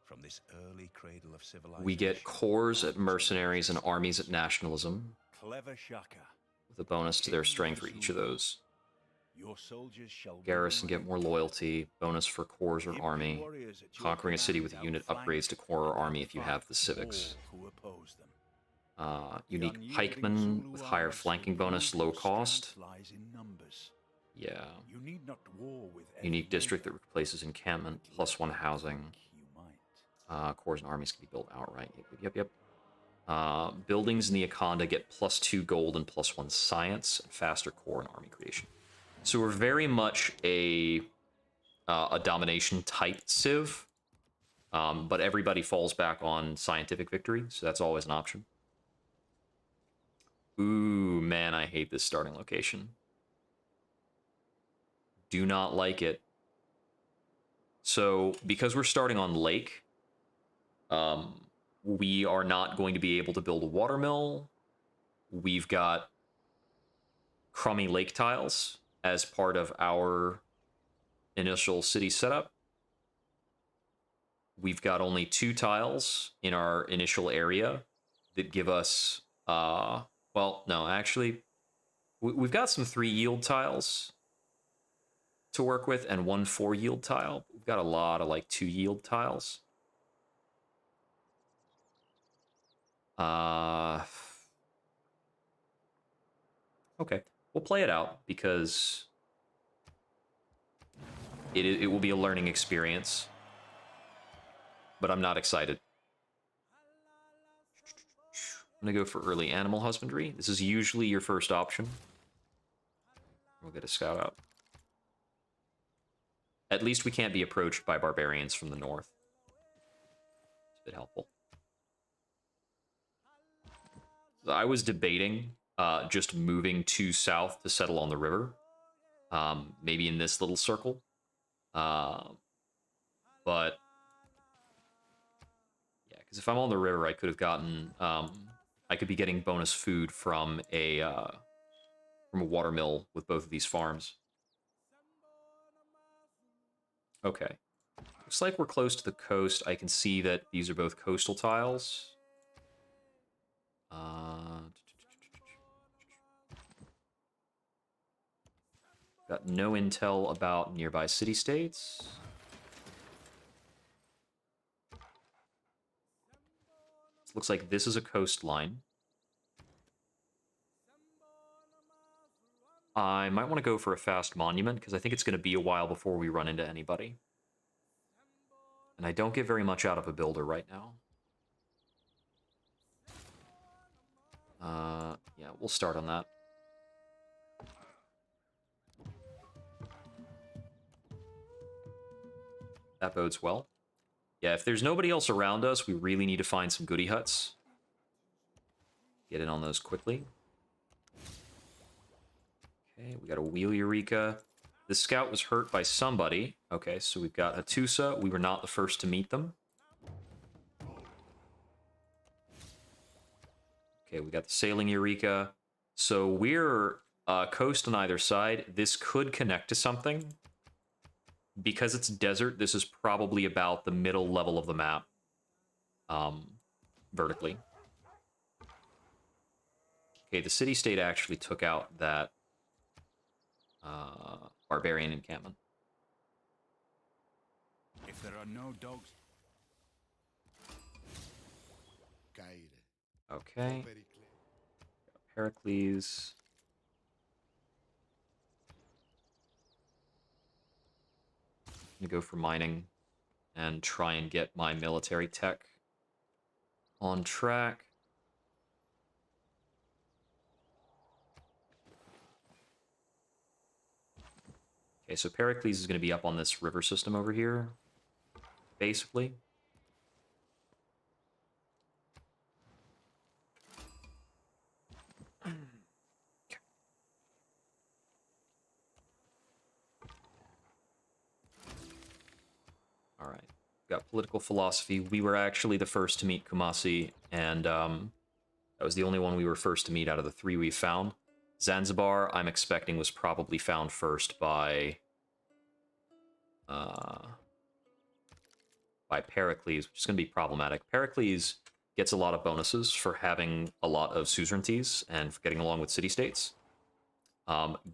From this early cradle of civilization, We get cores at mercenaries and armies at nationalism, clever Shaka, with a bonus to their strength for each of those. your soldiers shall Garrison get more loyalty, bonus for cores or army. Conquering a city with a unit upgrades to core or army if you have the civics. Unique pikemen with higher flanking bonus, low cost. Yeah. You need not war with Unique district that replaces encampment, +1 housing. Cores and armies can be built outright. Yep. Buildings in the Akonda get +2 gold and +1 science, and faster core and army creation. So we're very much a domination type civ, but everybody falls back on scientific victory, so that's always an option. Ooh, man, I hate this starting location. Do not like it. So, because we're starting on lake, we are not going to be able to build a watermill. We've got crummy lake tiles as part of our initial city setup. We've got only 2 tiles in our initial area that give us, well, no, actually, we've got some 3 yield tiles to work with and 1 4 yield tile. We've got a lot of like 2 yield tiles. Okay, we'll play it out because it will be a learning experience, but I'm not excited. I'm gonna go for early animal husbandry. This is usually your first option. We'll get a scout out. At least we can't be approached by barbarians from the north. It's a bit helpful. I was debating just moving to south to settle on the river. Maybe in this little circle. But yeah, because if I'm on the river, I could have gotten I could be getting bonus food from a watermill with both of these farms. Okay. Looks like we're close to the coast. I can see that these are both coastal tiles. Got no intel about nearby city-states. Looks like this is a coastline. I might want to go for a fast monument, because I think it's going to be a while before we run into anybody. And I don't get very much out of a builder right now. Yeah, we'll start on that. That bodes well. Yeah, if there's nobody else around us, we really need to find some goodie huts. Get in on those quickly. Okay, we got a wheel Eureka. This scout was hurt by somebody. Okay, so we've got Hattusa. We were not the first to meet them. Okay, we got the sailing Eureka. So we're coast on either side. This could connect to something. Because it's desert, this is probably about the middle level of the map. Vertically. Okay, the city-state actually took out that barbarian encampment. If there are no dogs... Okay. Pericles. I'm gonna go for mining and try and get my military tech on track. Okay, so Pericles is going to be up on this river system over here, basically. All right, got political philosophy. We were actually the first to meet Kumasi, and that was the only one we were first to meet out of the 3 we found. Zanzibar, I'm expecting, was probably found first by by Pericles, which is going to be problematic. Pericles gets a lot of bonuses for having a lot of suzerainties and for getting along with city-states.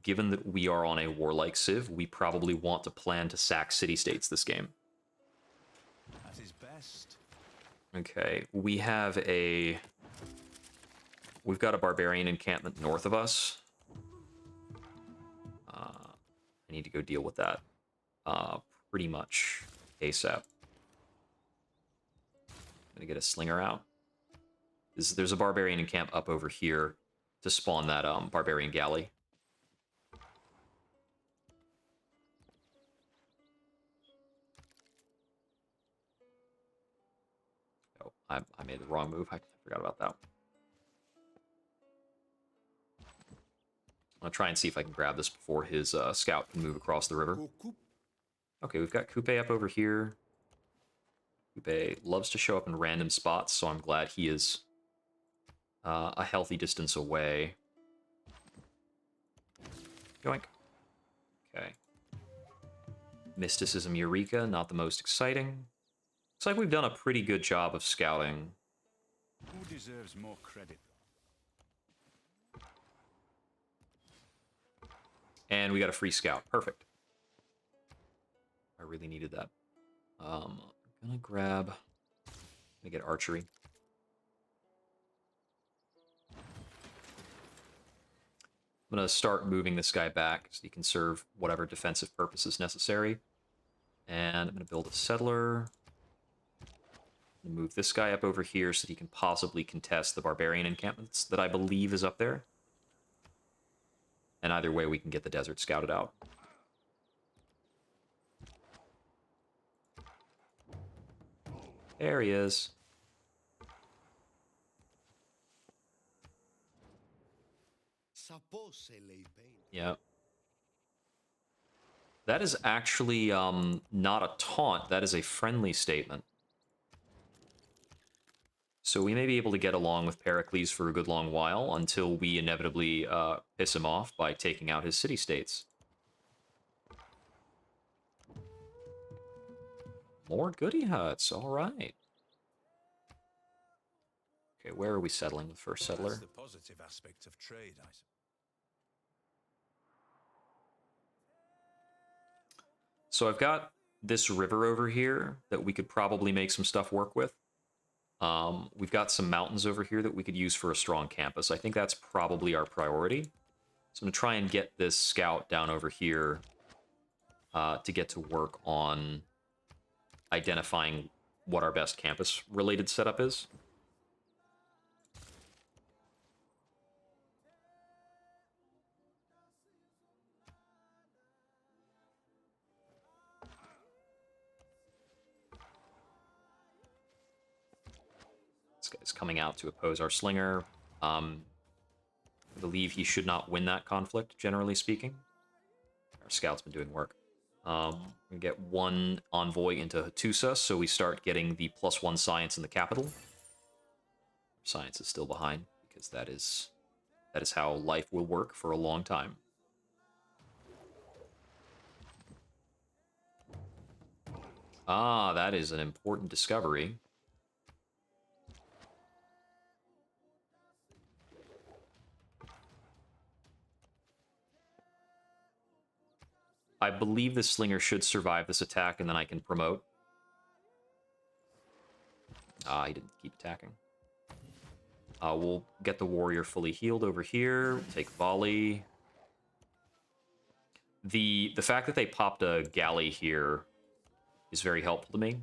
Given that we are on a warlike civ, we probably want to plan to sack city-states this game. At his best. Okay, we've got a barbarian encampment north of us. I need to go deal with that pretty much ASAP. I'm gonna get a slinger out. There's a barbarian encamp up over here to spawn that barbarian galley. Oh, I made the wrong move. I forgot about that. I'm gonna try and see if I can grab this before his scout can move across the river. Okay, we've got Coupe up over here. Coupe loves to show up in random spots, so I'm glad he is a healthy distance away. Yoink. Okay. Mysticism Eureka, not the most exciting. Looks like we've done a pretty good job of scouting. Who deserves more credit? And we got a free scout. Perfect. I really needed that. I'm gonna get archery. I'm gonna start moving this guy back so he can serve whatever defensive purpose is necessary. And I'm gonna build a settler. I'm gonna move this guy up over here so that he can possibly contest the barbarian encampments that I believe is up there. And either way, we can get the desert scouted out. There he is. Yeah. That is actually not a taunt. That is a friendly statement. So we may be able to get along with Pericles for a good long while until we inevitably piss him off by taking out his city-states. More goody huts, all right. Okay, where are we settling with first settler? That's the positive aspect of trade, I suppose. So I've got this river over here that we could probably make some stuff work with. We've got some mountains over here that we could use for a strong campus. I think that's probably our priority. So I'm going to try and get this scout down over here to get to work on identifying what our best campus-related setup is. This guy's coming out to oppose our slinger. I believe he should not win that conflict, generally speaking. Our scout's been doing work. We get one envoy into Hattusa, so we start getting the +1 science in the capital. Science is still behind, because that is how life will work for a long time. Ah, that is an important discovery. I believe the slinger should survive this attack, and then I can promote. Ah, he didn't keep attacking. We'll get the warrior fully healed over here. Take volley. The fact that they popped a galley here is very helpful to me.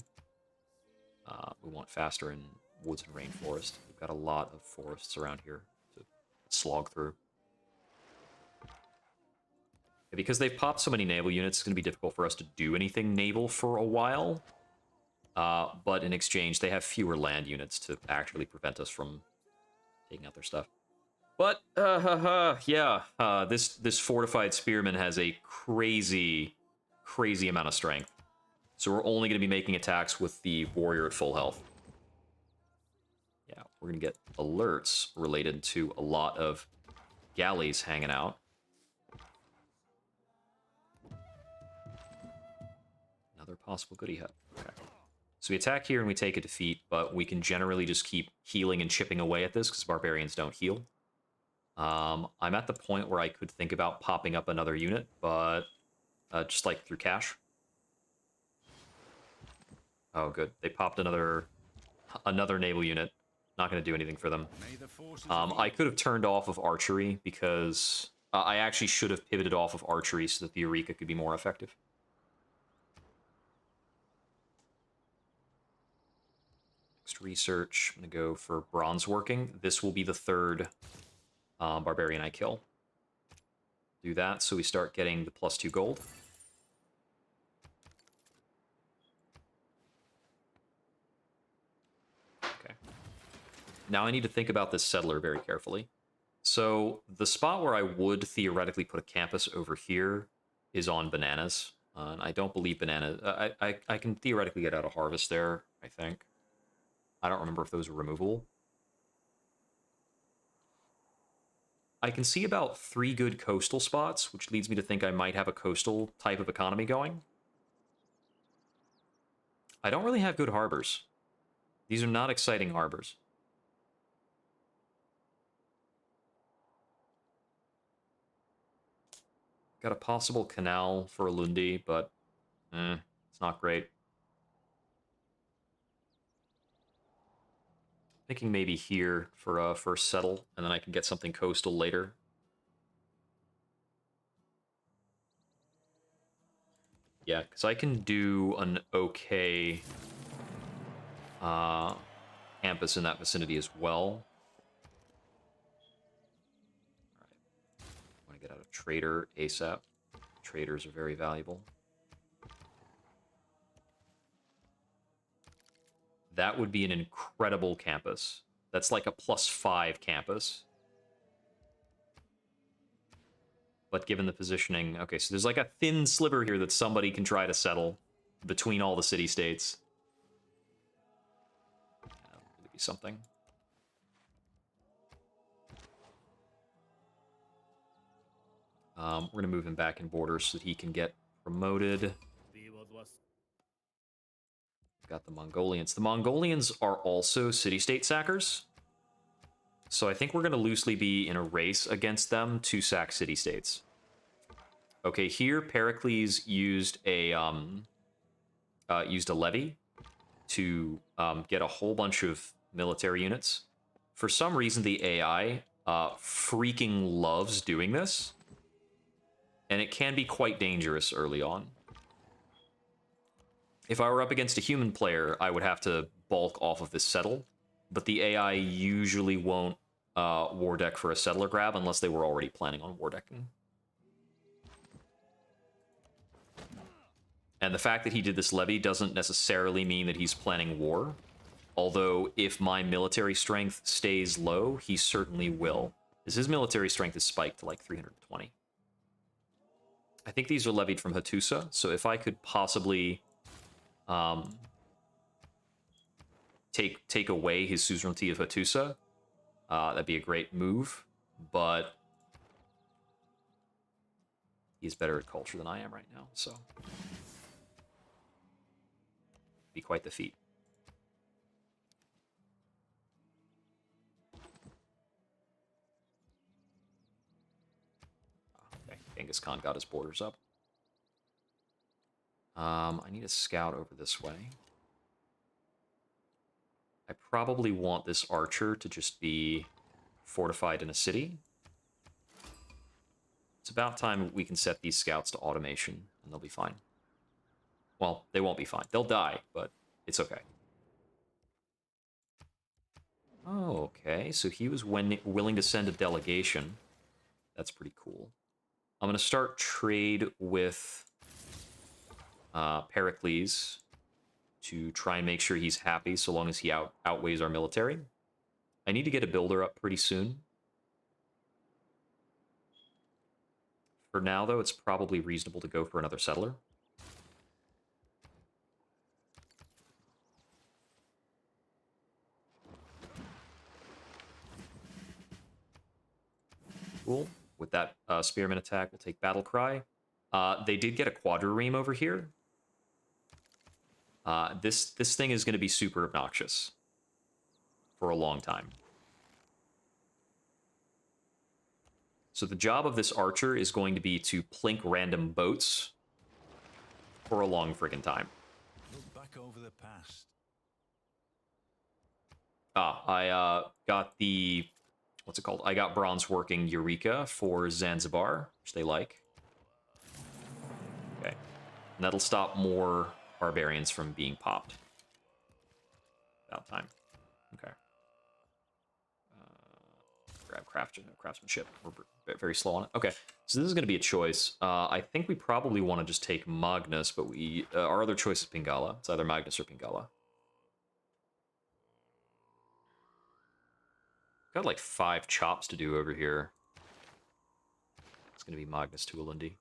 We want faster in woods and rainforest. We've got a lot of forests around here to slog through. Because they've popped so many naval units, it's going to be difficult for us to do anything naval for a while. But in exchange, they have fewer land units to actually prevent us from taking out their stuff. But, yeah, this fortified spearman has a crazy, crazy amount of strength. So we're only going to be making attacks with the warrior at full health. Yeah, we're going to get alerts related to a lot of galleys hanging out. Another possible goody hut. Okay. So we attack here and we take a defeat, but we can generally just keep healing and chipping away at this because barbarians don't heal. I'm at the point where I could think about popping up another unit, but just like through cash. Oh, good. They popped another naval unit. Not going to do anything for them. I could have turned off of archery because I actually should have pivoted off of archery so that the Eureka could be more effective. Next research, I'm going to go for bronze working. This will be the third barbarian I kill. Do that so we start getting the +2 gold. Okay. Now I need to think about this settler very carefully. So the spot where I would theoretically put a campus over here is on bananas. And I don't believe bananas... I can theoretically get out a harvest there, I think. I don't remember if those were removable. I can see about 3 good coastal spots, which leads me to think I might have a coastal type of economy going. I don't really have good harbors. These are not exciting harbors. Got a possible canal for Lundi, but it's not great. Thinking maybe here for a first settle, and then I can get something coastal later. Yeah, because I can do an okay campus in that vicinity as well. Alright. I want to get out a trader ASAP. Traders are very valuable. That would be an incredible campus. That's like a +5 campus. But given the positioning... Okay, so there's like a thin sliver here that somebody can try to settle between all the city-states. Maybe something. We're going to move him back in borders so that he can get promoted. Got the Mongolians. The Mongolians are also city-state sackers. So I think we're going to loosely be in a race against them to sack city-states. Okay, here Pericles used a levy to get a whole bunch of military units. For some reason, the AI freaking loves doing this. And it can be quite dangerous early on. If I were up against a human player, I would have to bulk off of this settle. But the AI usually won't war deck for a settler grab unless they were already planning on war decking. And the fact that he did this levy doesn't necessarily mean that he's planning war. Although, if my military strength stays low, he certainly will. Because his military strength is spiked to like 320. I think these are levied from Hattusa, so if I could possibly take away his suzerainty of Hattusa, that'd be a great move, but he's better at culture than I am right now, so be quite the feat. Okay, Genghis Khan got his borders up. I need a scout over this way. I probably want this archer to just be fortified in a city. It's about time we can set these scouts to automation, and they'll be fine. Well, they won't be fine. They'll die, but it's okay. Oh, okay. So he was willing to send a delegation. That's pretty cool. I'm going to start trade with Pericles to try and make sure he's happy so long as he outweighs our military. I need to get a builder up pretty soon. For now, though, it's probably reasonable to go for another settler. Cool. With that spearman attack, we'll take battle cry. They did get a quadrireme over here. This thing is going to be super obnoxious for a long time. So the job of this archer is going to be to plink random boats for a long friggin' time. Look back over the past. I got the... What's it called? I got bronze working Eureka for Zanzibar, which they like. Okay. And that'll stop more barbarians from being popped. About time. Okay. Grab craftsmanship. We're very slow on it. Okay, so this is going to be a choice. I think we probably want to just take Magnus, but we our other choice is Pingala. It's either Magnus or Pingala. Got like 5 chops to do over here. It's going to be Magnus to Ulundi.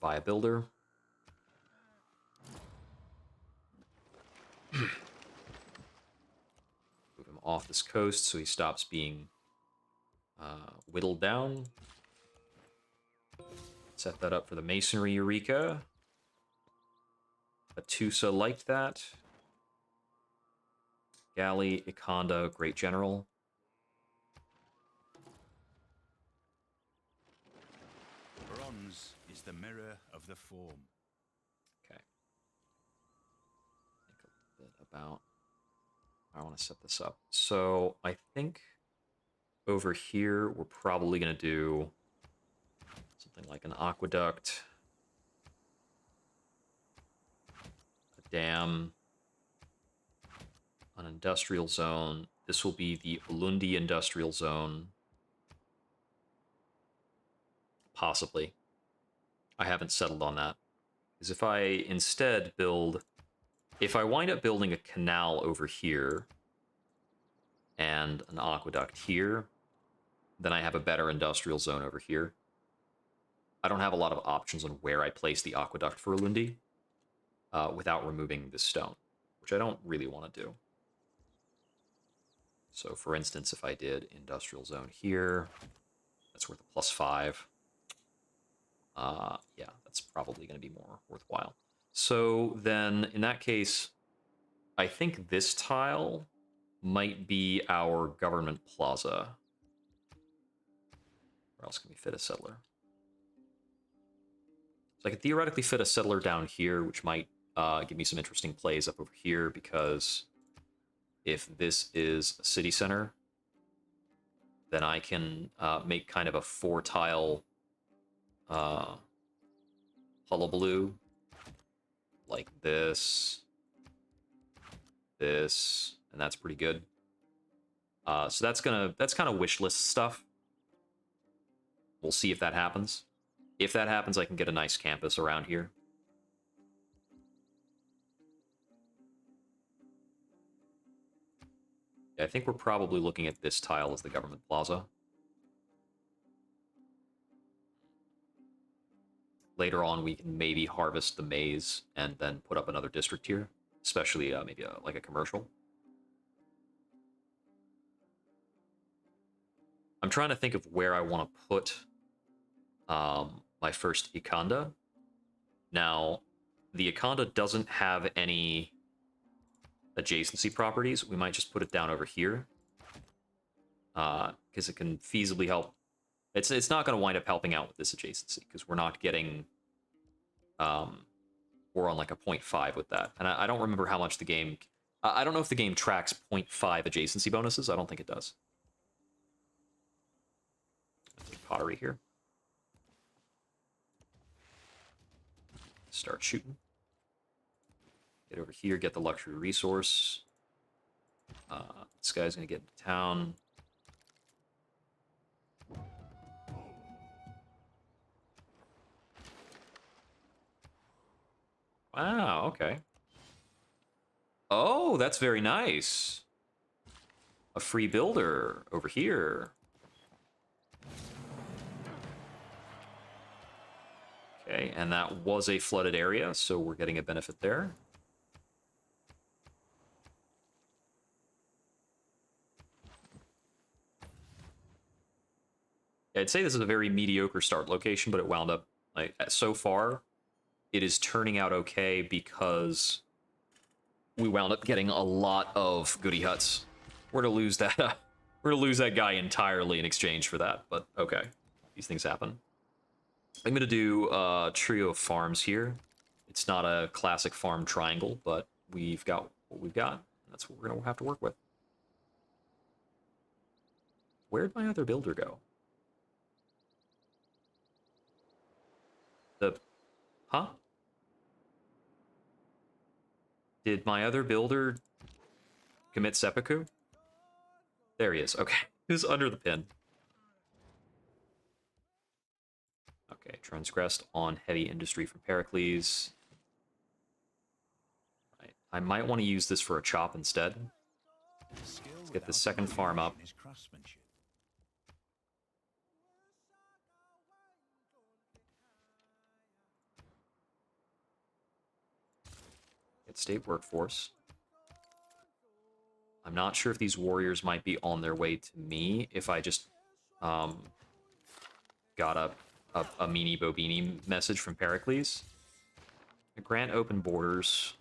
Buy a builder. Move him off this coast so he stops being whittled down. Set that up for the Masonry Eureka. Atusa liked that. Galley, Ikanda, Great General. Bronze is the mirror of the form. Okay. Think a bit about how I want to set this up. So I think over here we're probably going to do something like an aqueduct, a dam, an industrial zone. This will be the Ulundi industrial zone. Possibly. I haven't settled on that. Because if I instead build... If I wind up building a canal over here and an aqueduct here, then I have a better industrial zone over here. I don't have a lot of options on where I place the aqueduct for Ulundi without removing this stone, which I don't really want to do. So, for instance, if I did industrial zone here, that's worth a +5. Yeah, that's probably going to be more worthwhile. So then, in that case, I think this tile might be our government plaza. Where else can we fit a settler? So I could theoretically fit a settler down here, which might give me some interesting plays up over here, because if this is a city center, then I can make kind of a 4-tile hullabaloo, like this, and that's pretty good. So that's kind of wish list stuff. We'll see if that happens. If that happens, I can get a nice campus around here. Yeah, I think we're probably looking at this tile as the government plaza. Later on, we can maybe harvest the maize and then put up another district here, especially maybe like a commercial. I'm trying to think of where I want to put my first Ikanda. Now, the Ikanda doesn't have any adjacency properties. We might just put it down over here because it can feasibly help. It's not going to wind up helping out with this adjacency because we're not getting we're on like a 0.5 with that, and I don't remember how much the game. I don't know if the game tracks 0.5 adjacency bonuses. I don't think it does. Pottery here. Start shooting. Get over here, get the luxury resource. This guy's gonna get into town. Wow, okay. Oh, that's very nice. A free builder over here. Okay, and that was a flooded area, so we're getting a benefit there. I'd say this is a very mediocre start location, but it wound up, like, so far, it is turning out okay because we wound up getting a lot of goody huts. We're to lose that. We're to lose that guy entirely in exchange for that. But okay, these things happen. I'm gonna do a trio of farms here. It's not a classic farm triangle, but we've got what we've got. That's what we're gonna have to work with. Where'd my other builder go? Huh? Did my other builder commit seppuku? There he is. Okay. He was under the pin. Okay, transgressed on heavy industry from Pericles. Right. I might want to use this for a chop instead. Let's get the second farm up. Get state workforce. I'm not sure if these warriors might be on their way to me if I just got a meanie bobini message from Pericles. Grant open borders.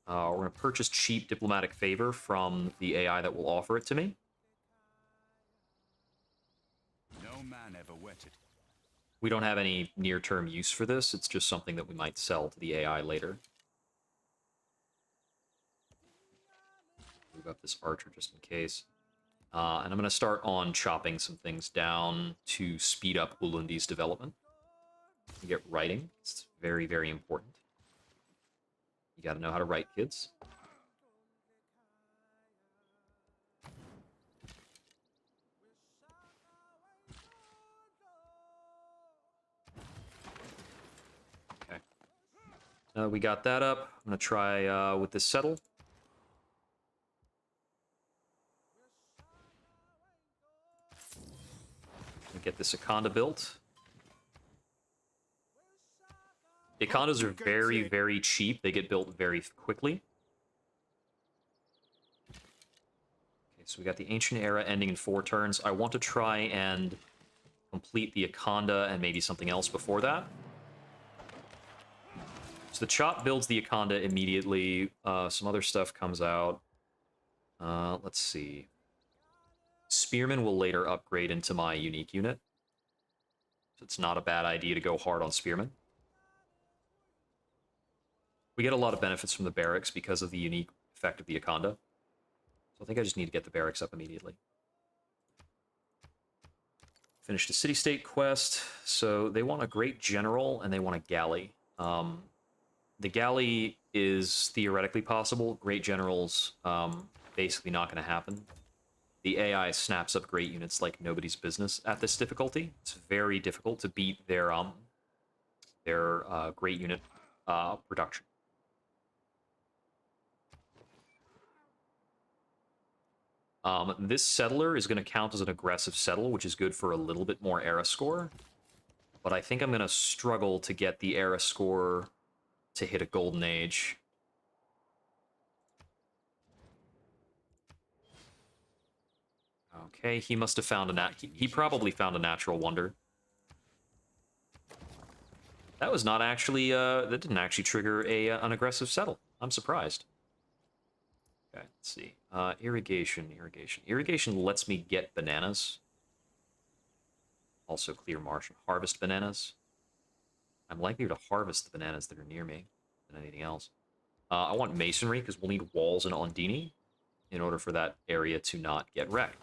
We're going to purchase cheap diplomatic favor from the AI that will offer it to me. No man ever wetted. We don't have any near-term use for this. It's just something that we might sell to the AI later. Move up this archer just in case. And I'm going to start on chopping some things down to speed up Ulundi's development. You get writing. It's very, very important. You got to know how to write, kids. Okay. We got that up. I'm going to try with this settle. Get this Akanda built. The Akandas are very, very cheap. They get built very quickly. Okay, so we got the Ancient Era ending in 4 turns. I want to try and complete the Akanda and maybe something else before that. So the chop builds the Akanda immediately. Some other stuff comes out. Let's see. Spearman will later upgrade into my unique unit. So it's not a bad idea to go hard on Spearman. We get a lot of benefits from the barracks because of the unique effect of the Akanda. So I think I just need to get the barracks up immediately. Finish the city-state quest. So they want a great general and they want a galley. The galley is theoretically possible. Great generals, basically not going to happen. The AI snaps up great units like nobody's business at this difficulty. It's very difficult to beat their great unit production. This settler is going to count as an aggressive settle, which is good for a little bit more era score. But I think I'm going to struggle to get the era score to hit a golden age. Okay, he must have found he probably found a natural wonder. That was not actually, that didn't actually trigger an aggressive settle. I'm surprised. Okay, let's see. Irrigation. Irrigation lets me get bananas. Also clear marsh and harvest bananas. I'm likelier to harvest the bananas that are near me than anything else. I want masonry, because we'll need walls in Ondini in order for that area to not get wrecked.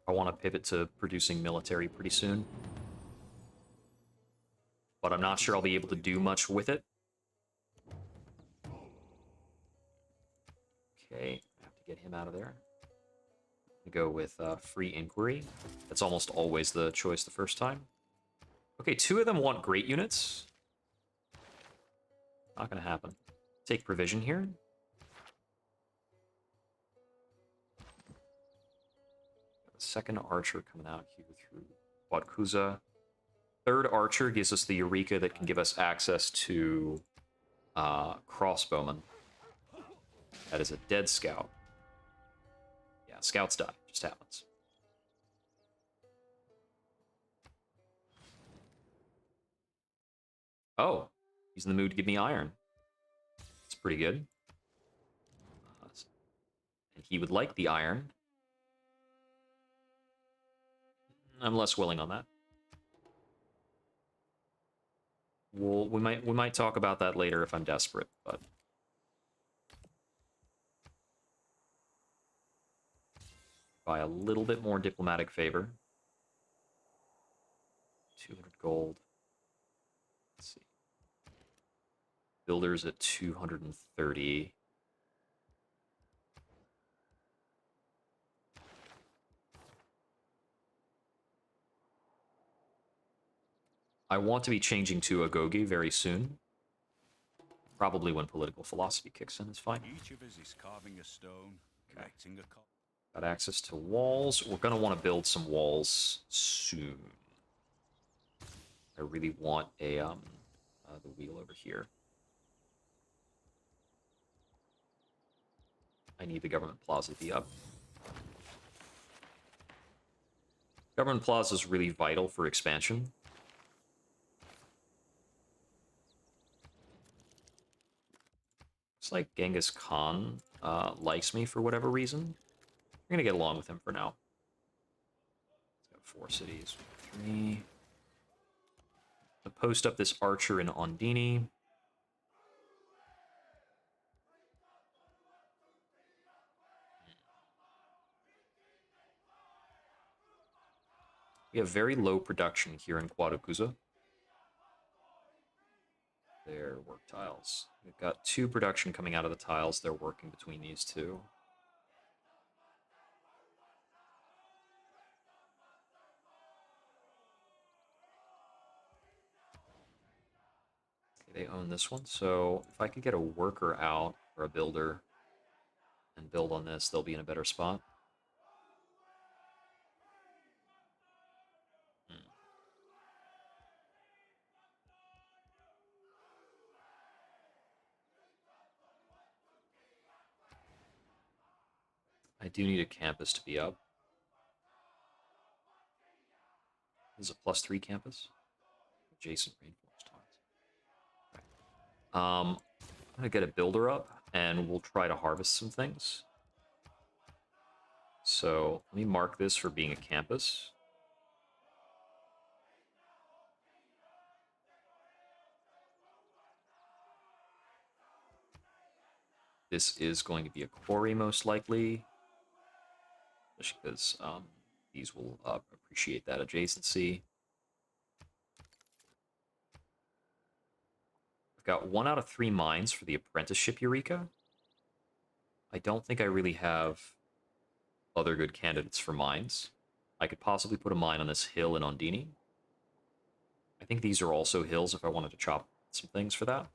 I want to pivot to producing military pretty soon. But I'm not sure I'll be able to do much with it. Okay, I have to get him out of there. Go with free inquiry. That's almost always the choice the first time. Okay, 2 of them want great units. Not gonna happen. Take provision here. second archer coming out here through Wadkuza. Third archer gives us the Eureka that can give us access to crossbowmen. That is a dead scout. Yeah, scouts die. Just happens. Oh, he's in the mood to give me iron. It's pretty good. And he would like the iron. I'm less willing on that. We might talk about that later if I'm desperate, but buy a little bit more diplomatic favor. 200 gold. Let's see. Builders at 230. I want to be changing to Agogi very soon. Probably when political philosophy kicks in, it's fine. Each of us is carving a stone, erecting a cop. Got access to walls. We're going to want to build some walls soon. I really want a the wheel over here. I need the government plaza to be up. Government plaza is really vital for expansion. Looks like Genghis Khan likes me for whatever reason. We're gonna get along with him for now. Let's go 4 cities. 3. I'll post up this archer in Ondini. We have very low production here in Quadakuza. Their work tiles. We've got 2 production coming out of the tiles. They're working between these 2. Okay, they own this one. So if I could get a worker out or a builder and build on this, they'll be in a better spot. I do need a campus to be up. This is a +3 campus. Adjacent rainforest tiles. I'm gonna get a builder up, and we'll try to harvest some things. So let me mark this for being a campus. This is going to be a quarry, most likely. Especially because these will appreciate that adjacency. I've got 1 out of 3 mines for the apprenticeship Eureka. I don't think I really have other good candidates for mines. I could possibly put a mine on this hill in Ondini. I think these are also hills if I wanted to chop some things for that.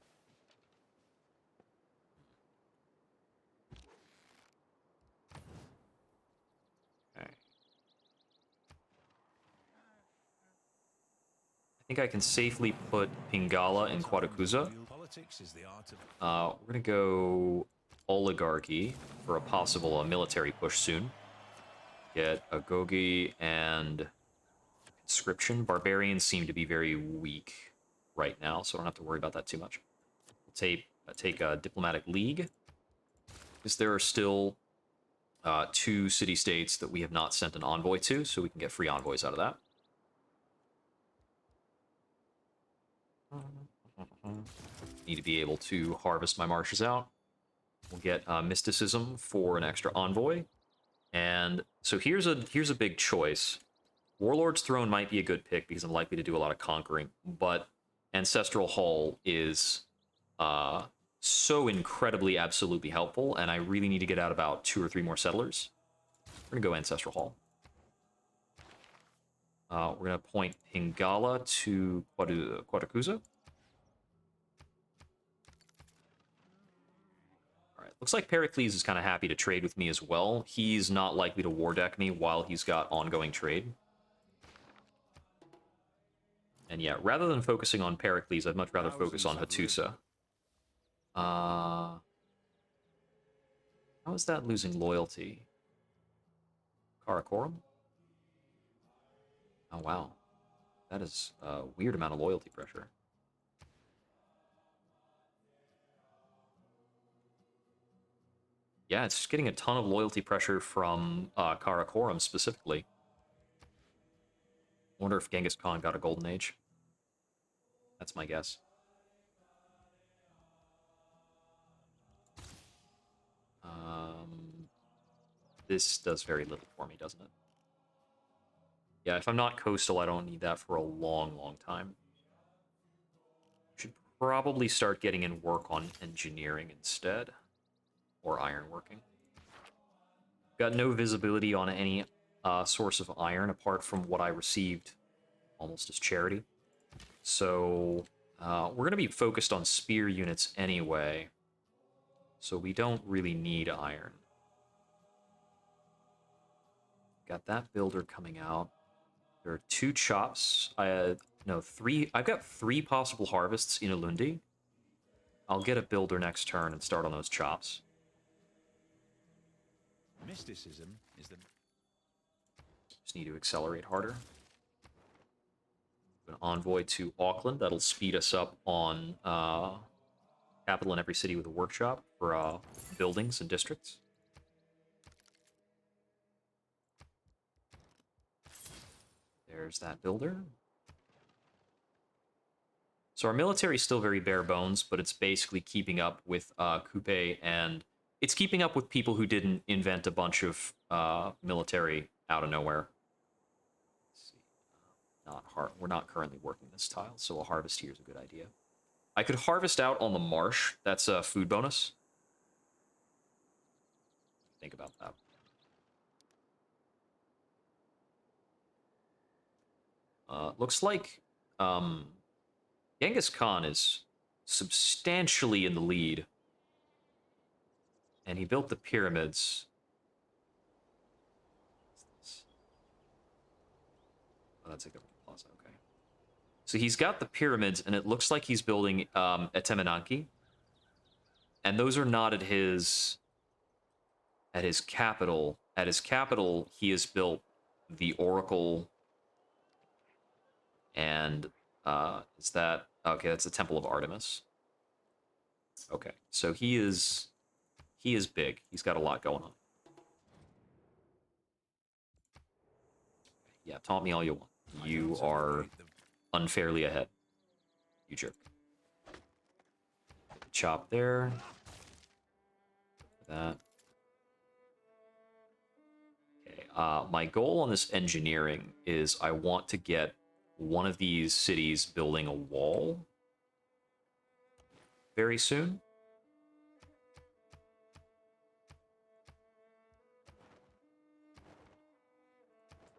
Okay. I think I can safely put Pingala in Quadakuza. We're going to go oligarchy for a possible military push soon. Get Agogi and conscription. Barbarians seem to be very weak right now, so I don't have to worry about that too much. We'll take a diplomatic league, because there are still 2 city-states that we have not sent an envoy to, so we can get free envoys out of that. Need to be able to harvest my marshes out. We'll get mysticism for an extra envoy. And so here's a big choice. Warlord's Throne might be a good pick because I'm likely to do a lot of conquering, but Ancestral Hall is so incredibly absolutely helpful, and I really need to get out about 2 or 3 more settlers. We're gonna go Ancestral Hall. We're gonna point Pingala to Quadakuza. Looks like Pericles is kind of happy to trade with me as well. He's not likely to war deck me while he's got ongoing trade. And yeah, rather than focusing on Pericles, I'd much rather focus on Hattusa. How is that losing loyalty? Karakorum? Oh, wow. That is a weird amount of loyalty pressure. Yeah, it's just getting a ton of loyalty pressure from Karakorum specifically. Wonder if Genghis Khan got a golden age. That's my guess. This does very little for me, doesn't it? Yeah, if I'm not coastal, I don't need that for a long, long time. Should probably start getting in work on engineering instead. Or ironworking. Got no visibility on any source of iron apart from what I received almost as charity. So we're going to be focused on spear units anyway. So we don't really need iron. Got that builder coming out. There are 2 chops. No, 3. I've got 3 possible harvests in Alundi. I'll get a builder next turn and start on those chops. Mysticism is the... Just need to accelerate harder. An envoy to Auckland. That'll speed us up on capital in every city with a workshop for buildings and districts. There's that builder. So our military is still very bare bones, but it's basically keeping up with Coupe, and it's keeping up with people who didn't invent a bunch of military out of nowhere. Let's see. We're not currently working this tile, so a harvest here is a good idea. I could harvest out on the marsh. That's a food bonus. Think about that. Looks like Genghis Khan is substantially in the lead. And he built the pyramids. Oh, that's a government plaza, okay. So he's got the pyramids, and it looks like he's building Etemenanki. And those are not at his capital. At his capital, he has built the Oracle. And is that... Okay, that's the Temple of Artemis. Okay, so he is big. He's got a lot going on. Yeah, taunt me all you want. You are unfairly ahead. You jerk. Chop there. That. Okay. My goal on this engineering is I want to get one of these cities building a wall very soon.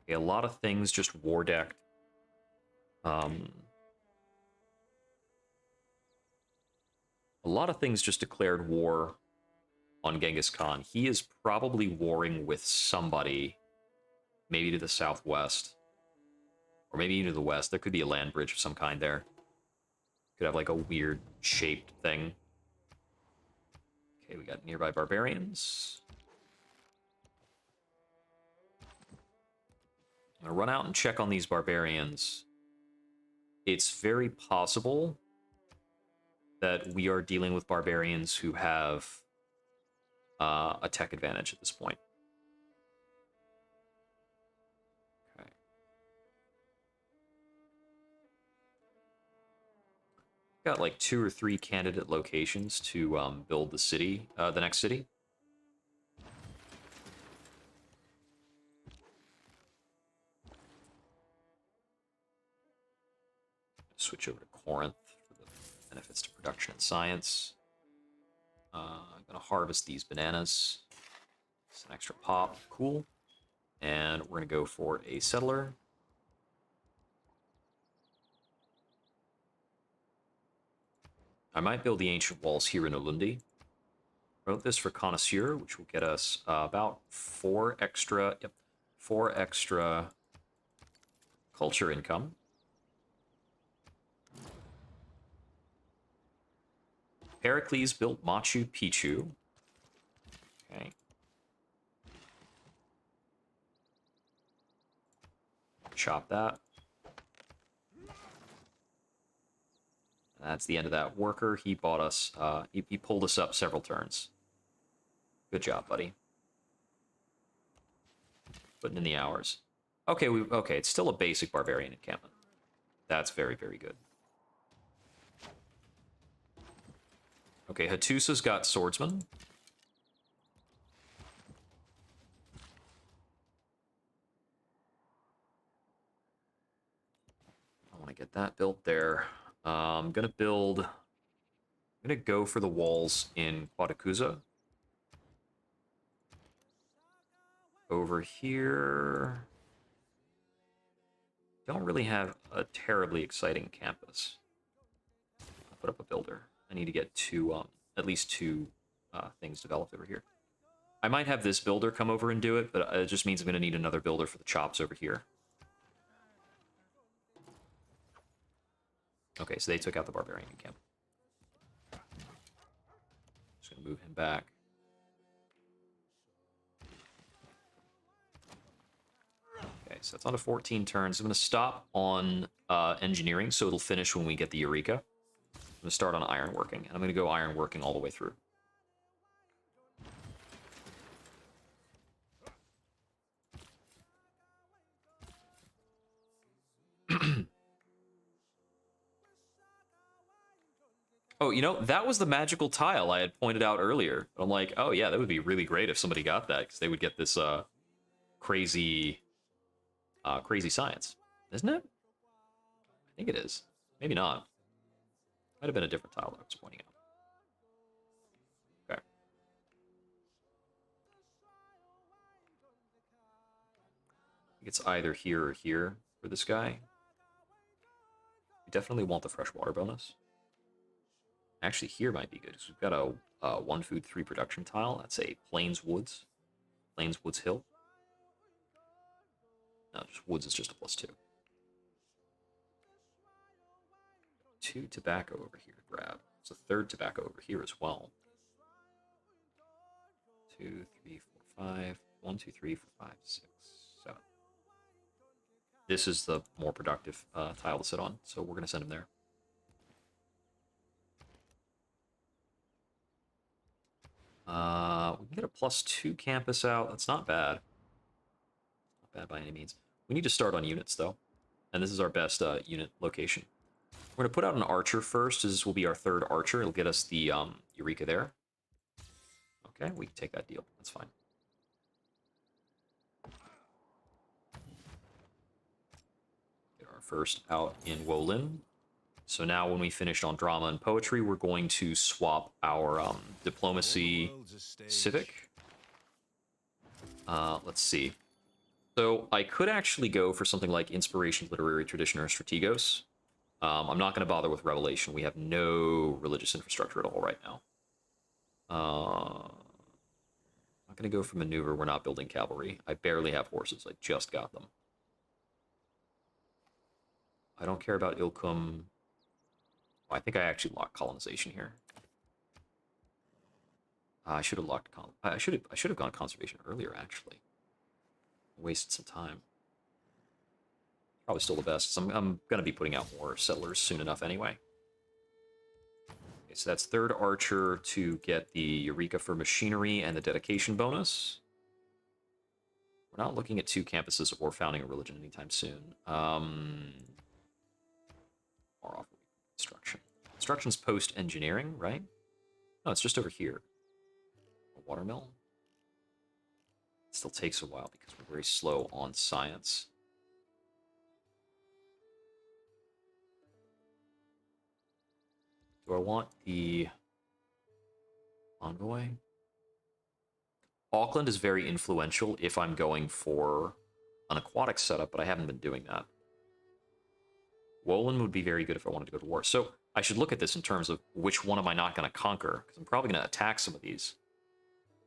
Okay, a lot of things just war decked. A lot of things just declared war on Genghis Khan. He is probably warring with somebody, maybe to the southwest, or maybe even to the west. There could be a land bridge of some kind there. Could have like a weird shaped thing. Okay, we got nearby barbarians. I'm gonna run out and check on these barbarians. It's very possible that we are dealing with barbarians who have a tech advantage at this point. Okay. Got like 2 or 3 candidate locations to build the city, the next city. Switch over to Corinth for the benefits to production and science. I'm gonna harvest these bananas. It's an extra pop, cool. And we're gonna go for a settler. I might build the ancient walls here in Ulundi. Wrote this for Connoisseur, which will get us about 4 extra, 4 extra culture income. Pericles built Machu Picchu. Okay. Chop that. That's the end of that worker. He bought us, he pulled us up several turns. Good job, buddy. Putting in the hours. Okay, okay, it's still a basic barbarian encampment. That's very, very good. Okay, Hattusa's got swordsman. I want to get that built there. I'm gonna go for the walls in Quadakuza. Over here, don't really have a terribly exciting campus. I'll put up a builder. I need to get at least two things developed over here. I might have this builder come over and do it, but it just means I'm going to need another builder for the chops over here. Okay, so they took out the barbarian camp. Just going to move him back. Okay, so that's on to 14 turns. I'm going to stop on engineering, so it'll finish when we get the Eureka. I'm going to start on ironworking, and I'm going to go ironworking all the way through. Oh, you know, that was the magical tile I had pointed out earlier. I'm like, oh yeah, that would be really great if somebody got that, because they would get this crazy science. Isn't it? I think it is. Maybe not. Might have been a different tile that I was pointing out. Okay. It's either here or here for this guy. We definitely want the freshwater bonus. Actually, here might be good, because we've got a 1 food 3 production tile. That's a Plains Woods. Plains Woods Hill. No, just Woods is just a +2. 2 tobacco over here to grab. There's a third tobacco over here as well. 2, 3, 4, 5. 1, 2, 3, 4, 5, 6, 7. This is the more productive tile to sit on, so we're going to send him there. We can get a +2 campus out. That's not bad. Not bad by any means. We need to start on units, though. And this is our best unit location. We're going to put out an archer first, as this will be our 3rd archer. It'll get us the Eureka there. Okay, we can take that deal. That's fine. Get our first out in Wolin. So now when we finished on drama and poetry, we're going to swap our diplomacy civic. Let's see. So I could actually go for something like inspiration, literary tradition, or strategos. I'm not going to bother with revelation. We have no religious infrastructure at all right now. I'm not going to go for maneuver. We're not building cavalry. I barely have horses. I just got them. I don't care about Ilkum. I think I actually locked colonization here. I should have locked I should have gone conservation earlier, actually. Wasted some time. Probably still the best. So I'm going to be putting out more settlers soon enough anyway. Okay, so that's 3rd archer to get the Eureka for machinery and the dedication bonus. We're not looking at 2 campuses or founding a religion anytime soon. More off construction. Construction's post-engineering, right? No, it's just over here. A watermill. It still takes a while because we're very slow on science. Do I want the envoy? Auckland is very influential if I'm going for an aquatic setup, but I haven't been doing that. Wolin would be very good if I wanted to go to war. So I should look at this in terms of which one am I not going to conquer, because I'm probably going to attack some of these.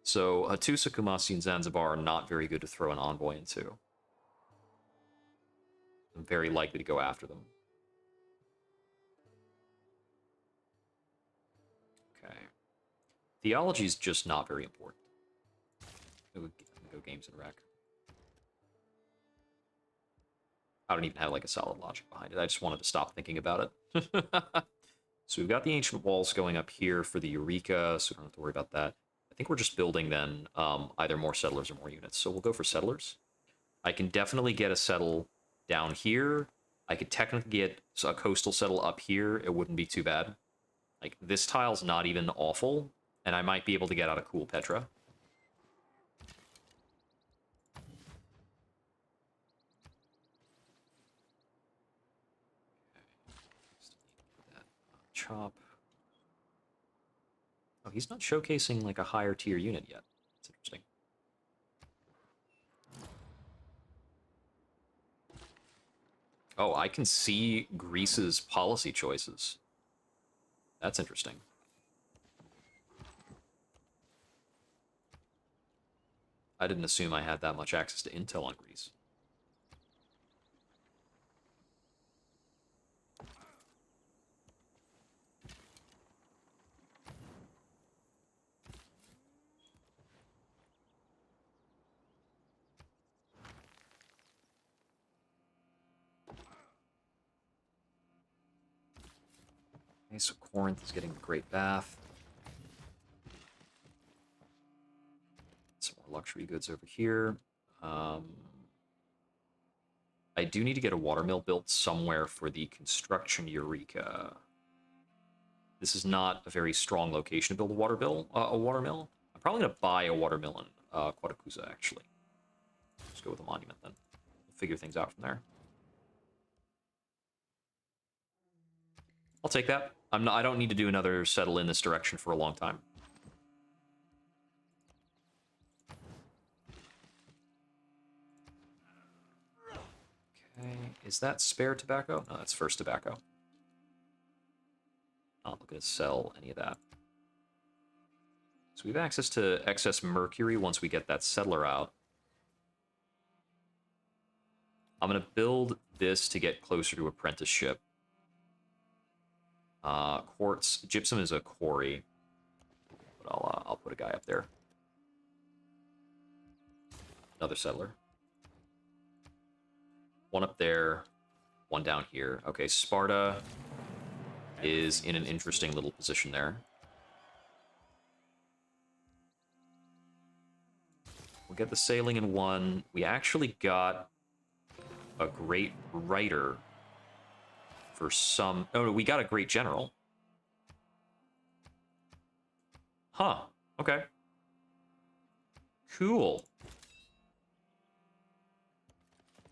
So Hattusa, Kumasi, and Zanzibar are not very good to throw an envoy into. I'm very likely to go after them. Okay. Theology is just not very important. Go games and rec. I don't even have like a solid logic behind it. I just wanted to stop thinking about it. So we've got the ancient walls going up here for the Eureka, so we don't have to worry about that. I think we're just building then either more settlers or more units. So we'll go for settlers. I can definitely get a settle down here. I could technically get a coastal settle up here. It wouldn't be too bad. Like, this tile's not even awful, and I might be able to get out a cool Petra. Chop. Oh, he's not showcasing like a higher tier unit yet. That's interesting. Oh, I can see Greece's policy choices. That's interesting. I didn't assume I had that much access to intel on Greece. Okay, so Corinth is getting the Great Bath. Some more luxury goods over here. I do need to get a watermill built somewhere for the construction Eureka. This is not a very strong location to build a watermill. I'm probably going to buy a watermill in Quatacusa, actually. Just go with a monument, then. We'll figure things out from there. I'll take that. I don't need to do another settle in this direction for a long time. Okay, is that spare tobacco? No, that's first tobacco. Not looking to sell any of that. So we have access to excess mercury once we get that settler out. I'm going to build this to get closer to apprenticeship. Quartz. Gypsum is a quarry. But I'll put a guy up there. Another settler. One up there. One down here. Okay, Sparta is in an interesting little position there. We'll get the sailing in one. We actually got a great writer for some... Oh, no, we got a great general. Huh. Okay. Cool.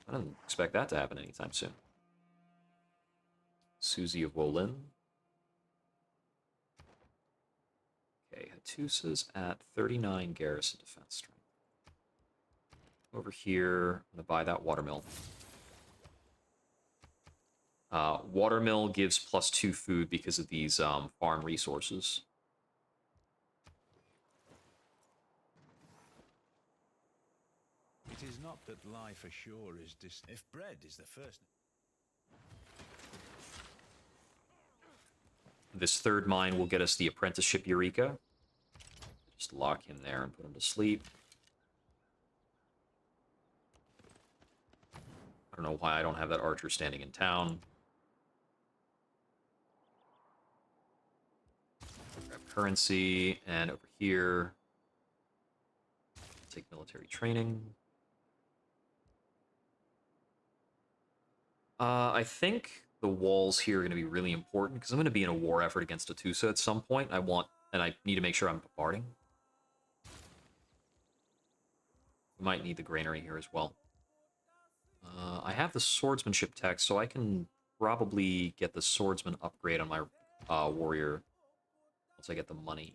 I didn't expect that to happen anytime soon. Susie of Wolin. Okay, Hattusa's at 39 garrison defense strength. Over here, I'm going to buy that watermill. Watermill gives +2 food because of these farm resources. It is not that life ashore is if bread is the first. This third mine will get us the apprenticeship Eureka. Just lock him there and put him to sleep. I don't know why I don't have that archer standing in town. Grab currency, and over here, take military training. I think the walls here are going to be really important, because I'm going to be in a war effort against Hattusa at some point. And I need to make sure I'm bombarding. We might need the granary here as well. I have the swordsmanship tech, so I can probably get the swordsman upgrade on my warrior once I get the money.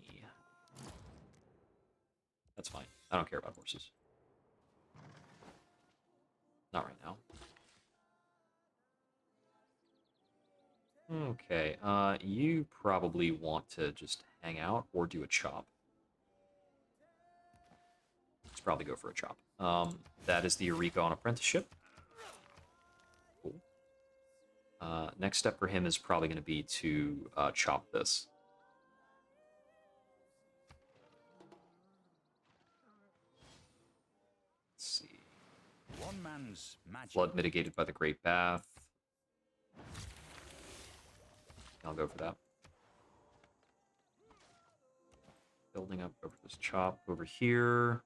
That's fine. I don't care about horses. Not right now. Okay, you probably want to just hang out or do a chop. probably go for a chop. That is the Eureka on apprenticeship. Cool. Next step for him is probably going to be to chop this. Let's see. One man's magic. Flood mitigated by the Great Bath. I'll go for that. Building up over this chop over here.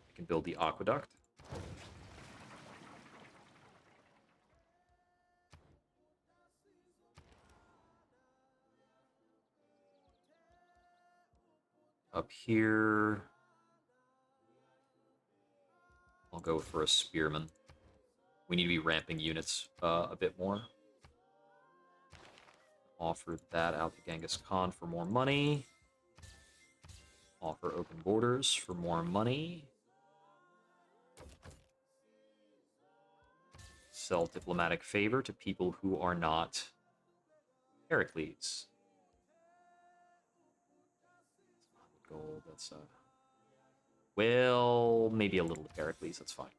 I can build the aqueduct. Up here, I'll go for a spearman. We need to be ramping units a bit more. Offer that out to Genghis Khan for more money. Offer open borders for more money. Sell diplomatic favor to people who are not Heracles. Gold, that's well, maybe a little Heracles, that's fine.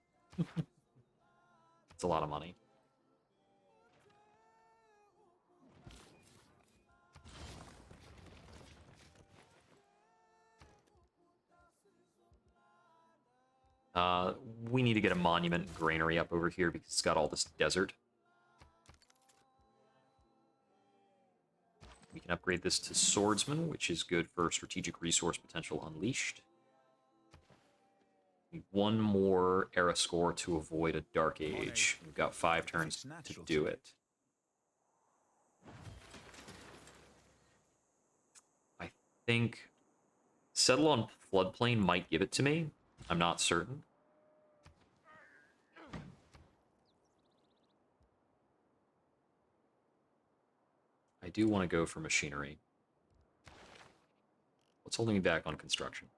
It's a lot of money. We need to get a monument and granary up over here because it's got all this desert. We can upgrade this to swordsman, which is good for strategic resource potential unleashed. Need one more era score to avoid a dark age. We've got 5 turns to do it. I think settle on floodplain might give it to me. I'm not certain. I do want to go for machinery. What's holding me back on construction?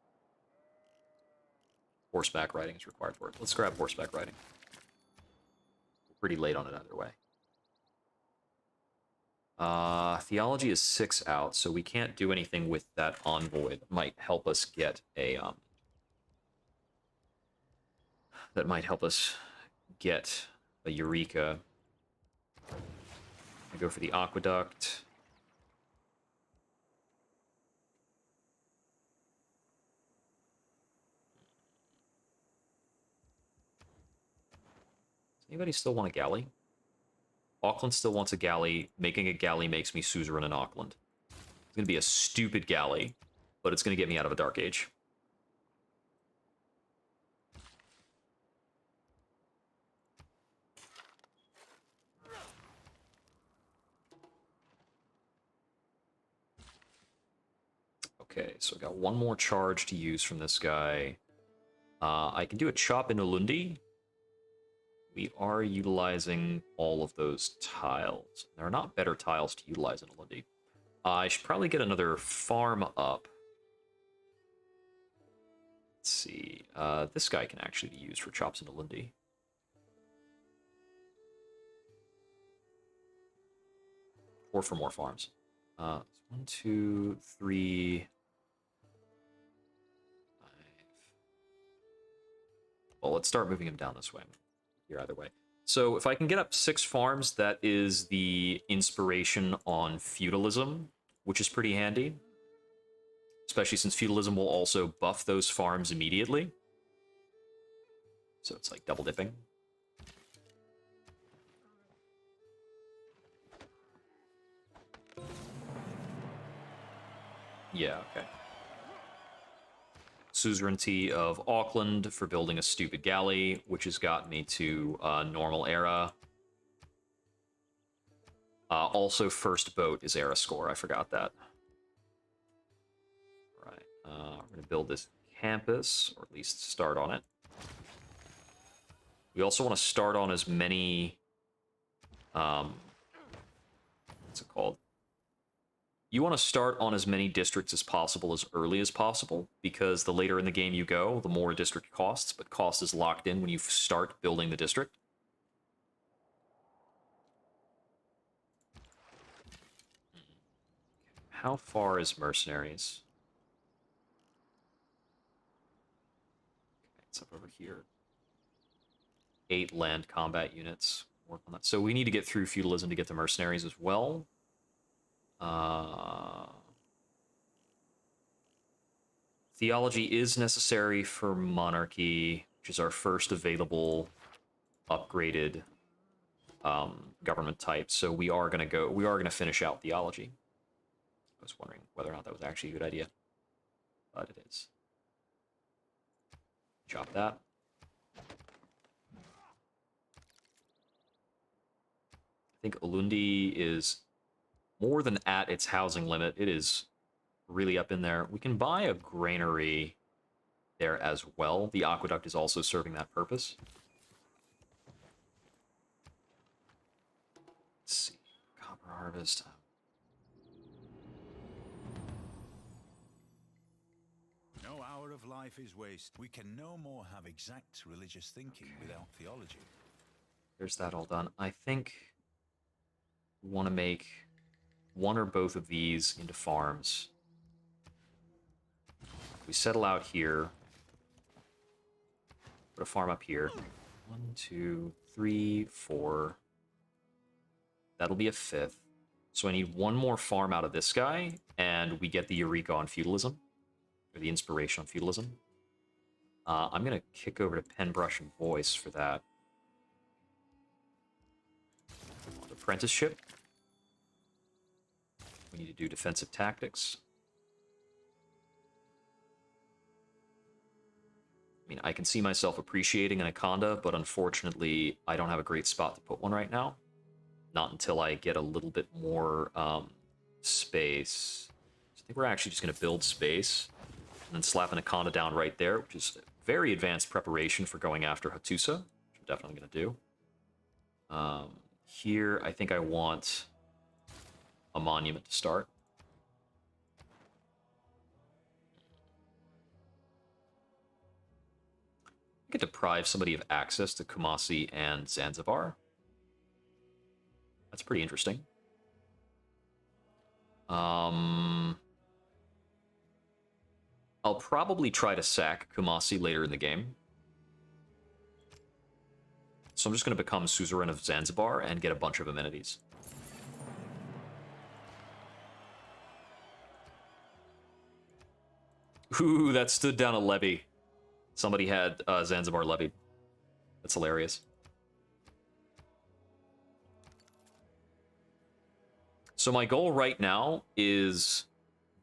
Horseback riding is required for it. Let's grab horseback riding. We're pretty late on it either way. Theology is 6 out, so we can't do anything with that envoy. That might help us get a Eureka. I go for the aqueduct. Does anybody still want a galley? Auckland still wants a galley. Making a galley makes me suzerain in Auckland. It's going to be a stupid galley, but it's going to get me out of a dark age. Okay, so I got one more charge to use from this guy. I can do a chop in Ulundi. We are utilizing all of those tiles. There are not better tiles to utilize in Ulundi. I should probably get another farm up. Let's see. This guy can actually be used for chops in Ulundi. Or for more farms. 1, 2, 3... Well, let's start moving him down this way. Here, either way. So if I can get up 6 farms, that is the inspiration on feudalism, which is pretty handy. Especially since feudalism will also buff those farms immediately. So it's like double dipping. Yeah, okay. Suzerainty of Auckland for building a stupid galley, which has got me to normal era. Also, first boat is era score. I forgot that. Right. We're going to build this campus, or at least start on it. We also want to start on as many... what's it called? You want to start on as many districts as possible as early as possible, because the later in the game you go, the more a district costs, but cost is locked in when you start building the district. how far is mercenaries? Okay, it's up over here. 8 land combat units. Work on that. So we need to get through feudalism to get to mercenaries as well. Theology is necessary for monarchy, which is our first available upgraded government type. So we are gonna finish out theology. I was wondering whether or not that was actually a good idea, but it is. Chop that. I think Ulundi is more than at its housing limit. It is really up in there. We can buy a granary there as well. The aqueduct is also serving that purpose. Let's see. Copper harvest. No hour of life is waste. We can no more have exact religious thinking without theology. There's that all done. I think we want to make one or both of these into farms. We settle out here. Put a farm up here. 1, 2, 3, 4. That'll be a 5th. So I need one more farm out of this guy, and we get the Eureka on feudalism. Or the inspiration on feudalism. I'm going to kick over to Penbrush and Voice for that. Apprenticeship. We need to do defensive tactics. I mean, I can see myself appreciating an Akonda, but unfortunately, I don't have a great spot to put one right now. Not until I get a little bit more space. So I think we're actually just going to build space and then slap an Akonda down right there, which is very advanced preparation for going after Hattusa, which I'm definitely going to do. Here, I think I want a monument to start. I could deprive somebody of access to Kumasi and Zanzibar. That's pretty interesting. I'll probably try to sack Kumasi later in the game. So I'm just going to become suzerain of Zanzibar and get a bunch of amenities. Ooh, that stood down a levy. Somebody had Zanzibar levied. That's hilarious. So my goal right now is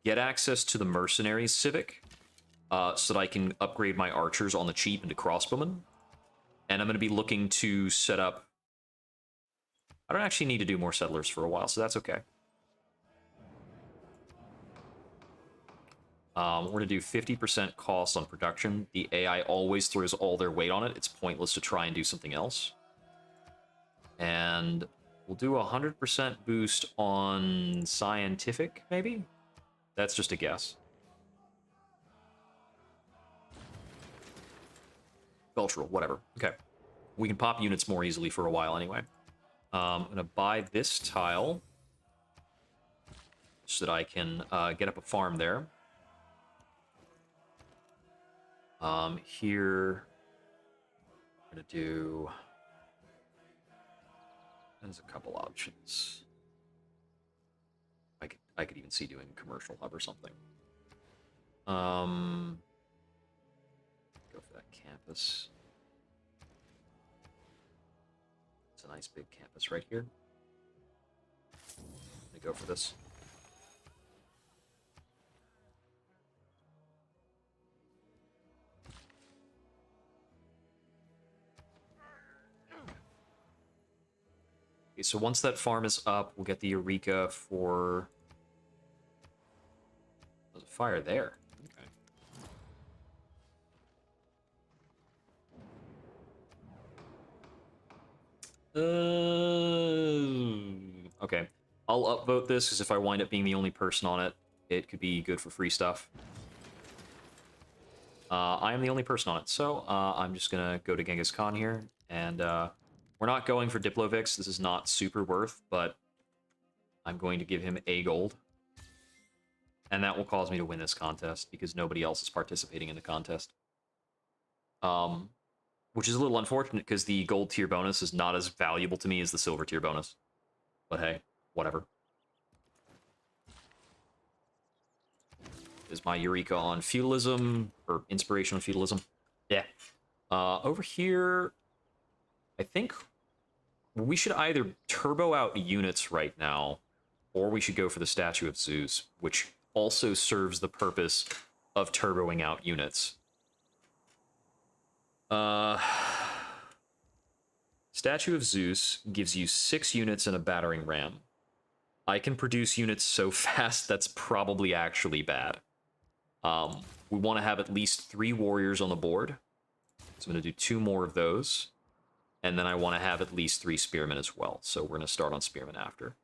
get access to the Mercenaries Civic so that I can upgrade my archers on the cheap into crossbowmen. And I'm going to be looking to set up... I don't actually need to do more settlers for a while, so that's okay. We're going to do 50% cost on production. The AI always throws all their weight on it. It's pointless to try and do something else. And we'll do a 100% boost on scientific, maybe? That's just a guess. Cultural, whatever. Okay. We can pop units more easily for a while anyway. I'm going to buy this tile so that I can get up a farm there. Here, I'm going to do... There's a couple options. I could even see doing a commercial hub or something. Go for that campus. It's a nice big campus right here. Let me go for this. Okay, so once that farm is up, we'll get the Eureka for... There's a fire there. Okay. I'll upvote this, because if I wind up being the only person on it, it could be good for free stuff. I am the only person on it, so I'm just gonna go to Genghis Khan here, and we're not going for Diplovix. This is not super worth, but I'm going to give him a gold. And that will cause me to win this contest because nobody else is participating in the contest. Which is a little unfortunate because the gold tier bonus is not as valuable to me as the silver tier bonus. But hey, whatever. Is my Eureka on feudalism or inspiration on feudalism? Yeah. Over here, I think we should either turbo out units right now, or we should go for the Statue of Zeus, which also serves the purpose of turboing out units. Statue of Zeus gives you 6 units and a battering ram. I can produce units so fast that's probably actually bad. We want to have at least 3 warriors on the board. So I'm going to do 2 more of those. And then I want to have at least 3 spearmen as well. So we're going to start on spearmen after.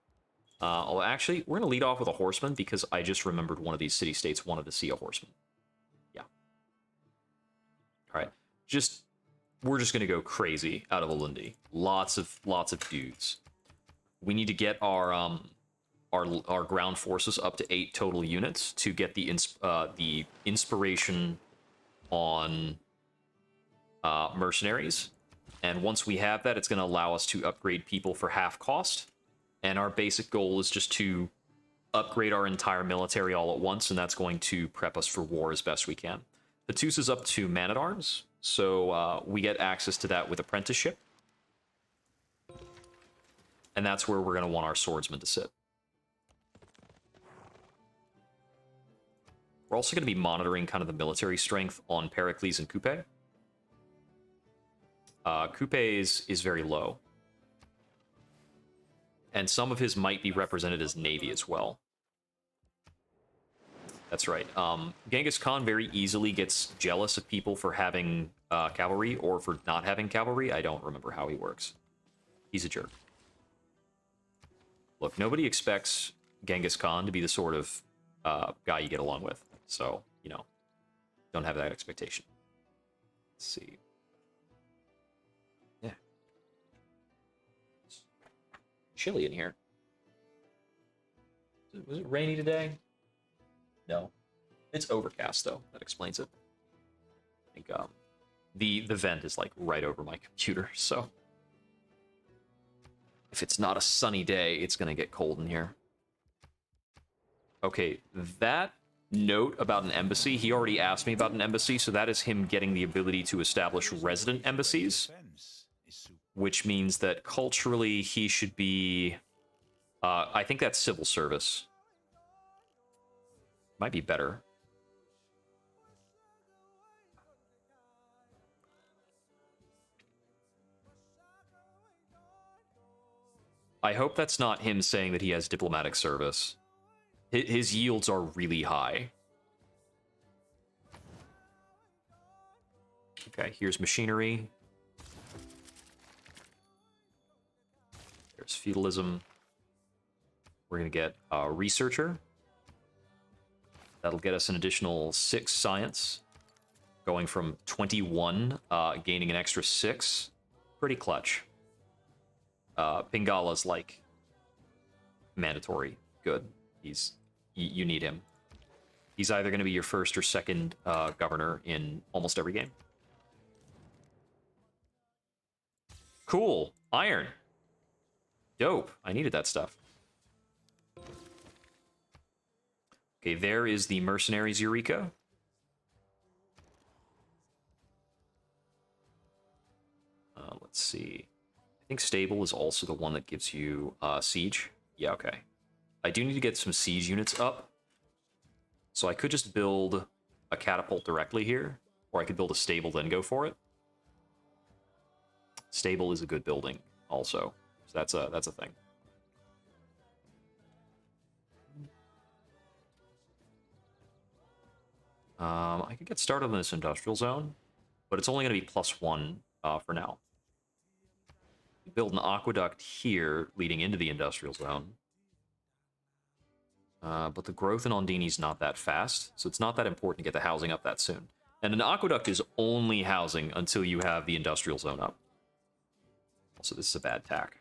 Actually, we're going to lead off with a horseman because I just remembered one of these city-states wanted to see a horseman. Yeah. All right. We're just going to go crazy out of Alundi. Lots of dudes. We need to get our ground forces up to 8 total units to get the inspiration on mercenaries. And once we have that, it's going to allow us to upgrade people for half cost. And our basic goal is just to upgrade our entire military all at once, and that's going to prep us for war as best we can. Hatus is up to man-at-arms, so we get access to that with apprenticeship. And that's where we're going to want our swordsmen to sit. We're also going to be monitoring kind of the military strength on Pericles and Coupe. Coupe is very low. And some of his might be represented as navy as well. That's right. Genghis Khan very easily gets jealous of people for having cavalry or for not having cavalry. I don't remember how he works. He's a jerk. Look, nobody expects Genghis Khan to be the sort of guy you get along with. So, you know, don't have that expectation. Let's see. Yeah. It's chilly in here. Was it rainy today? No. It's overcast, though. That explains it. I think the vent is, like, right over my computer, so... If it's not a sunny day, it's going to get cold in here. Okay, that note about an embassy, he already asked me about an embassy, so that is him getting the ability to establish resident embassies, which means that culturally he should be... I think that's civil service. Might be better. I hope that's not him saying that he has diplomatic service. His yields are really high. Okay, here's machinery. There's feudalism. We're going to get a researcher. That'll get us an additional 6 science. Going from 21, gaining an extra 6. Pretty clutch. Pingala's like mandatory. Good. You need him. He's either going to be your first or second governor in almost every game. Cool. Iron. Dope. I needed that stuff. Okay, there is the mercenaries Eureka. Let's see. I think stable is also the one that gives you siege. Yeah, okay. I do need to get some siege units up. So I could just build a catapult directly here, or I could build a stable then go for it. Stable is a good building also. So that's a thing. I could get started on this industrial zone, but it's only going to be +1 for now. Build an aqueduct here leading into the industrial zone. But the growth in Ondini is not that fast, so it's not that important to get the housing up that soon. And an aqueduct is only housing until you have the industrial zone up. Also, this is a bad tack.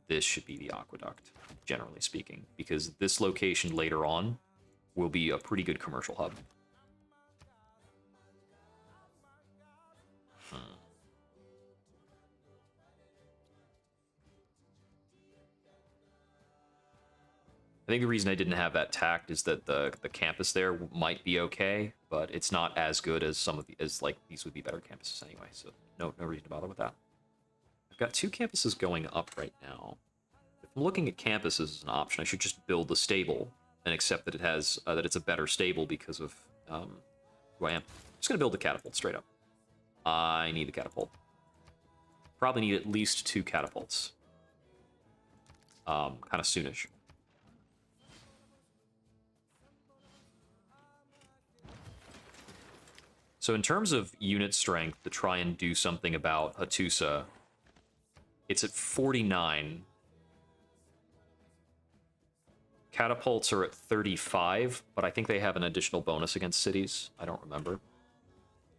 this should be the aqueduct, generally speaking, because this location later on will be a pretty good commercial hub. I think the reason I didn't have that tacked is that the campus there might be okay, but it's not as good as some of the like these would be better campuses anyway. So no reason to bother with that. I've got 2 campuses going up right now. If I'm looking at campuses as an option, I should just build the stable and accept that it has that it's a better stable because of who I am. I'm just gonna build the catapult straight up. I need the catapult. Probably need at least 2 catapults. Kind of soonish. So in terms of unit strength, to try and do something about Hattusa, it's at 49. Catapults are at 35, but I think they have an additional bonus against cities. I don't remember.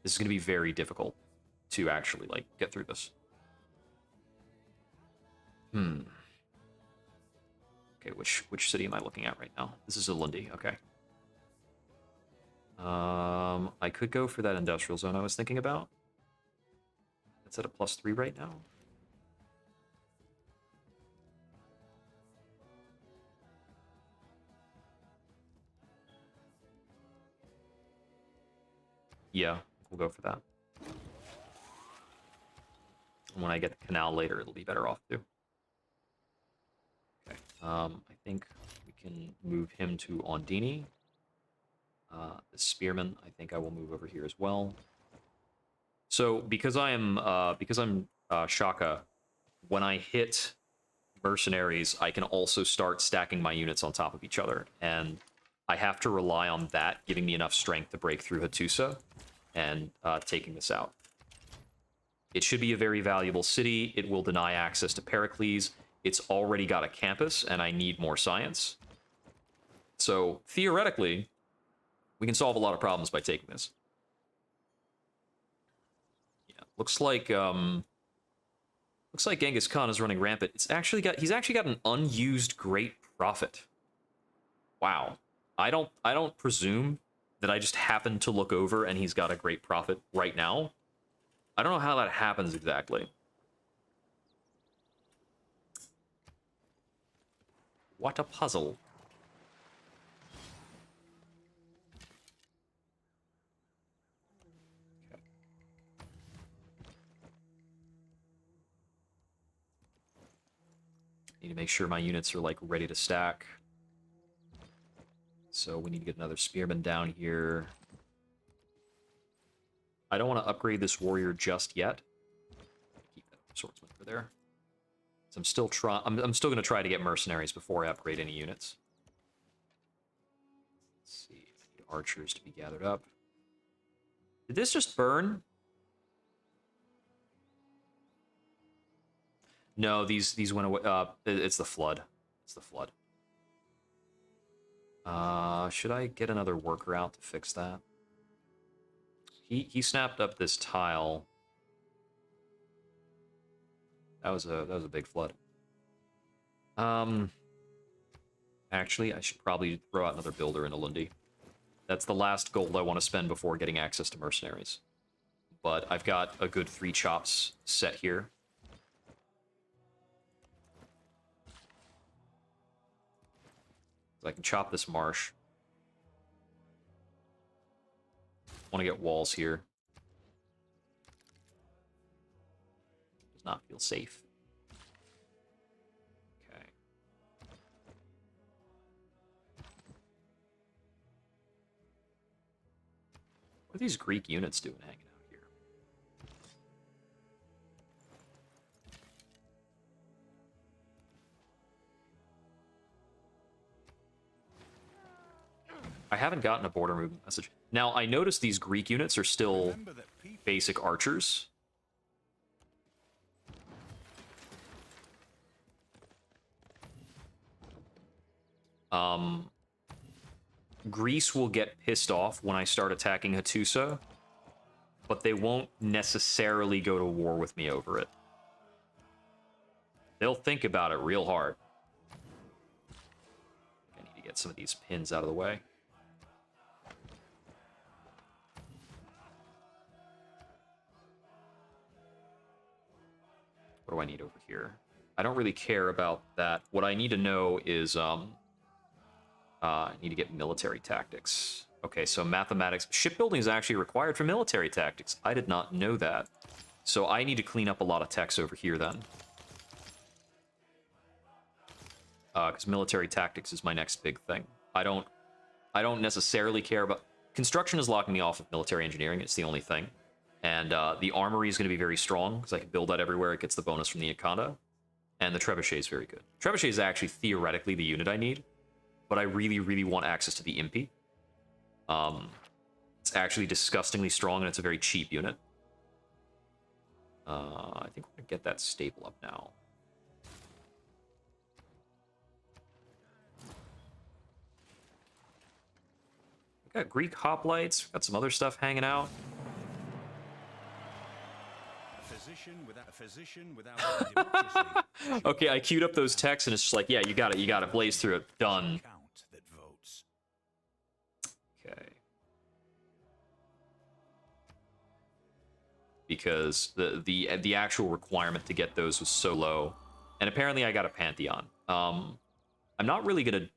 This is going to be very difficult to actually, like, get through this. Okay, which city am I looking at right now? This is Alundi, okay. I could go for that industrial zone I was thinking about. It's at a +3 right now. Yeah, we'll go for that. And when I get the canal later, it'll be better off too. Okay, I think we can move him to Ondini. The spearman, I think I will move over here as well. So because I'm Shaka, when I hit mercenaries, I can also start stacking my units on top of each other, and I have to rely on that giving me enough strength to break through Hattusa and taking this out. It should be a very valuable city. It will deny access to Pericles. It's already got a campus, and I need more science. So theoretically, we can solve a lot of problems by taking this. Yeah, looks like Genghis Khan is running rampant. He's actually got an unused great prophet. Wow. I don't presume that I just happened to look over and he's got a great prophet right now. I don't know how that happens exactly. What a puzzle. Okay. Need to make sure my units are like ready to stack. So we need to get another spearman down here. I don't want to upgrade this warrior just yet. Keep that swordsman over there. So I'm still I'm still going to try to get mercenaries before I upgrade any units. Let's see. I need archers to be gathered up. Did this just burn? No, these went away. It's the flood. It's the flood. Should I get another worker out to fix that? He snapped up this tile. That was a big flood. Actually, I should probably throw out another builder in Alundi. That's the last gold I want to spend before getting access to mercenaries. But I've got a good 3 chops set here. So I can chop this marsh. Want to get walls here. Does not feel safe. Okay. What are these Greek units doing hanging out here? I haven't gotten a border movement message. Now, I noticed these Greek units are still basic archers. Greece will get pissed off when I start attacking Hattusa, but they won't necessarily go to war with me over it. They'll think about it real hard. I need to get some of these pins out of the way. What do I need over here? I don't really care about that. What I need to know is, I need to get military tactics. Okay, so mathematics. Shipbuilding is actually required for military tactics. I did not know that. So I need to clean up a lot of techs over here then. Because military tactics is my next big thing. I don't necessarily care about... Construction is locking me off of military engineering. It's the only thing. And the armory is going to be very strong, because I can build that everywhere. It gets the bonus from the Akanda. And the Trebuchet is very good. Trebuchet is actually theoretically the unit I need, but I really, really want access to the Impy. It's actually disgustingly strong, and it's a very cheap unit. I think we're going to get that stable up now. We got Greek hoplites. Got some other stuff hanging out. A physician without democracy. Okay, I queued up those texts, and it's just like, yeah, you got it, blaze through it, done. Okay. Because the actual requirement to get those was so low, and apparently I got a Pantheon. I'm not really gonna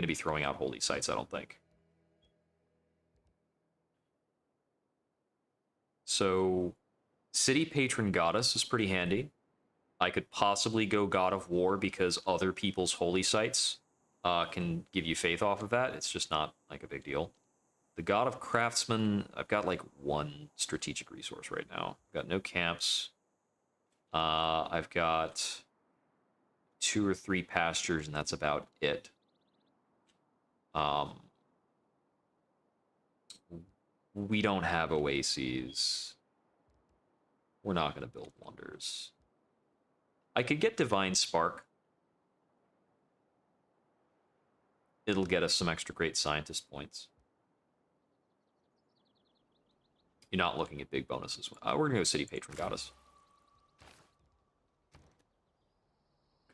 be throwing out holy sites, I don't think. So, City Patron Goddess is pretty handy. I could possibly go God of War because other people's holy sites can give you faith off of that. It's just not like a big deal. The God of Craftsmen, I've got like one strategic resource right now. I've got no camps. I've got 2 or 3 pastures, and that's about it. We don't have oases. We're not going to build wonders. I could get Divine Spark. It'll get us some extra great scientist points. You're not looking at big bonuses. We're going to go City Patron Goddess.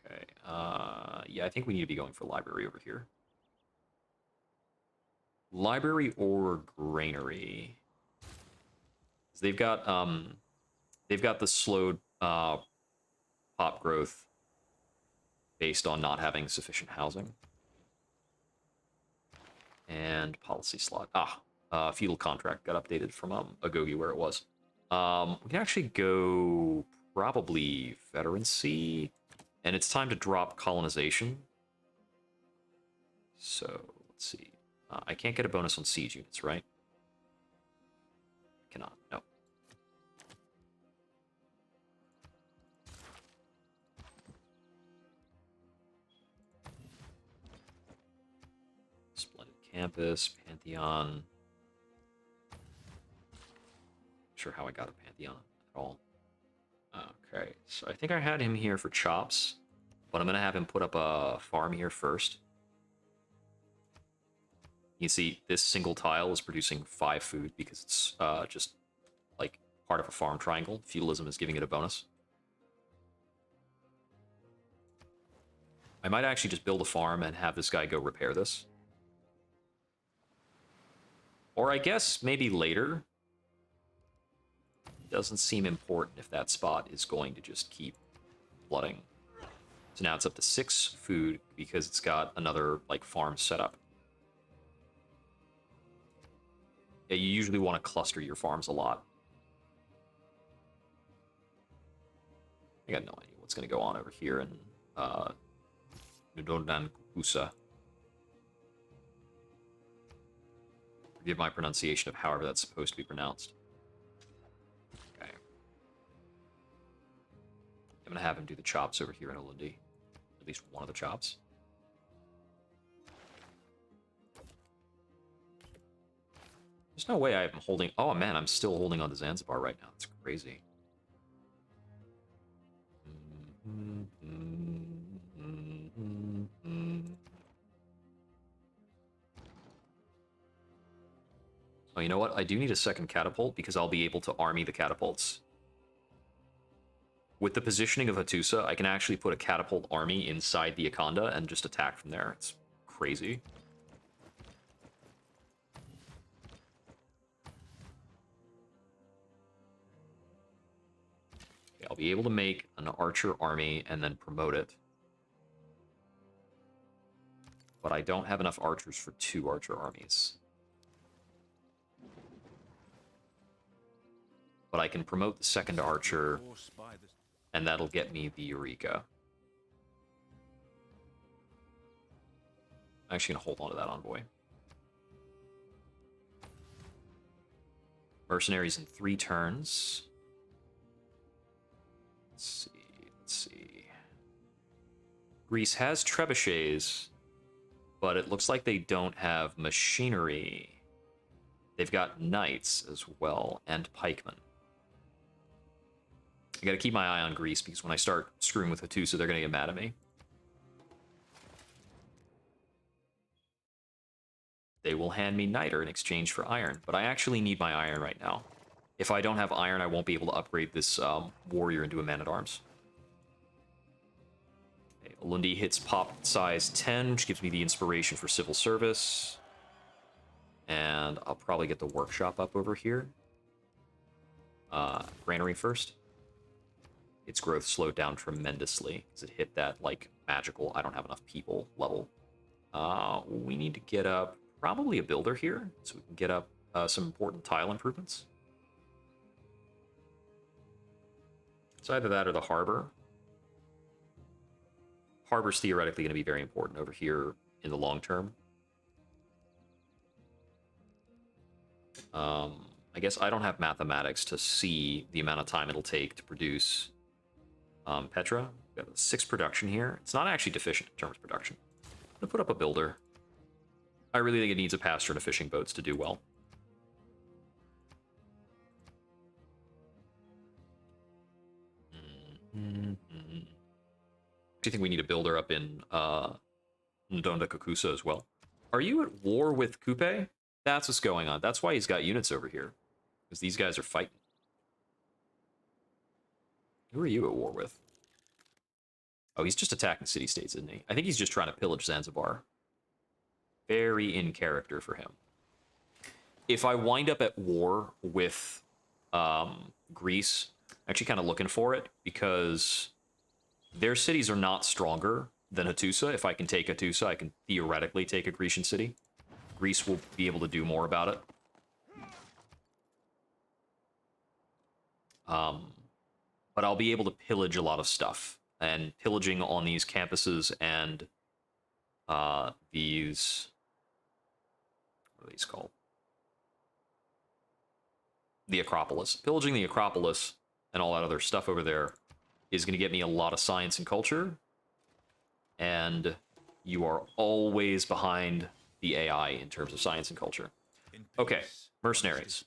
Okay. Yeah, I think we need to be going for library over here. Library or granary. They've got the slowed pop growth based on not having sufficient housing. And policy slot. Feudal contract got updated from Agogi where it was. We can actually go probably veterancy, and it's time to drop colonization. So let's see. I can't get a bonus on siege units, right? Cannot. No. Splendid campus, Pantheon. Sure how I got a Pantheon at all. Okay, so I think I had him here for chops, but I'm gonna have him put up a farm here first. You can see this single tile is producing 5 food because it's just like part of a farm triangle. Feudalism is giving it a bonus. I might actually just build a farm and have this guy go repair this. Or I guess maybe later. Doesn't seem important if that spot is going to just keep flooding. So now it's up to 6 food because it's got another like farm set up. Yeah, you usually want to cluster your farms a lot. I got no idea what's going to go on over here in Nudondan Kusa. Forgive my pronunciation of however that's supposed to be pronounced. Okay. I'm going to have him do the chops over here in Olundi. At least one of the chops. There's no way I'm holding... Oh, man, I'm still holding on to Zanzibar right now. That's crazy. Oh, you know what? I do need a second catapult because I'll be able to army the catapults. with the positioning of Hattusa, I can actually put a catapult army inside the Akanda and just attack from there. It's crazy. Okay, I'll be able to make an archer army and then promote it. But I don't have enough archers for 2 archer armies. But I can promote the second archer, and that'll get me the Eureka. I'm actually going to hold on to that envoy. Mercenaries in 3 turns. Let's see. Greece has trebuchets, but it looks like they don't have machinery. They've got knights as well, and pikemen. I gotta keep my eye on Greece, because when I start screwing with Hattusa, they're gonna get mad at me. They will hand me niter in exchange for iron, but I actually need my iron right now. If I don't have iron, I won't be able to upgrade this warrior into a man-at-arms. Okay, Alundi hits pop size 10, which gives me the inspiration for civil service. And I'll probably get the workshop up over here. Granary first. Its growth slowed down tremendously because it hit that, like, magical, I don't have enough people level. We need to get up probably a builder here, so we can get up some important tile improvements. It's either that or the harbor. Harbor's theoretically going to be very important over here in the long term. I guess I don't have mathematics to see the amount of time it'll take to produce Petra. We've got 6 production here. It's not actually deficient in terms of production. I'm gonna put up a builder. I really think it needs a pasture and a fishing boats to do well. Do you think we need a builder up in Ndonda Kakusa as well? Are you at war with Kupe? That's what's going on. That's why he's got units over here. Because these guys are fighting. Who are you at war with? Oh, he's just attacking city-states, isn't he? I think he's just trying to pillage Zanzibar. Very in character for him. If I wind up at war with Greece, I'm actually kind of looking for it, because their cities are not stronger than Hattusa. If I can take Hattusa, I can theoretically take a Grecian city. Greece will be able to do more about it. But I'll be able to pillage a lot of stuff. And pillaging on these campuses and these... What are these called? The Acropolis. Pillaging the Acropolis and all that other stuff over there is going to get me a lot of science and culture. And you are always behind the AI in terms of science and culture. Okay, mercenaries.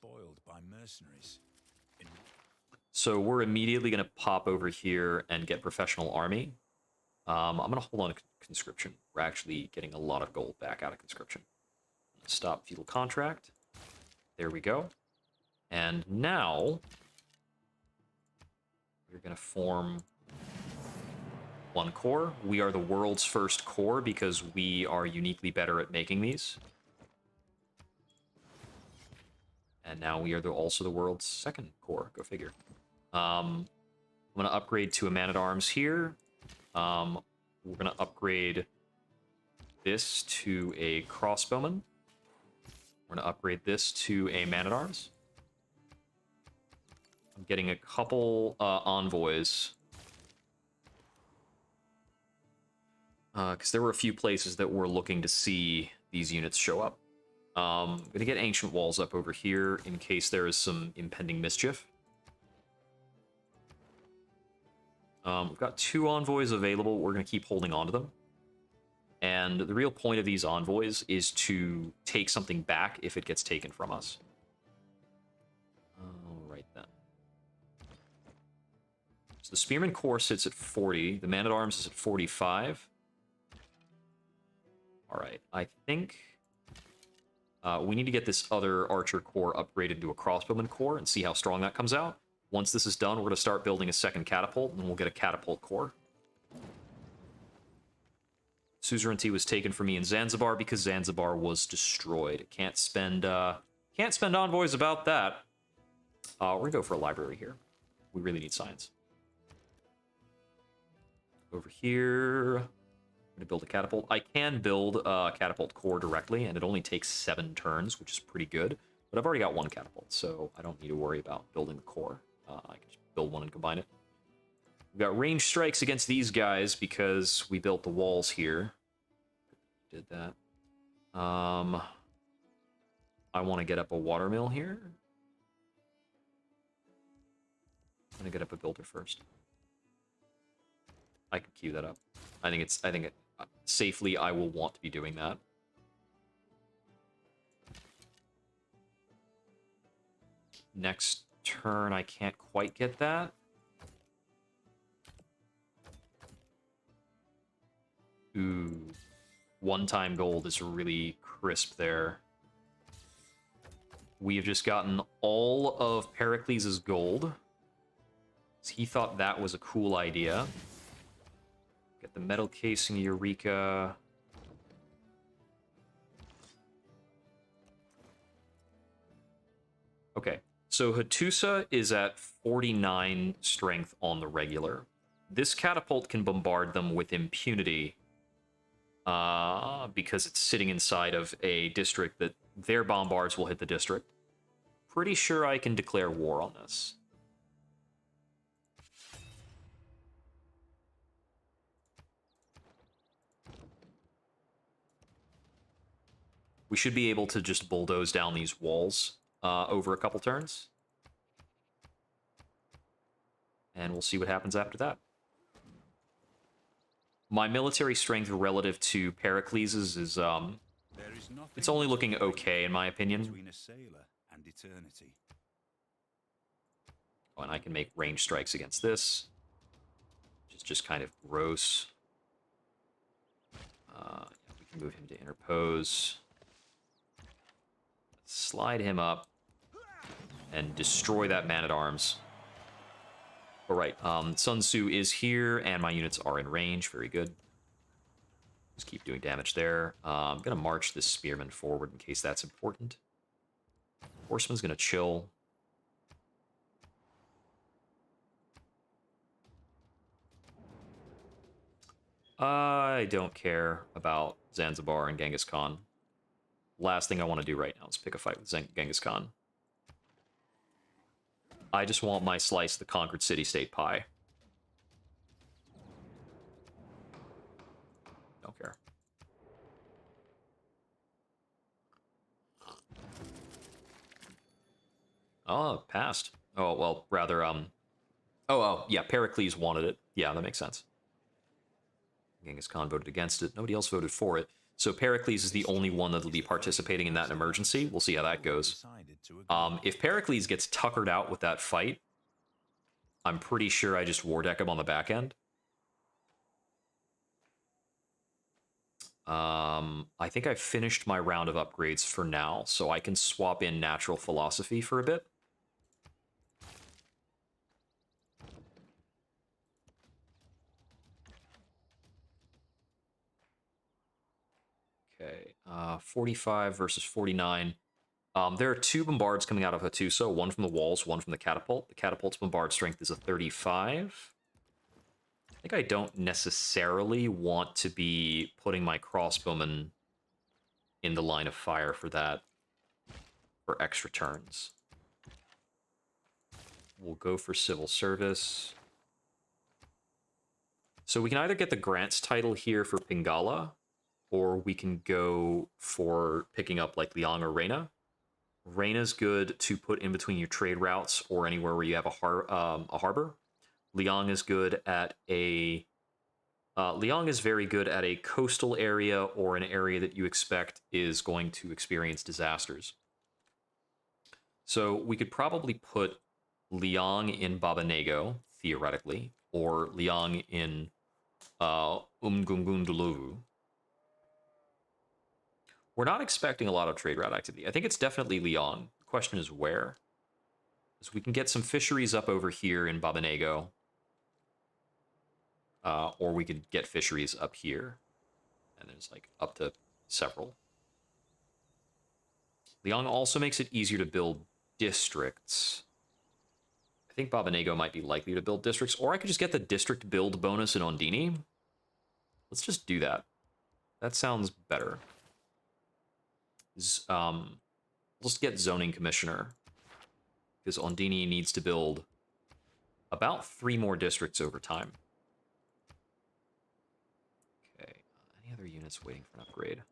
So we're immediately going to pop over here and get professional army. I'm going to hold on to conscription. We're actually getting a lot of gold back out of conscription. Stop feudal contract. There we go. And now we're going to form one corps. We are the world's first corps because we are uniquely better at making these. And now we are also the world's second corps. Go figure. I'm going to upgrade to a man-at-arms here. We're going to upgrade this to a crossbowman. We're going to upgrade this to a man-at-arms. I'm getting a couple envoys. Because there were a few places that were looking to see these units show up. I'm going to get ancient walls up over here in case there is some impending mischief. We've got 2 envoys available. We're going to keep holding on to them. And the real point of these envoys is to take something back if it gets taken from us. All right, then. So the Spearman Corps sits at 40. The Man-at-Arms is at 45. All right, I think we need to get this other Archer Corps upgraded to a Crossbowman Corps and see how strong that comes out. Once this is done, we're going to start building a second catapult, and we'll get a catapult core. Suzerainty was taken from me in Zanzibar because Zanzibar was destroyed. Can't spend envoys about that. We're going to go for a library here. We really need science. Over here, I'm going to build a catapult. I can build a catapult core directly, and it only takes 7 turns, which is pretty good. But I've already got 1 catapult, so I don't need to worry about building the core. I can just build one and combine it. We've got range strikes against these guys because we built the walls here. Did that. I want to get up a watermill here. I'm going to get up a builder first. I can queue that up. I think safely I will want to be doing that. Next turn, I can't quite get that. Ooh. 1-time gold is really crisp there. We have just gotten all of Pericles' gold. He thought that was a cool idea. Get the metal casing Eureka. Okay, so Hattusa is at 49 strength on the regular. This catapult can bombard them with impunity because it's sitting inside of a district that their bombards will hit the district. Pretty sure I can declare war on this. We should be able to just bulldoze down these walls over a couple turns. And we'll see what happens after that. My military strength relative to Pericles' is it's only looking okay in my opinion. Oh, and I can make range strikes against this, which is just kind of gross. We can move him to interpose. Slide him up and destroy that man-at-arms. All right, Sun Tzu is here, and my units are in range. Very good. Just keep doing damage there. I'm going to march this spearman forward in case that's important. Horseman's going to chill. I don't care about Zanzibar and Genghis Khan. Last thing I want to do right now is pick a fight with Genghis Khan. I just want my slice of the conquered city-state pie. Don't care. Oh, passed. Oh, well, rather, Oh, yeah, Pericles wanted it. Yeah, that makes sense. Genghis Khan voted against it. Nobody else voted for it. So Pericles is the only one that will be participating in that emergency. We'll see how that goes. If Pericles gets tuckered out with that fight, I'm pretty sure I just war deck him on the back end. I think I've finished my round of upgrades for now, so I can swap in natural philosophy for a bit. Okay, 45 versus 49. There are 2 bombards coming out of Hattusa, one from the walls, one from the catapult. The catapult's bombard strength is a 35. I think I don't necessarily want to be putting my crossbowmen in the line of fire for that, for extra turns. We'll go for civil service. So we can either get the grants title here for Pingala, or we can go for picking up like Liang or Reina. Reina's good to put in between your trade routes or anywhere where you have a harbor. Liang is good at a... Liang is very good at a coastal area or an area that you expect is going to experience disasters. So we could probably put Liang in Babanego, theoretically, or Liang in Umgungunduluvu. We're not expecting a lot of trade route activity. I think it's definitely Liang. The question is where. So we can get some fisheries up over here in Babanego. Or we could get fisheries up here. And there's like up to several. Liang also makes it easier to build districts. I think Babanego might be likely to build districts, or I could just get the district build bonus in Ondini. Let's just do that. That sounds better. Let's get zoning commissioner, because Ondini needs to build about 3 more districts over time. Okay, any other units waiting for an upgrade?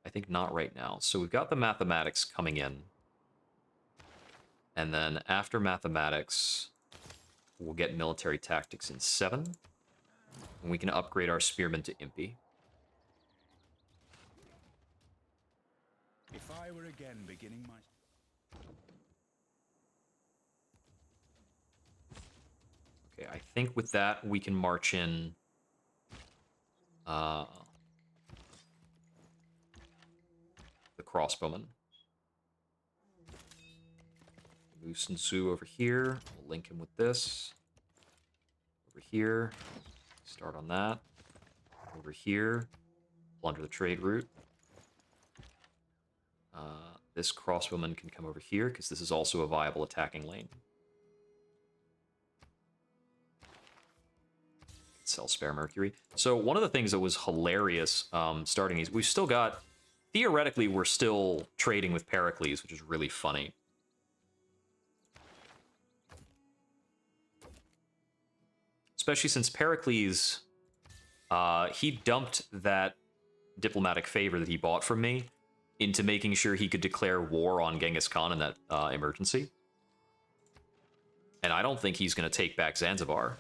I think not right now. So we've got the mathematics coming in. And then after mathematics, we'll get military tactics in 7. And we can upgrade our spearmen to Impy. If I were again beginning my... Okay, I think with that, we can march in... the crossbowman. Move Sun Tzu over here. We'll link him with this. Over here. Start on that. Over here. Plunder the trade route. This crossbowman can come over here, because this is also a viable attacking lane. Sell spare mercury. So one of the things that was hilarious starting these, we've still got... Theoretically, we're still trading with Pericles, which is really funny. Especially since Pericles, he dumped that diplomatic favor that he bought from me into making sure he could declare war on Genghis Khan in that emergency. And I don't think he's going to take back Zanzibar.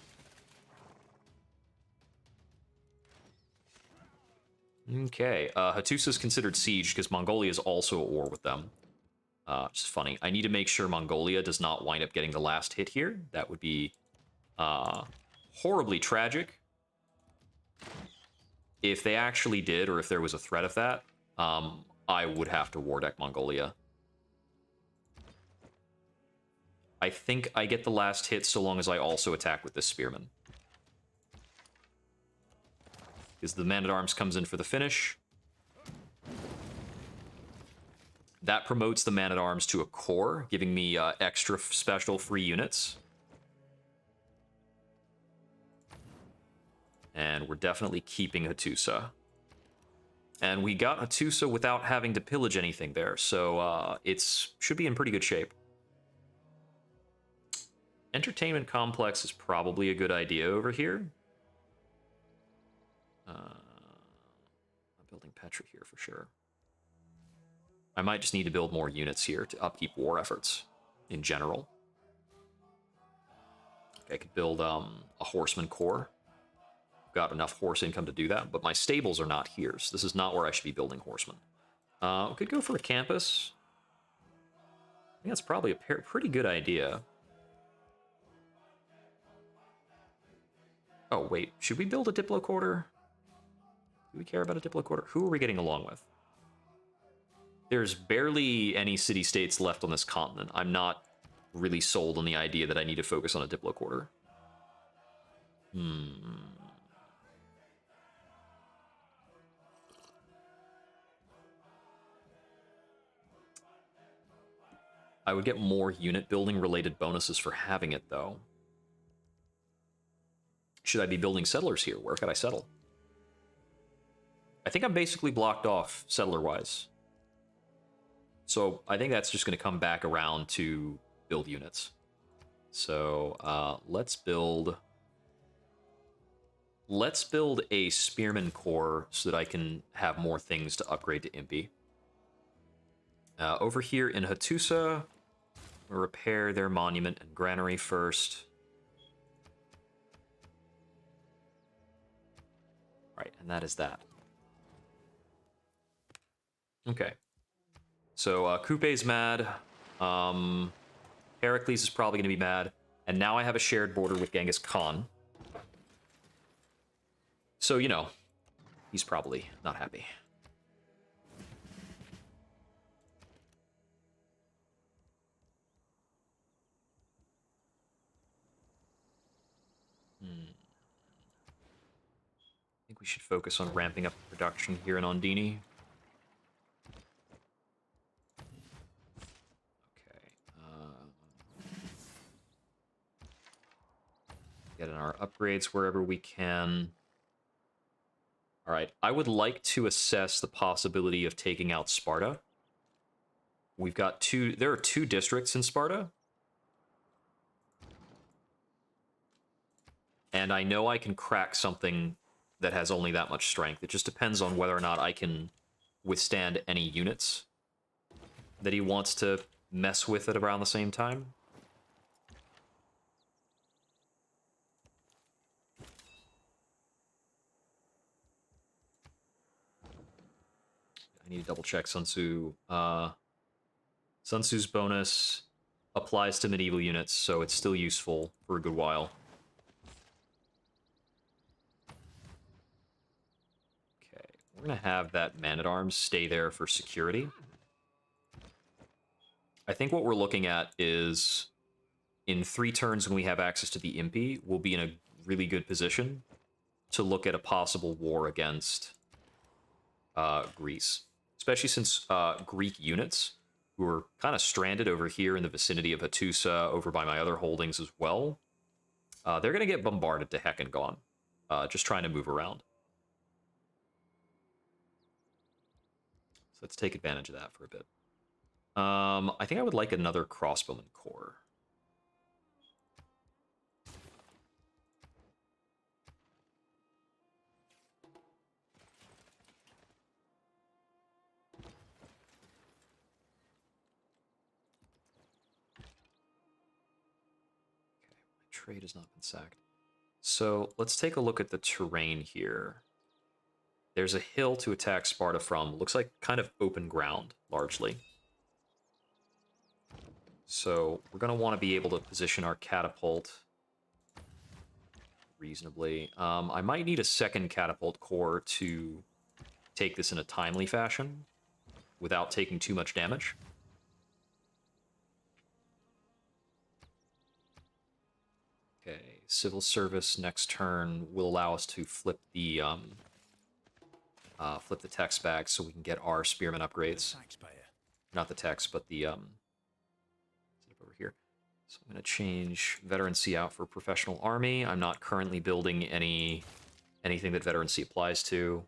Okay, Hattusa is considered siege because Mongolia is also at war with them. Which is funny. I need to make sure Mongolia does not wind up getting the last hit here. That would be horribly tragic. If they actually did, or if there was a threat of that, I would have to war deck Mongolia. I think I get the last hit so long as I also attack with this spearman. Because the man-at-arms comes in for the finish. That promotes the man-at-arms to a core, giving me extra special free units. And we're definitely keeping Hattusa. And we got Hattusa without having to pillage anything there, so it's should be in pretty good shape. Entertainment complex is probably a good idea over here. I'm building Petra here for sure. I might just need to build more units here to upkeep war efforts in general. Okay, I could build a horseman corps. Got enough horse income to do that, but my stables are not here, so this is not where I should be building horsemen. We could go for a campus. I think that's probably a pretty good idea. Oh, wait. Should we build a Diplo quarter? Do we care about a Diplo quarter? Who are we getting along with? There's barely any city-states left on this continent. I'm not really sold on the idea that I need to focus on a Diplo quarter. I would get more unit building related bonuses for having it, though. Should I be building settlers here? Where could I settle? I think I'm basically blocked off settler-wise. So I think that's just going to come back around to build units. So let's build a spearman corps so that I can have more things to upgrade to Impy. Over here in Hattusa, we'll repair their monument and granary first. Right, and that is that. Okay. So Coupe's mad. Pericles is probably going to be mad. And now I have a shared border with Genghis Khan. So, you know, he's probably not happy. we should focus on ramping up production here in Ondini. Okay. Getting our upgrades wherever we can. All right, I would like to assess the possibility of taking out Sparta. We've got there are 2 districts in Sparta. And I know I can crack something that has only that much strength. It just depends on whether or not I can withstand any units that he wants to mess with at around the same time. I need to double check Sun Tzu. Sun Tzu's bonus applies to medieval units, so it's still useful for a good while. Okay, we're going to have that man-at-arms stay there for security. I think what we're looking at is, in 3 turns when we have access to the Impy, we'll be in a really good position to look at a possible war against Greece. Especially since Greek units, who are kind of stranded over here in the vicinity of Hattusa, over by my other holdings as well, they're going to get bombarded to heck and gone, just trying to move around. So let's take advantage of that for a bit. I think I would like another crossbowman corps. Trade has not been sacked. So let's take a look at the terrain here. There's a hill to attack Sparta from. Looks like kind of open ground, largely. So we're going to want to be able to position our catapult reasonably. I might need a second catapult corps to take this in a timely fashion without taking too much damage. Okay, civil service next turn will allow us to flip the text back so we can get our spearman upgrades. Not the text, but the over here. So I'm going to change veterancy out for professional army. I'm not currently building anything that veterancy applies to.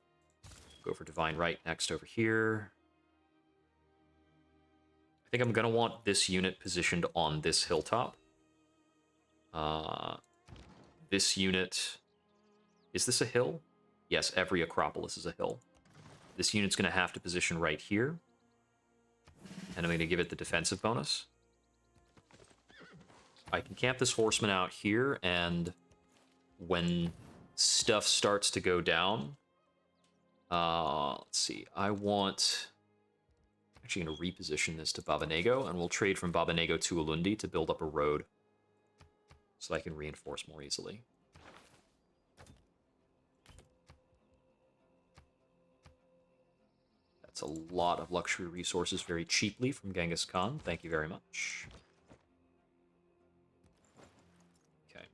Go for divine right next over here. I think I'm going to want this unit positioned on this hilltop. This unit... Is this a hill? Yes, every Acropolis is a hill. This unit's going to have to position right here. And I'm going to give it the defensive bonus. I can camp this horseman out here, and when stuff starts to go down... let's see, I want... I'm actually going to reposition this to Babanego, and we'll trade from Babanego to Ulundi to build up a road, so I can reinforce more easily. That's a lot of luxury resources very cheaply from Genghis Khan. Thank you very much. Okay.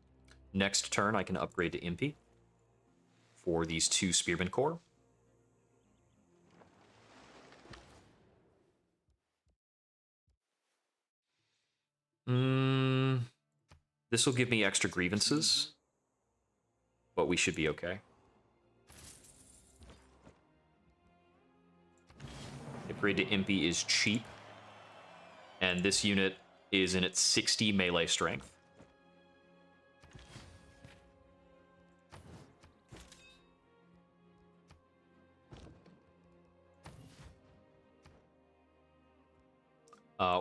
Next turn, I can upgrade to Impy for these 2 Spearman Corps. This will give me extra grievances, but we should be okay. Upgrade to Impy is cheap, and this unit is in its 60 melee strength.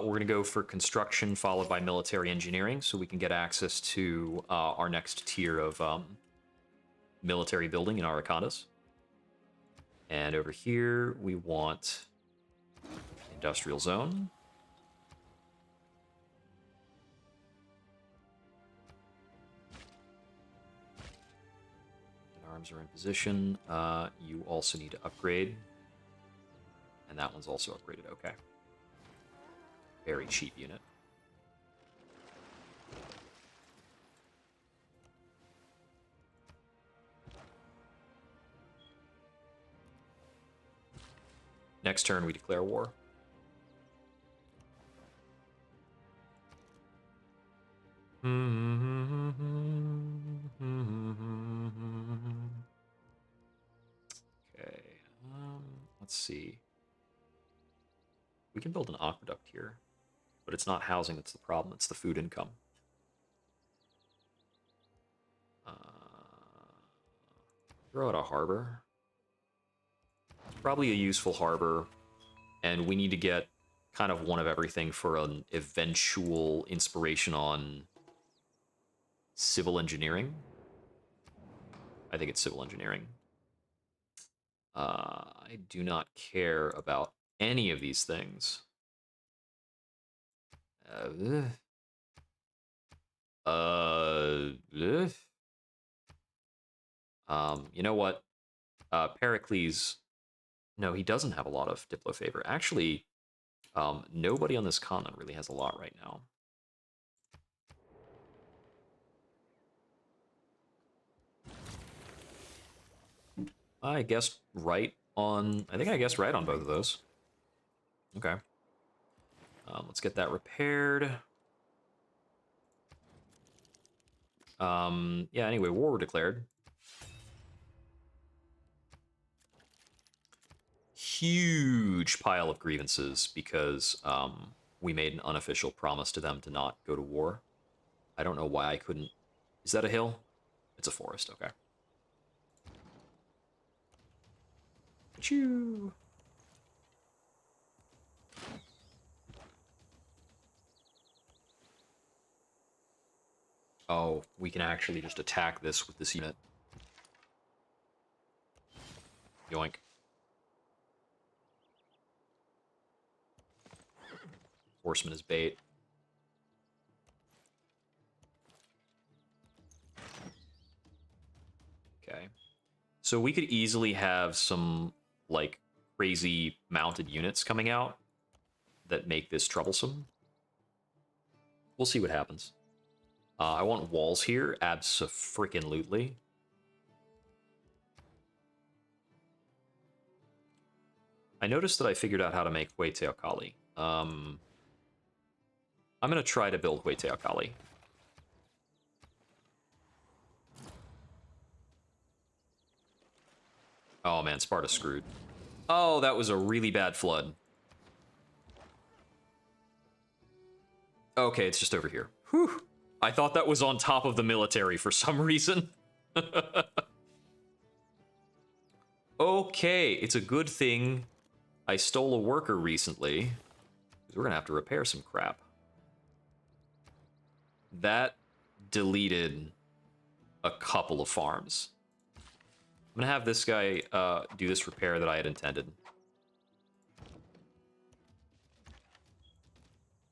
We're going to go for construction, followed by military engineering, so we can get access to our next tier of military building in Arakandas. And over here, we want industrial zone. And arms are in position. You also need to upgrade. And that one's also upgraded, okay. Very cheap unit. Next turn, we declare war. Okay, let's see. We can build an aqueduct here, but it's not housing that's the problem, it's the food income. Throw out a harbor. It's probably a useful harbor, and we need to get kind of one of everything for an eventual inspiration on civil engineering. I think it's civil engineering. I do not care about any of these things. You know what? Pericles. No, he doesn't have a lot of Diplo favor. Actually, nobody on this continent really has a lot right now. I guessed right on... I think I guessed right on both of those. Okay. Let's get that repaired. Yeah, anyway, war declared. Huge pile of grievances because we made an unofficial promise to them to not go to war. I don't know why I couldn't... Is that a hill? It's a forest, okay. Choo! Oh, we can actually just attack this with this unit. Yoink. Horseman is bait. Okay. So we could easily have some, like, crazy mounted units coming out that make this troublesome. We'll see what happens. I want walls here, abso-freaking-lutely. I noticed that I figured out how to make Hueteocalli. I'm going to try to build Hueteocalli. Oh man, Sparta's screwed. Oh, that was a really bad flood. Okay, it's just over here. Whew. I thought that was on top of the military for some reason. Okay, it's a good thing I stole a worker recently, because we're gonna have to repair some crap. That deleted a couple of farms. I'm gonna have this guy do this repair that I had intended.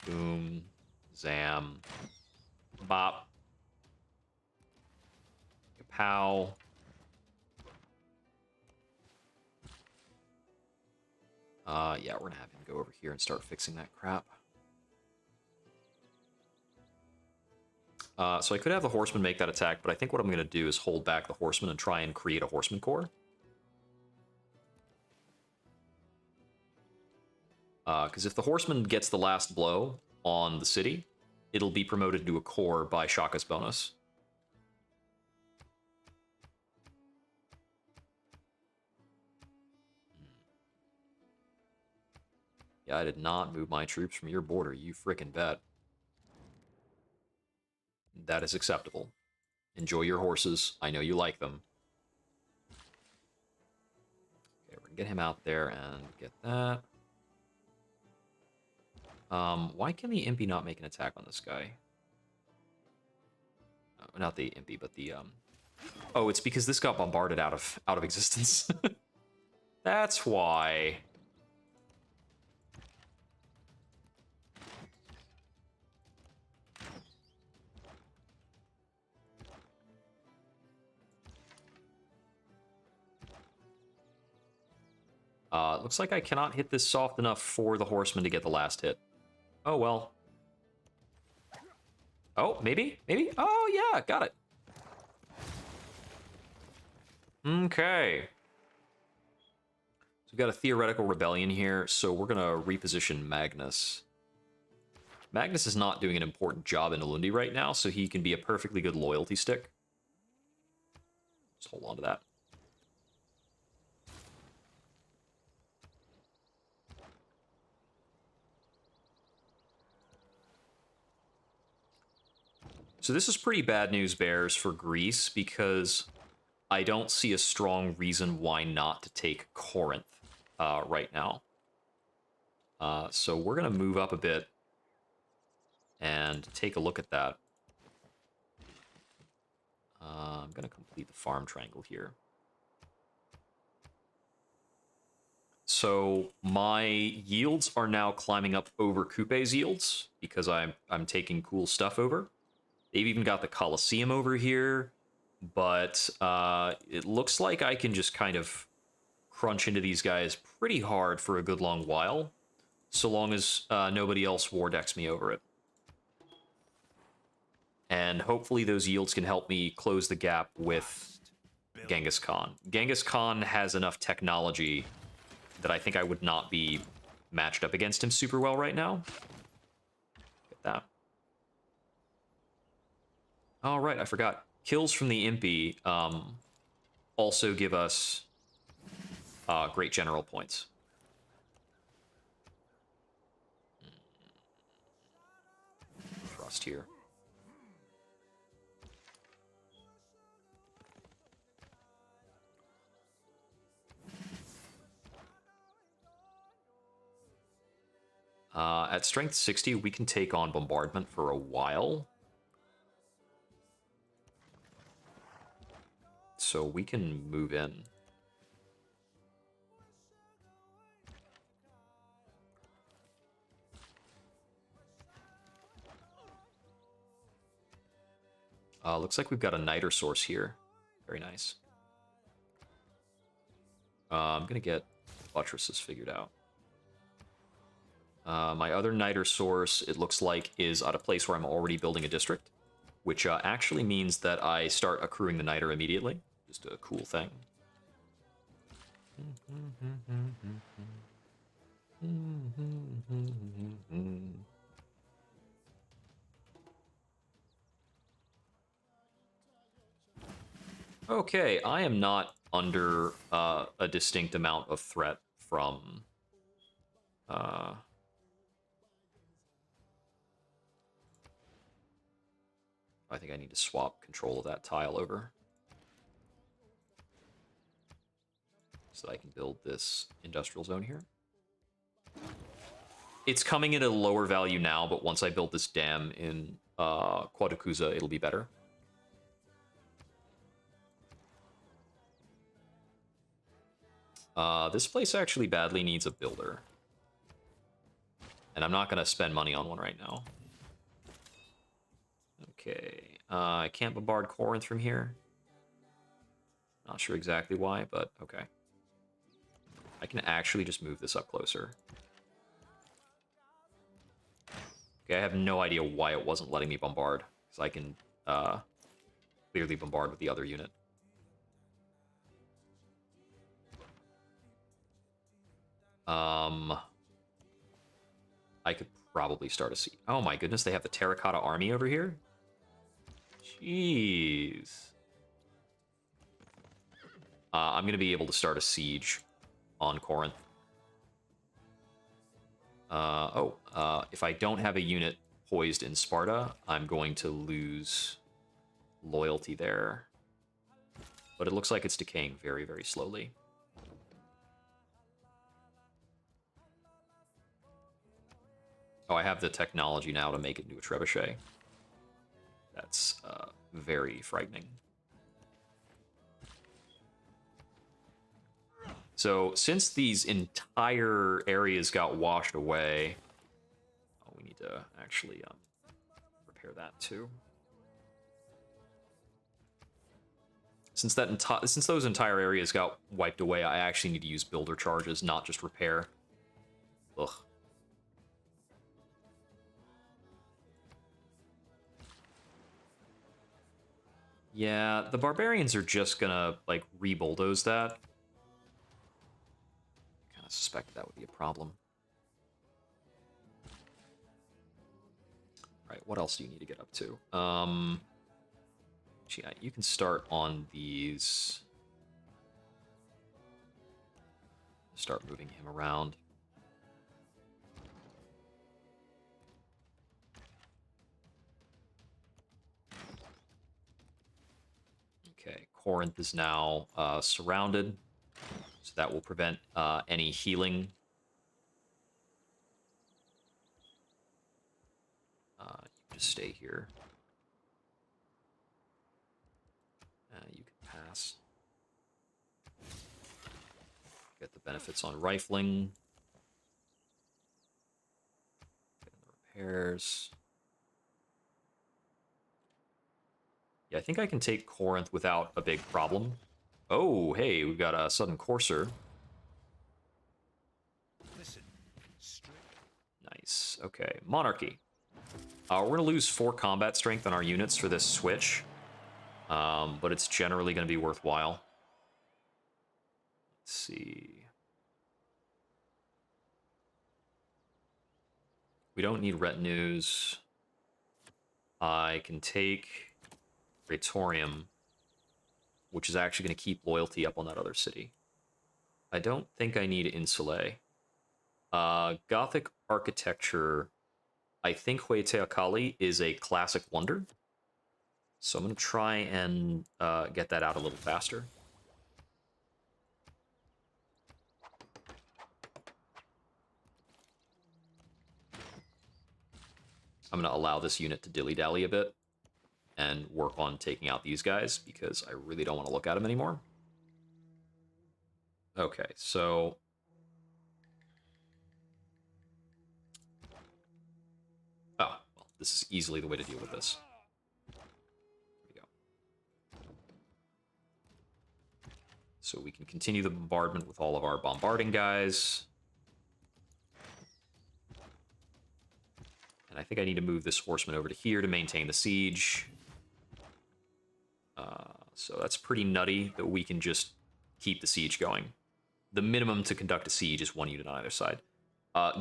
Boom. Zam. Bop. Kapow. Yeah, we're gonna have him go over here and start fixing that crap. So I could have the horseman make that attack, but I think what I'm gonna do is hold back the horseman and try and create a horseman corps. Because if the horseman gets the last blow on the city, it'll be promoted to a corps by Shaka's bonus. Yeah, I did not move my troops from your border, you frickin' bet. That is acceptable. Enjoy your horses. I know you like them. Okay, we're gonna get him out there and get that. Why can the Impy not make an attack on this guy? Not the Impy, but the, Oh, it's because this got bombarded out of existence. That's why. Looks like I cannot hit this soft enough for the horseman to get the last hit. Oh, well. Oh, maybe? Maybe? Oh, yeah, got it. Okay. So we've got a theoretical rebellion here, so we're going to reposition Magnus. Magnus is not doing an important job in Ulundi right now, so he can be a perfectly good loyalty stick. Just hold on to that. So this is pretty bad news, Bears, for Greece, because I don't see a strong reason why not to take Corinth right now. So we're going to move up a bit and take a look at that. I'm going to complete the farm triangle here. So my yields are now climbing up over Coupe's yields because I'm taking cool stuff over. They've even got the Colosseum over here, but it looks like I can just kind of crunch into these guys pretty hard for a good long while, so long as nobody else war decks me over it. And hopefully those yields can help me close the gap with Genghis Khan. Genghis Khan has enough technology that I think I would not be matched up against him super well right now. Get that. Oh, right, I forgot. Kills from the Impy also give us great general points. Trust here. At strength 60, we can take on bombardment for a while. So we can move in. Looks like we've got a niter source here. Very nice. I'm going to get buttresses figured out. My other niter source, it looks like, is at a place where I'm already building a district, which actually means that I start accruing the niter immediately. Just a cool thing. Okay, I am not under a distinct amount of threat from I think I need to swap control of that tile over so that I can build this industrial zone here. It's coming in at a lower value now, but once I build this dam in Quadakuza, it'll be better. This place actually badly needs a builder. And I'm not going to spend money on one right now. Okay, I can't bombard Corinth from here. Not sure exactly why, but okay. I can actually just move this up closer. Okay, I have no idea why it wasn't letting me bombard, because I can clearly bombard with the other unit. I could probably start a siege. Oh my goodness, they have the Terracotta Army over here? Jeez. I'm going to be able to start a siege on Corinth. If I don't have a unit poised in Sparta, I'm going to lose loyalty there. But it looks like it's decaying very, very slowly. Oh, I have the technology now to make it into a trebuchet. That's very frightening. So, since these entire areas got washed away... Oh, we need to actually repair that too. Since those entire areas got wiped away, I actually need to use builder charges, not just repair. Ugh. Yeah, the barbarians are just gonna, like, re-bulldoze that. I suspect that would be a problem. Right, what else do you need to get up to? Yeah, you can start on these. Start moving him around. Okay, Corinth is now surrounded, so that will prevent any healing. You just stay here. You can pass. Get the benefits on rifling. Get the repairs. Yeah, I think I can take Corinth without a big problem. Oh, hey, we've got a sudden courser. Listen, nice. Okay, Monarchy. We're going to lose 4 combat strength on our units for this switch, but it's generally going to be worthwhile. Let's see. We don't need retinues. I can take Praetorium, which is actually going to keep loyalty up on that other city. I don't think I need Insulae. Gothic architecture, I think Hueteocali is a classic wonder. So I'm going to try and get that out a little faster. I'm going to allow this unit to dilly-dally a bit and work on taking out these guys because I really don't want to look at them anymore. Okay, so... Oh, well, this is easily the way to deal with this. There we go. So we can continue the bombardment with all of our bombarding guys. And I think I need to move this horseman over to here to maintain the siege. So that's pretty nutty that we can just keep the siege going. The minimum to conduct a siege is 1 unit on either side.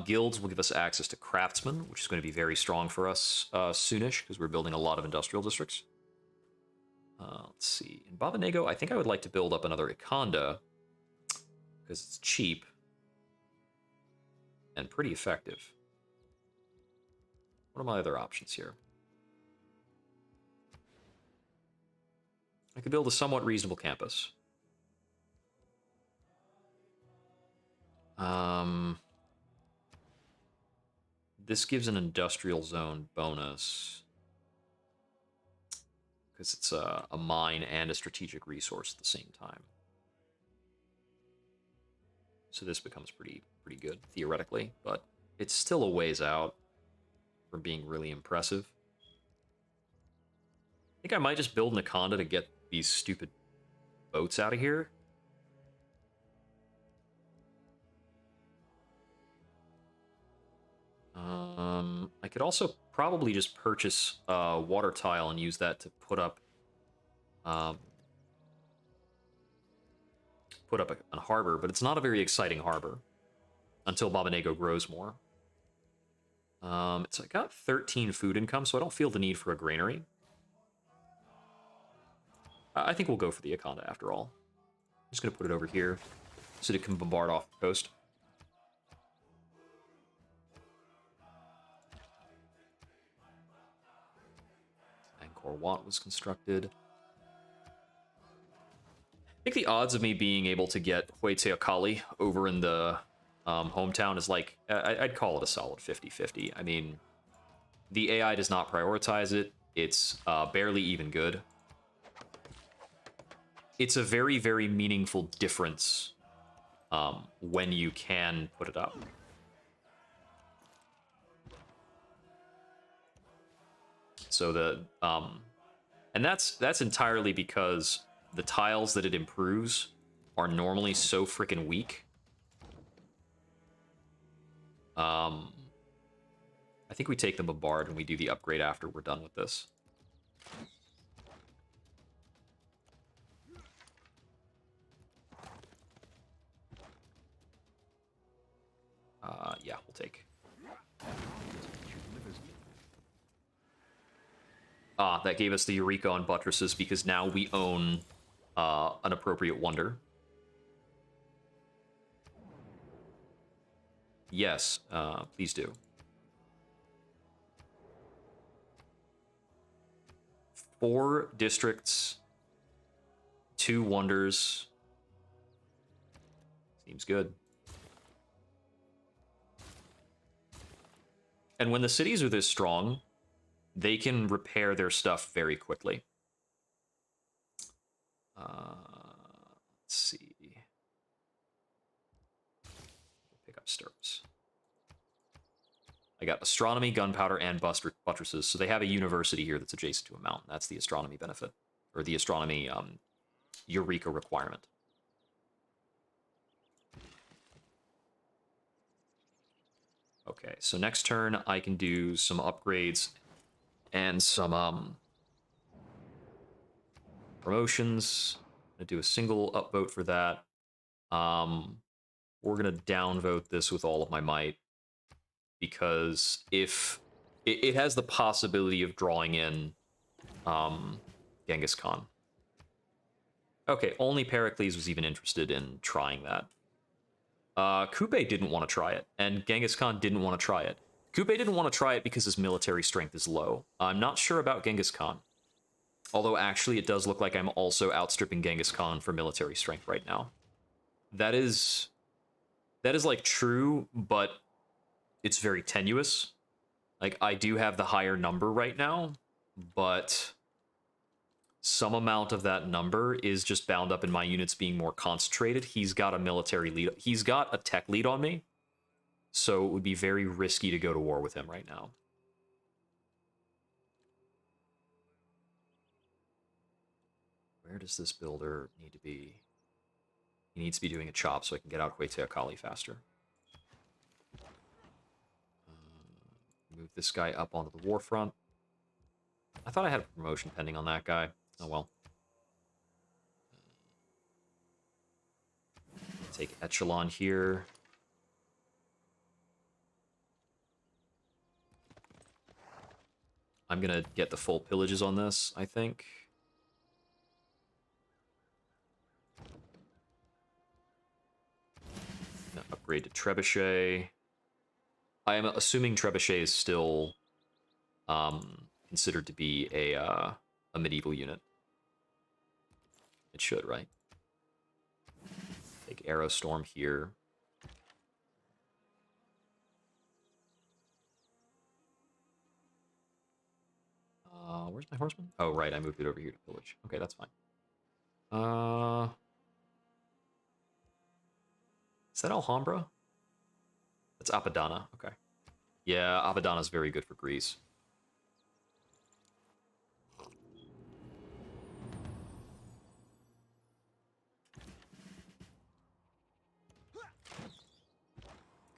Guilds will give us access to craftsmen, which is going to be very strong for us soonish, because we're building a lot of industrial districts. Let's see. In Babanego, I think I would like to build up another Ikonda, because it's cheap and pretty effective. What are my other options here? I could build a somewhat reasonable campus. This gives an industrial zone bonus because it's a mine and a strategic resource at the same time. So this becomes pretty good theoretically, but it's still a ways out from being really impressive. I think I might just build an Ikonda to get these stupid boats out of here. I could also probably just purchase water tile and use that to put up a harbor, but it's not a very exciting harbor until Babanego grows more. So I got 13 food income, so I don't feel the need for a granary. I think we'll go for the Ikonda after all. I'm just going to put it over here so it can bombard off the coast. Angkor Wat was constructed. I think the odds of me being able to get Hueteocali over in the hometown is like, I'd call it a solid 50-50. I mean, the AI does not prioritize it. It's barely even good. It's a very, very meaningful difference when you can put it up. So and that's entirely because the tiles that it improves are normally so freaking weak. I think we take the bombard and we do the upgrade after we're done with this. Yeah, we'll take. Ah, that gave us the Eureka on buttresses because now we own an appropriate wonder. Yes, please do. 4 districts, 2 wonders. Seems good. And when the cities are this strong, they can repair their stuff very quickly. Let's see. Pick up stirrups. I got astronomy, gunpowder, and buttresses. So they have a university here that's adjacent to a mountain. That's the astronomy benefit, or the astronomy Eureka requirement. Okay, so next turn I can do some upgrades and some promotions. I'm gonna do a single upvote for that. We're gonna downvote this with all of my might because if it has the possibility of drawing in Genghis Khan. Okay, only Pericles was even interested in trying that. Kupe didn't want to try it, and Genghis Khan didn't want to try it. Kupe didn't want to try it because his military strength is low. I'm not sure about Genghis Khan. Although, actually, it does look like I'm also outstripping Genghis Khan for military strength right now. That is, like, true, but it's very tenuous. Like, I do have the higher number right now, but some amount of that number is just bound up in my units being more concentrated. He's got a military lead. He's got a tech lead on me, so it would be very risky to go to war with him right now. Where does this builder need to be? He needs to be doing a chop so I can get out Hueteocalli faster. Move this guy up onto the war front. I thought I had a promotion pending on that guy. Oh well. Take Echelon here. I'm gonna get the full pillages on this, I think. Upgrade to Trebuchet. I am assuming Trebuchet is still considered to be a medieval unit. It should, right? Take Aerostorm here. Where's my horseman? Oh, right, I moved it over here to pillage. Okay, that's fine. Is that Alhambra? That's Apadana. Okay. Yeah, Apadana's very good for Greece.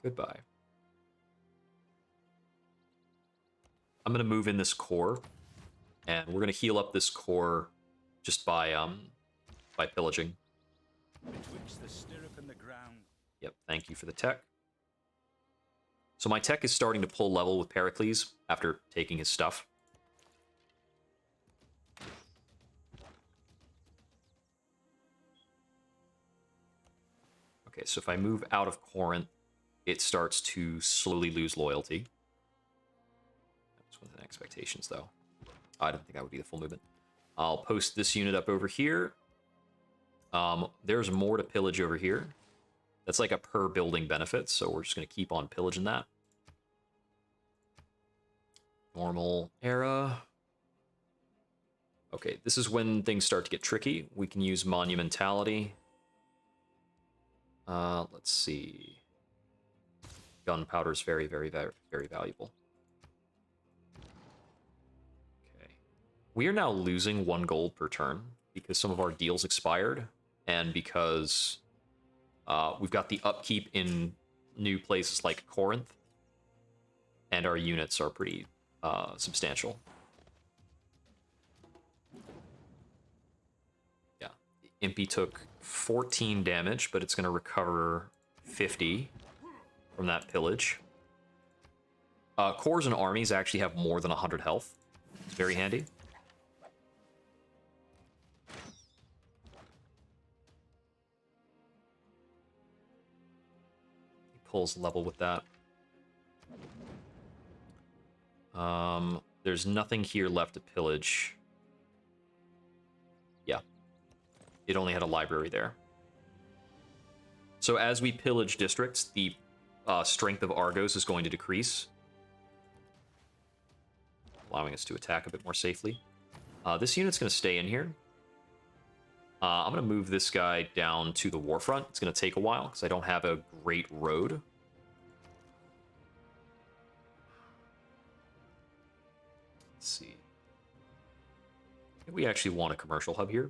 Goodbye. I'm gonna move in this core, and we're gonna heal up this core just by pillaging. Betwixt the stirrup and the ground. Yep, thank you for the tech. So my tech is starting to pull level with Pericles after taking his stuff. Okay, so if I move out of Corinth, it starts to slowly lose loyalty. That was within expectations, though. I don't think that would be the full movement. I'll post this unit up over here. There's more to pillage over here. That's like a per building benefit, so we're just going to keep on pillaging that. Normal era. Okay, this is when things start to get tricky. We can use monumentality. Let's see. Gunpowder is very, very, very, very valuable. Okay. We are now losing 1 gold per turn because some of our deals expired and because we've got the upkeep in new places like Corinth, and our units are pretty substantial. Yeah, Impy took 14 damage, but it's going to recover 50. from that pillage. Cores and armies actually have more than 100 health. It's very handy. He pulls level with that. There's nothing here left to pillage. Yeah. It only had a library there. So as we pillage districts, the strength of Argos is going to decrease, allowing us to attack a bit more safely. This unit's going to stay in here. I'm going to move this guy down to the warfront. It's going to take a while because I don't have a great road. Let's see. I think we actually want a commercial hub here.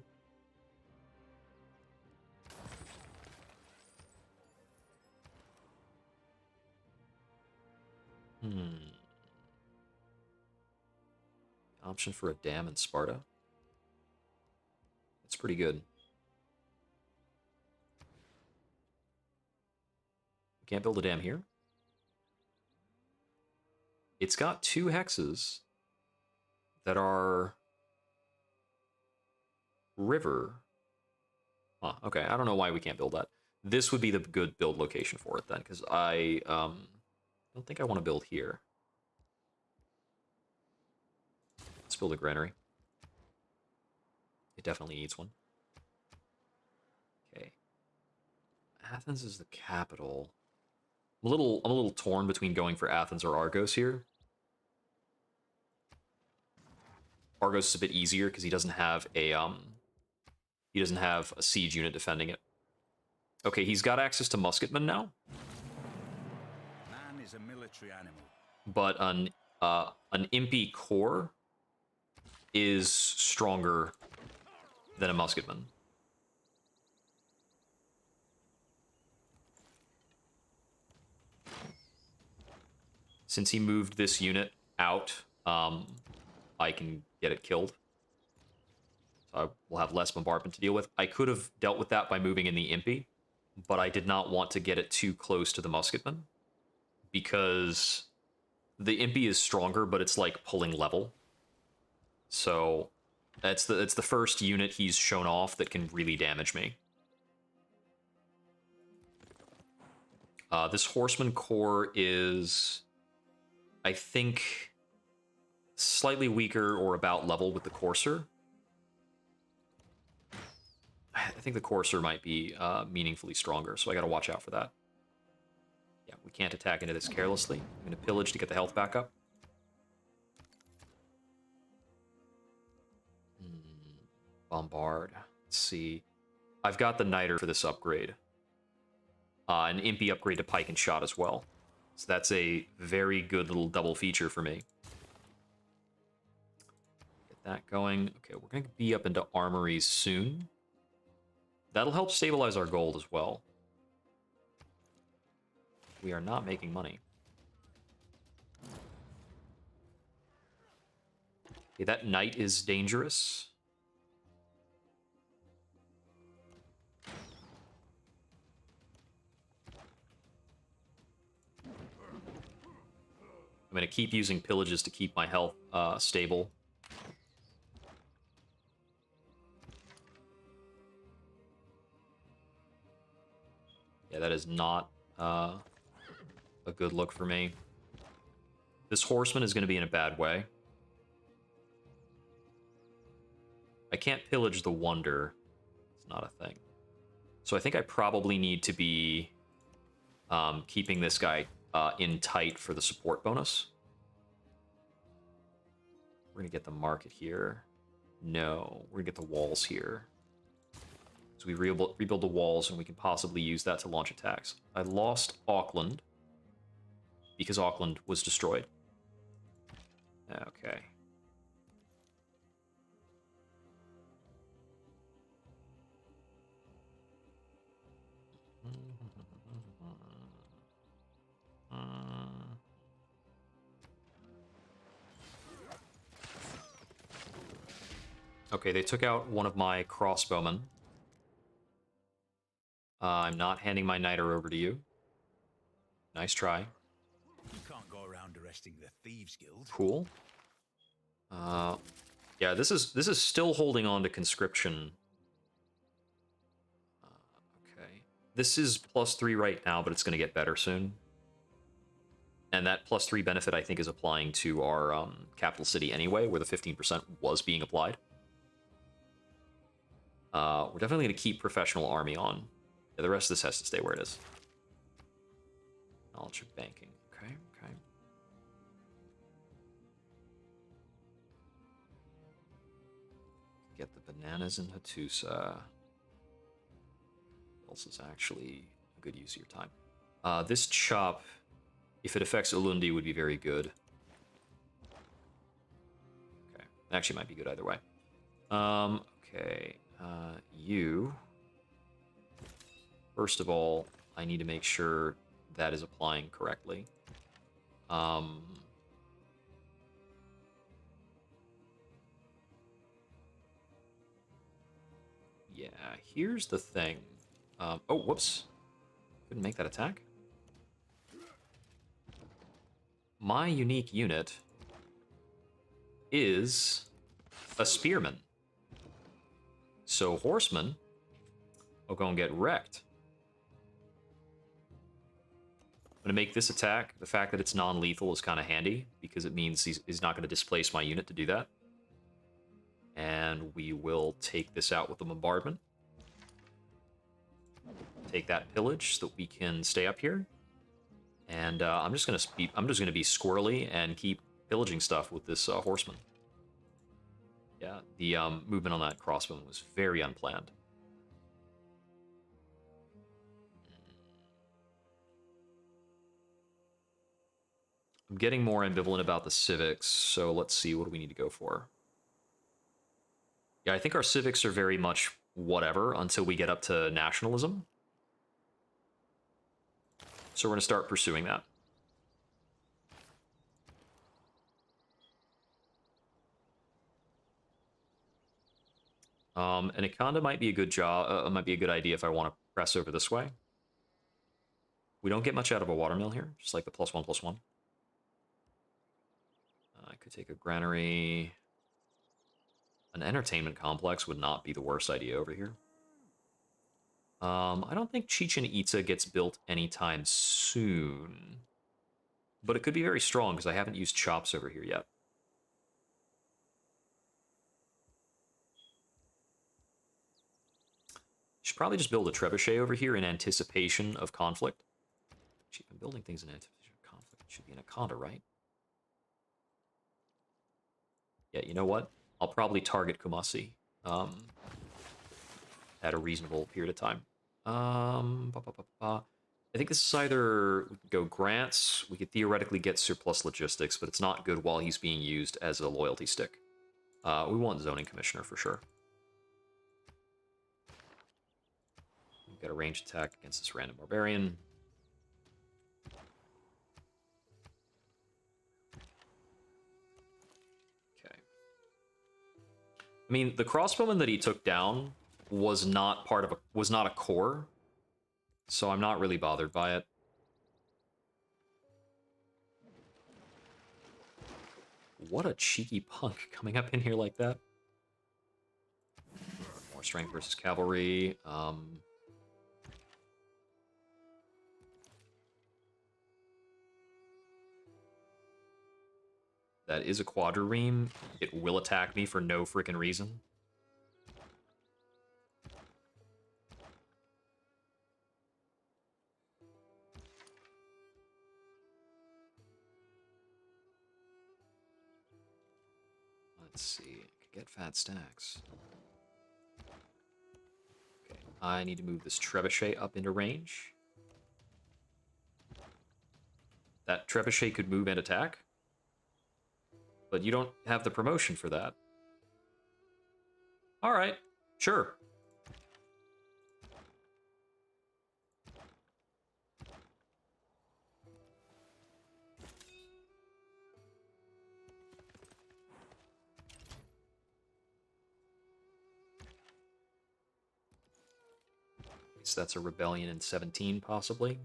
Option for a dam in Sparta. That's pretty good. We can't build a dam here. It's got 2 hexes that are river. Huh, okay, I don't know why we can't build that. This would be the good build location for it then, because I don't think I want to build here. Let's build a granary. It definitely needs one. Okay. Athens is the capital. I'm a little torn between going for Athens or Argos here. Argos is a bit easier because he doesn't have a siege unit defending it. Okay, he's got access to musketmen now. Man is a military animal. But an impy core is stronger than a musketman. Since he moved this unit out, I can get it killed. So I will have less bombardment to deal with. I could have dealt with that by moving in the impy, but I did not want to get it too close to the musketman, because the impy is stronger, but it's like pulling level. So it's the first unit he's shown off that can really damage me. This horseman core is, I think, slightly weaker or about level with the courser. I think the courser might be meaningfully stronger, so I gotta watch out for that. Yeah, we can't attack into this carelessly. I'm gonna pillage to get the health back up. Bombard. Let's see. I've got the Niter for this upgrade. An Impy upgrade to Pike and Shot as well. So that's a very good little double feature for me. Get that going. Okay, we're going to be up into armories soon. That'll help stabilize our gold as well. We are not making money. Okay, that knight is dangerous. I'm going to keep using pillages to keep my health stable. Yeah, that is not a good look for me. This horseman is going to be in a bad way. I can't pillage the Wonder. It's not a thing. So I think I probably need to be keeping this guy in tight for the support bonus. We're going to get the market here. No, we're going to get the walls here. So we rebuild the walls, and we can possibly use that to launch attacks. I lost Auckland because Auckland was destroyed. Okay. Okay, they took out one of my crossbowmen. I'm not handing my Niter over to you. Nice try. You can't go around arresting the Thieves Guild. Cool. Yeah, this is still holding on to conscription. Okay. This is +3 right now, but it's going to get better soon. And that +3 benefit, I think, is applying to our capital city anyway, where the 15% was being applied. We're definitely going to keep professional army on. Yeah, the rest of this has to stay where it is. Knowledge of banking. Okay, okay. Get the bananas in Hattusa. What else is actually a good use of your time? This chop, if it affects Ulundi, would be very good. Okay, it actually might be good either way. Okay, you. First of all, I need to make sure that is applying correctly. Yeah, here's the thing. Oh, whoops. Couldn't make that attack. My unique unit is a spearman. So horsemen will go and get wrecked. I'm going to make this attack. The fact that it's non-lethal is kind of handy, because it means he's not going to displace my unit to do that. And we will take this out with the bombardment. Take that pillage so that we can stay up here. And I'm just gonna be squirrely and keep pillaging stuff with this horseman. Yeah, the movement on that crossbowman was very unplanned. I'm getting more ambivalent about the civics, so let's see, what do we need to go for? Yeah, I think our civics are very much whatever until we get up to nationalism. So we're going to start pursuing that. And Ikanda might be a good job. Might be a good idea if I want to press over this way. We don't get much out of a watermill here, just like the +1/+1. I could take a granary. An entertainment complex would not be the worst idea over here. I don't think Chichen Itza gets built anytime soon. But it could be very strong, because I haven't used chops over here yet. Should probably just build a trebuchet over here in anticipation of conflict. Actually, if I'm building things in anticipation of conflict, it should be an Anaconda, right? Yeah, you know what? I'll probably target Kumasi at a reasonable period of time. I think this is either we could go grants. We could theoretically get surplus logistics, but it's not good while he's being used as a loyalty stick. We want zoning commissioner for sure. We've got a ranged attack against this random barbarian. Okay. I mean, the crossbowman that he took down was not a core, so I'm not really bothered by it. What a cheeky punk coming up in here like that. More strength versus cavalry. That is a quadrireme. It will attack me for no freaking reason. Let's see. I could get fat stacks. Okay, I need to move this trebuchet up into range. That trebuchet could move and attack. But you don't have the promotion for that. Alright, sure. So that's a rebellion in 17, possibly.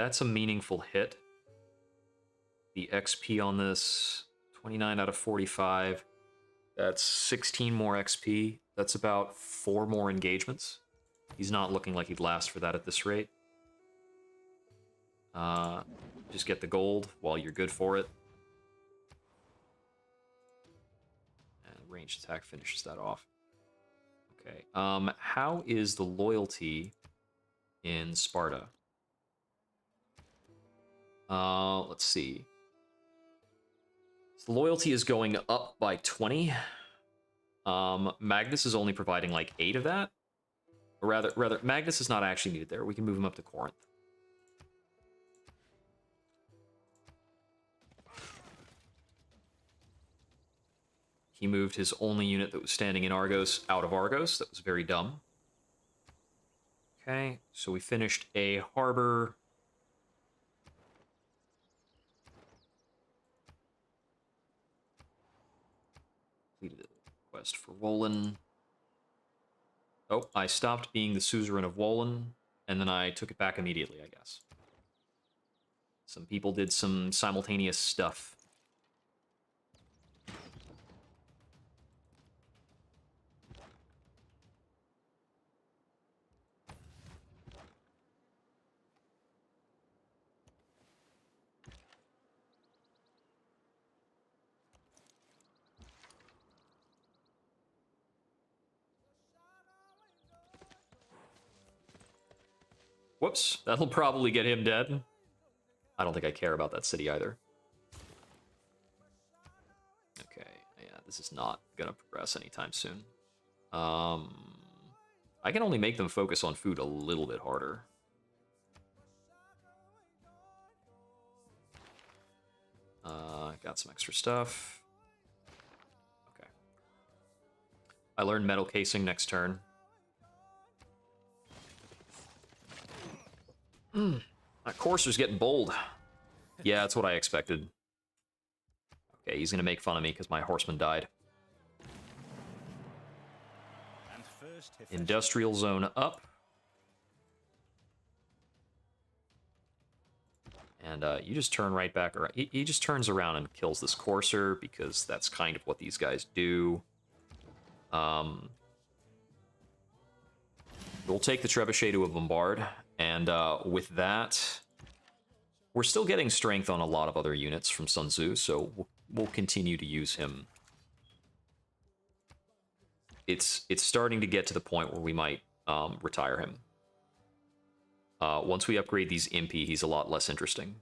That's a meaningful hit. The XP on this, 29 out of 45. That's 16 more XP. That's about 4 more engagements. He's not looking like he'd last for that at this rate. Just get the gold while you're good for it. And ranged attack finishes that off. Okay. How is the loyalty in Sparta? Let's see. So the loyalty is going up by 20. Magnus is only providing like 8 of that. Or rather, Magnus is not actually needed there. We can move him up to Corinth. He moved his only unit that was standing in Argos out of Argos. That was very dumb. Okay, so we finished a harbor. Completed a quest for Wolin. Oh, I stopped being the suzerain of Wolin, and then I took it back immediately, I guess. Some people did some simultaneous stuff. Whoops, that'll probably get him dead. I don't think I care about that city either. Okay, yeah, this is not gonna progress anytime soon. I can only make them focus on food a little bit harder. Got some extra stuff. Okay. I learned metal casing next turn. That courser's getting bold. Yeah, that's what I expected. Okay, he's gonna make fun of me because my horseman died. Industrial zone up. And you just turn right back around. He just turns around and kills this courser because that's kind of what these guys do. We'll take the trebuchet to a bombard. And with that, we're still getting strength on a lot of other units from Sun Tzu, so we'll continue to use him. It's starting to get to the point where we might retire him. Once we upgrade these Impy, he's a lot less interesting.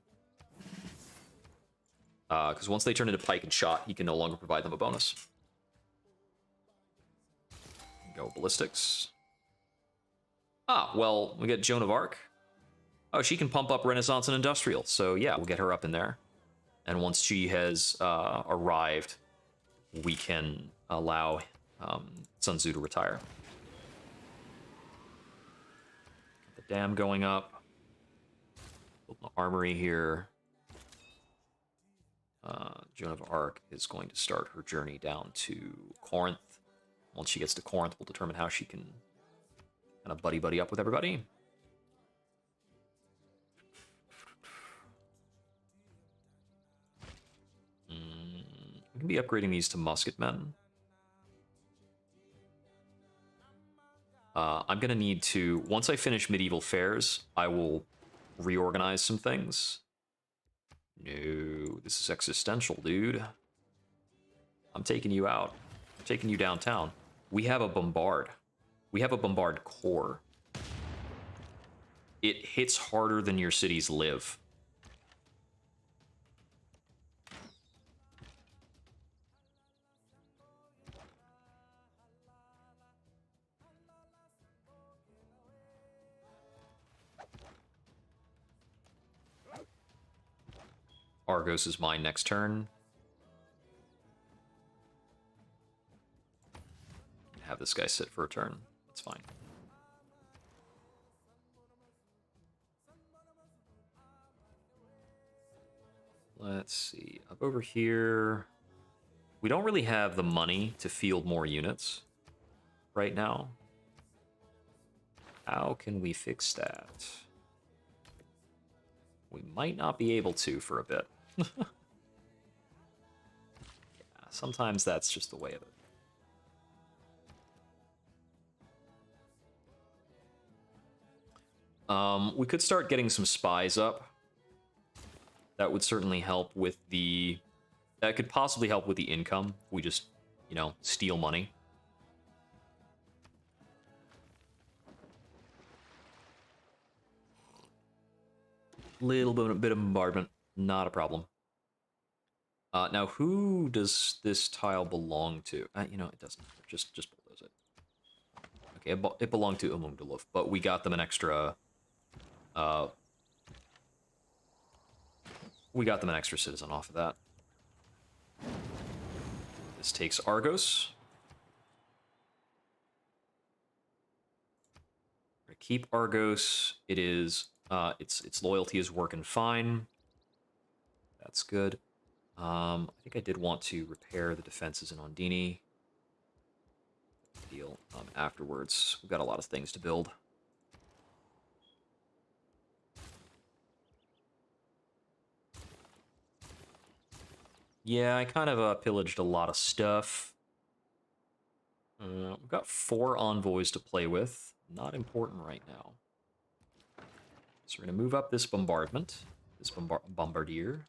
Because once they turn into pike and shot, he can no longer provide them a bonus. Go ballistics. Ah, well, we get Joan of Arc. Oh, she can pump up Renaissance and Industrial. So yeah, we'll get her up in there. And once she has arrived, we can allow Sun Tzu to retire. Get the dam going up. Build an armory here. Joan of Arc is going to start her journey down to Corinth. Once she gets to Corinth, we'll determine how she can kind of buddy up with everybody. We can be upgrading these to musketmen. I'm going to need to, once I finish medieval fairs, I will reorganize some things. No, this is existential, dude. I'm taking you out. I'm taking you downtown. We have a bombard. We have a bombard core. It hits harder than your cities live. Argos is mine next turn. Have this guy sit for a turn. That's fine. Let's see. Up over here, we don't really have the money to field more units right now. How can we fix that? We might not be able to for a bit. Yeah, sometimes that's just the way of it. We could start getting some spies up. That would certainly help with the... That could possibly help with the income. We just, you know, steal money. Little bit of bombardment. Not a problem. Now, who does this tile belong to? You know, it doesn't. Just bulldoze it. Okay, it belonged to Umungduluf, but we got them an extra... we got them an extra citizen off of that. This takes Argos. We're gonna keep Argos. It is... its loyalty is working fine. That's good. I think I did want to repair the defenses in Ondini. Deal afterwards. We've got a lot of things to build. Yeah, I kind of pillaged a lot of stuff. We've got 4 envoys to play with. Not important right now. So we're going to move up this bombardment. This bombardier.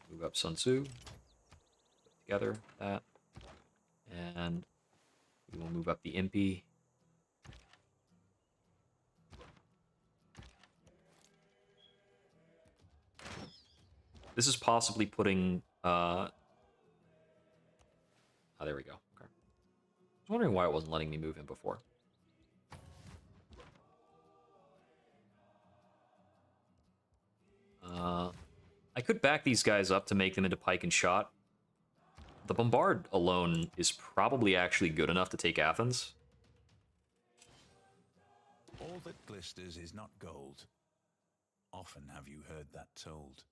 Move up Sun Tzu. Put together that. And we will move up the Impy. This is possibly putting... Oh, there we go. Okay. I was wondering why it wasn't letting me move him before. I could back these guys up to make them into pike and shot. The bombard alone is probably actually good enough to take Athens. All that glisters is not gold. Often have you heard that told.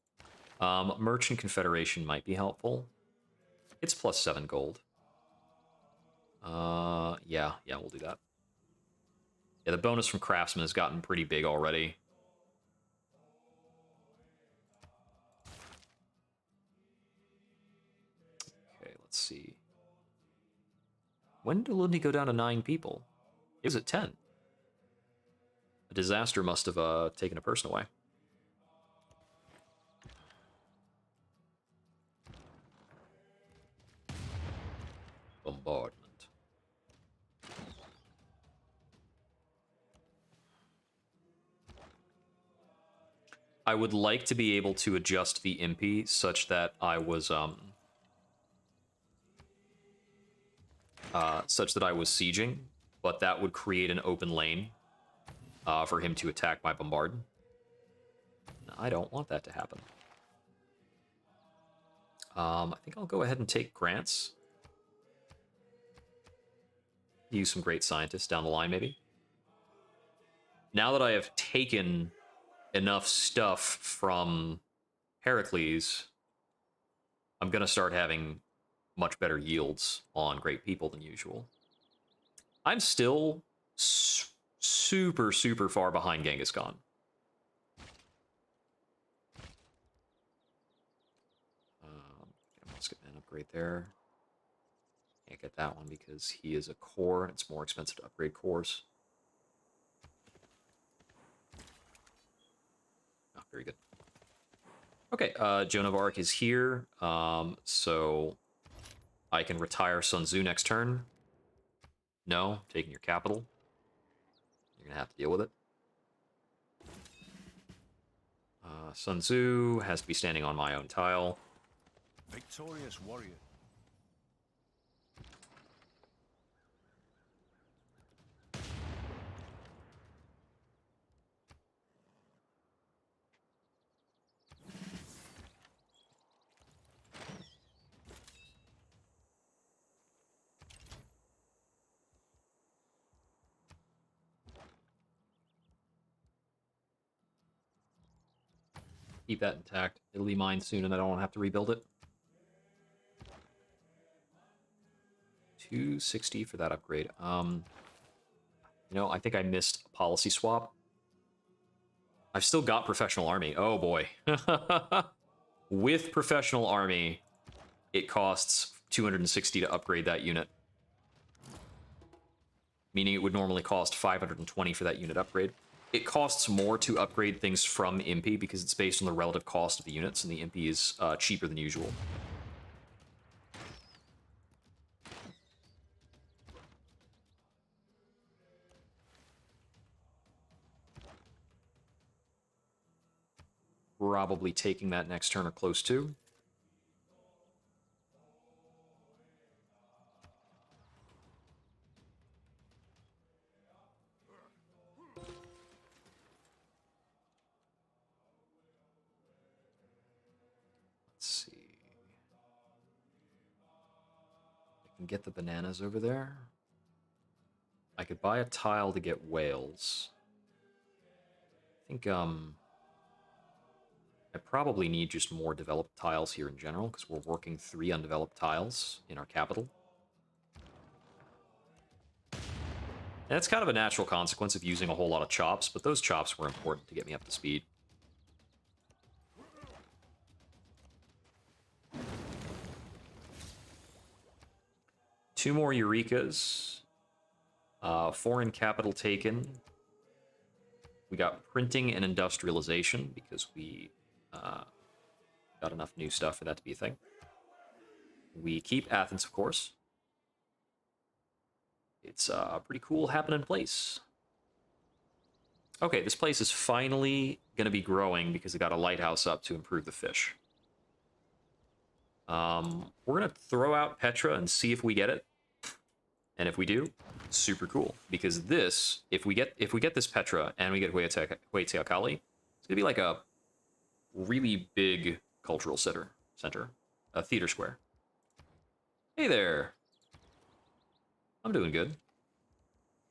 Merchant Confederation might be helpful. It's +7 gold. Yeah, we'll do that. Yeah, the bonus from Craftsman has gotten pretty big already. Okay, let's see. When did Lundey go down to 9 people? It was at 10. A disaster must have taken a person away. Bombardment. I would like to be able to adjust the Impy such that I was sieging, but that would create an open lane for him to attack my bombard. I don't want that to happen. I think I'll go ahead and take grants. Use some great scientists down the line, maybe. Now that I have taken enough stuff from Heracles, I'm going to start having much better yields on great people than usual. I'm still super far behind Genghis Khan. Let's get an upgrade there. Can't get that one because he is a core, and it's more expensive to upgrade cores. Oh, very good. Okay, Joan of Arc is here, so I can retire Sun Tzu next turn. No, taking your capital. You're gonna have to deal with it. Sun Tzu has to be standing on my own tile. Victorious warrior. Keep that intact. It'll be mine soon, and I don't have to rebuild it. 260 for that upgrade. You know, I think I missed a policy swap. I've still got professional army. Oh boy. With professional army, it costs 260 to upgrade that unit. Meaning it would normally cost 520 for that unit upgrade. It costs more to upgrade things from Impy because it's based on the relative cost of the units, and the Impy is cheaper than usual. Probably taking that next turn or close to. Let's see. I can get the bananas over there. I could buy a tile to get whales. I think, I probably need just more developed tiles here in general, because we're working 3 undeveloped tiles in our capital. And it's kind of a natural consequence of using a whole lot of chops, but those chops were important to get me up to speed. Two more Eurekas. Foreign capital taken. We got printing and industrialization because we got enough new stuff for that to be a thing. We keep Athens, of course. It's a pretty cool happening place. Okay, this place is finally going to be growing because it got a lighthouse up to improve the fish. We're going to throw out Petra and see if we get it. And if we do, super cool. Because this, if we get this Petra and we get Huayteacalli, it's going to be like a really big cultural center, a theater square. Hey there. I'm doing good.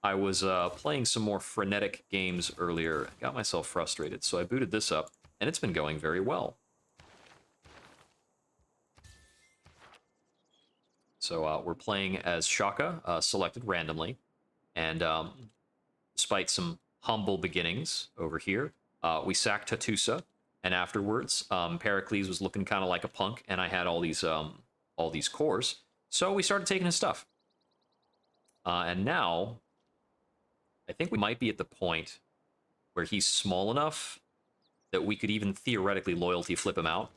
I was playing some more frenetic games earlier, got myself frustrated, so I booted this up, and it's been going very well. So we're playing as Shaka, selected randomly, and despite some humble beginnings over here, we sacked Hattusa, and afterwards, Pericles was looking kind of like a punk, and I had all these cores, so we started taking his stuff. And now, I think we might be at the point where he's small enough that we could even theoretically loyalty flip him out.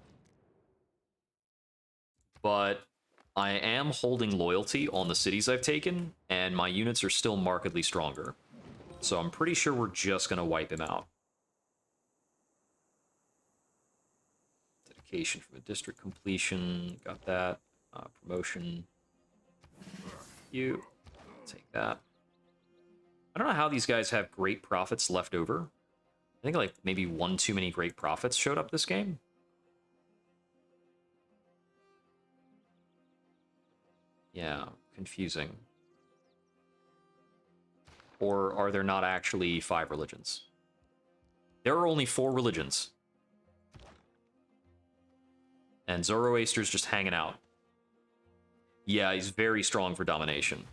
But I am holding loyalty on the cities I've taken, and my units are still markedly stronger. So I'm pretty sure we're just going to wipe him out. Dedication from a district completion. Got that. Promotion. You. Take that. I don't know how these guys have great profits left over. I think like maybe one too many great profits showed up this game. Yeah, confusing. Or are there not actually 5 religions? There are only 4 religions. And Zoroaster's just hanging out. Yeah, he's very strong for domination.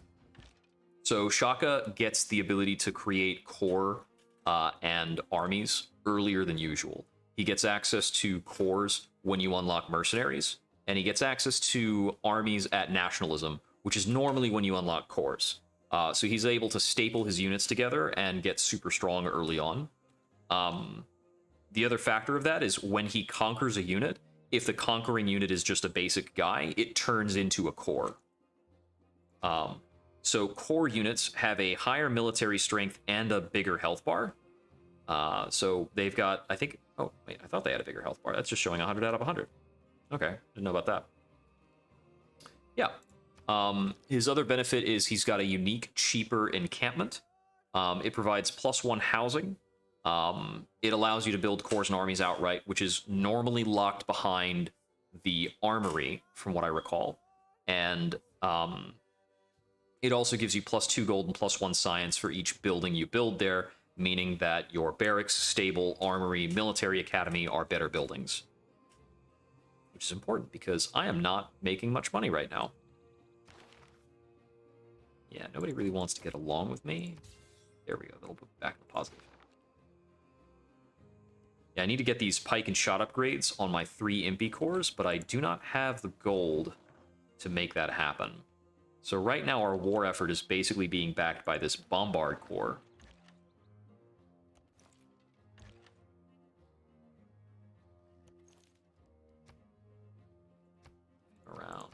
So Shaka gets the ability to create core and armies earlier than usual. He gets access to cores when you unlock mercenaries, and he gets access to armies at nationalism, which is normally when you unlock cores. So he's able to staple his units together and get super strong early on. The other factor of that is when he conquers a unit, if the conquering unit is just a basic guy, it turns into a core. So core units have a higher military strength and a bigger health bar. So they've got, I think, oh, wait, I thought they had a bigger health bar. That's just showing 100 out of 100. Okay, didn't know about that. Yeah. His other benefit is he's got a unique, cheaper encampment. It provides +1 housing. It allows you to build cores and armies outright, which is normally locked behind the armory, from what I recall. And it also gives you +2 gold and +1 science for each building you build there, meaning that your barracks, stable, armory, military academy are better buildings. Which is important, because I am not making much money right now. Yeah, nobody really wants to get along with me. There we go, that'll put back in the positive. Yeah, I need to get these pike and shot upgrades on my 3 Impy cores, but I do not have the gold to make that happen. So right now our war effort is basically being backed by this bombard core. Around.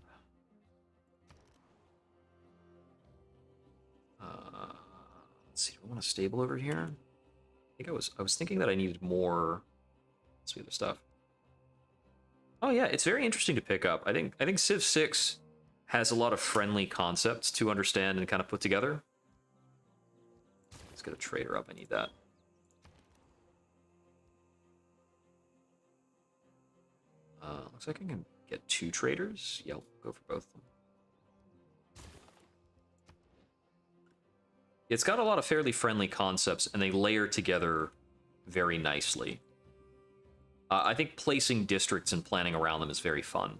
Let's see, do I want a stable over here? I think I was thinking that I needed more smoother stuff. Oh yeah, it's very interesting to pick up. I think Civ 6 has a lot of friendly concepts to understand and kind of put together. Let's get a trader up. I need that. Looks like I can get 2 traders. Yeah, I'll go for both of them. It's got a lot of fairly friendly concepts, and they layer together very nicely. I think placing districts and planning around them is very fun.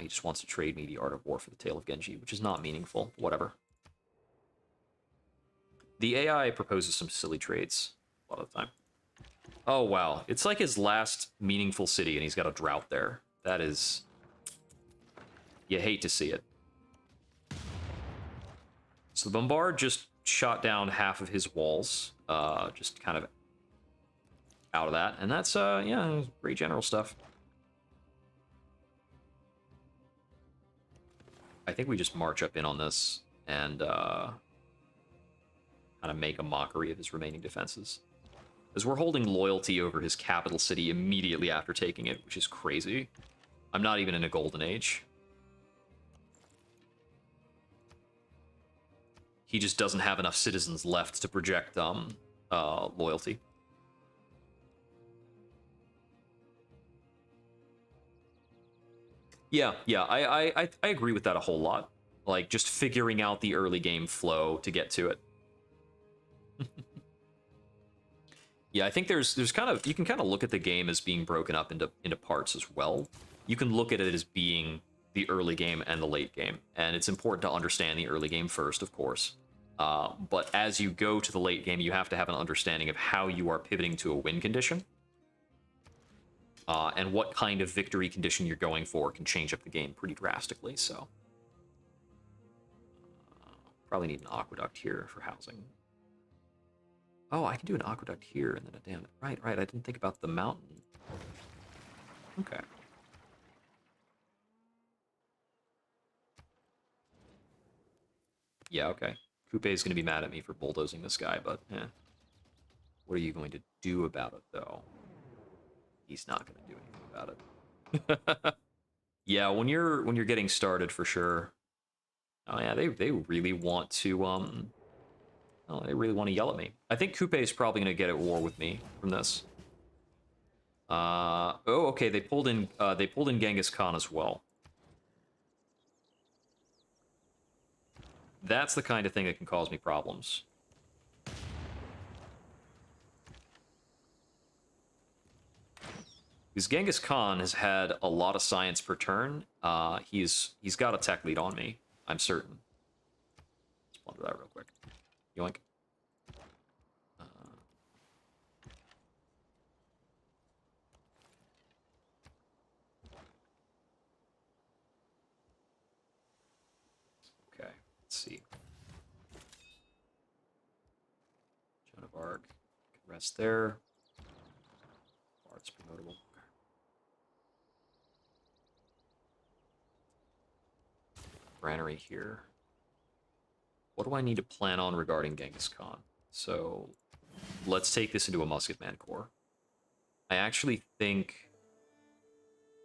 He just wants to trade me the Art of War for the Tale of Genji, which is not meaningful. Whatever. The AI proposes some silly trades a lot of the time. Oh, wow. It's like his last meaningful city, and he's got a drought there. That is... You hate to see it. So the Bombard just shot down half of his walls, just kind of out of that. And that's, yeah, great general stuff. I think we just march up in on this and kind of make a mockery of his remaining defenses. As we're holding loyalty over his capital city immediately after taking it, which is crazy. I'm not even in a golden age. He just doesn't have enough citizens left to project loyalty. Yeah, I agree with that a whole lot. Like, just figuring out the early game flow to get to it. Yeah, I think there's kind of... You can kind of look at the game as being broken up into parts as well. You can look at it as being the early game and the late game. And it's important to understand the early game first, of course. But as you go to the late game, you have to have an understanding of how you are pivoting to a win condition. And what kind of victory condition you're going for can change up the game pretty drastically, so... probably need an aqueduct here for housing. Oh, I can do an aqueduct here and then a dam. Right, I didn't think about the mountain. Okay. Yeah, okay. Coupe is going to be mad at me for bulldozing this guy, but eh. What are you going to do about it, though? He's not going to do anything about it. Yeah, when you're getting started, for sure. Oh yeah, they really want to oh, they really want to yell at me. I think Coupe is probably going to get at war with me from this. Oh, okay, they pulled in Genghis Khan as well. That's the kind of thing that can cause me problems. Because Genghis Khan has had a lot of science per turn. He's got a tech lead on me, I'm certain. Let's plunder that real quick. Yoink. Okay, let's see. Joan of Arc can rest there. Bard's promotable. Granary here. What do I need to plan on regarding Genghis Khan? So, let's take this into a Musketman Corps. I actually think...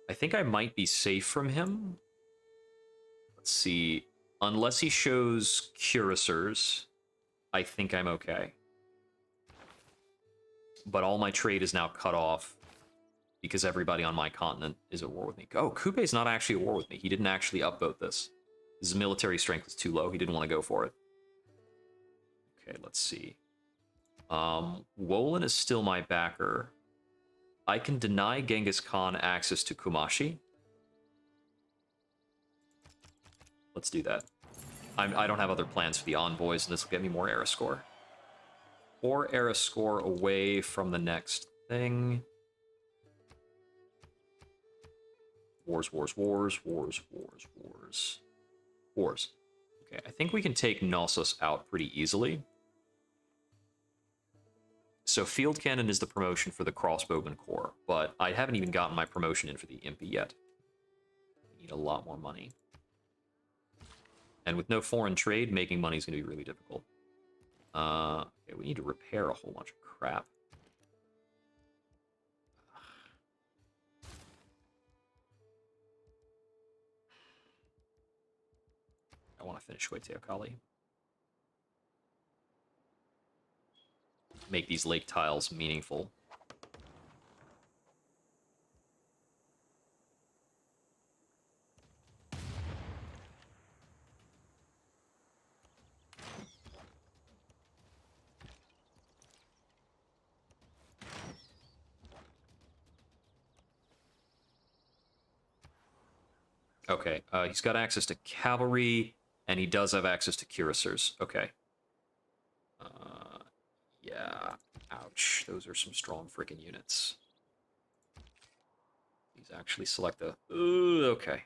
I think I might be safe from him. Let's see. Unless he shows cuirassiers, I think I'm okay. But all my trade is now cut off because everybody on my continent is at war with me. Oh, Coupe's not actually at war with me. He didn't actually upvote this. His military strength was too low. He didn't want to go for it. Okay, let's see. Wolin is still my backer. I can deny Genghis Khan access to Kumashi. Let's do that. I don't have other plans for the envoys, and this will get me more era score. 4 era score away from the next thing. Wars, wars, wars, wars, wars, wars. Wars. Okay, I think we can take Knossos out pretty easily. So Field Cannon is the promotion for the Crossbowman Corps, but I haven't even gotten my promotion in for the Impy yet. I need a lot more money. And with no foreign trade, making money is going to be really difficult. Okay, we need to repair a whole bunch of crap. I want to finish Teocalli. Make these lake tiles meaningful. Okay, he's got access to cavalry, and he does have access to cuirassiers. Okay. Yeah. Ouch. Those are some strong freaking units. He's actually select the... okay.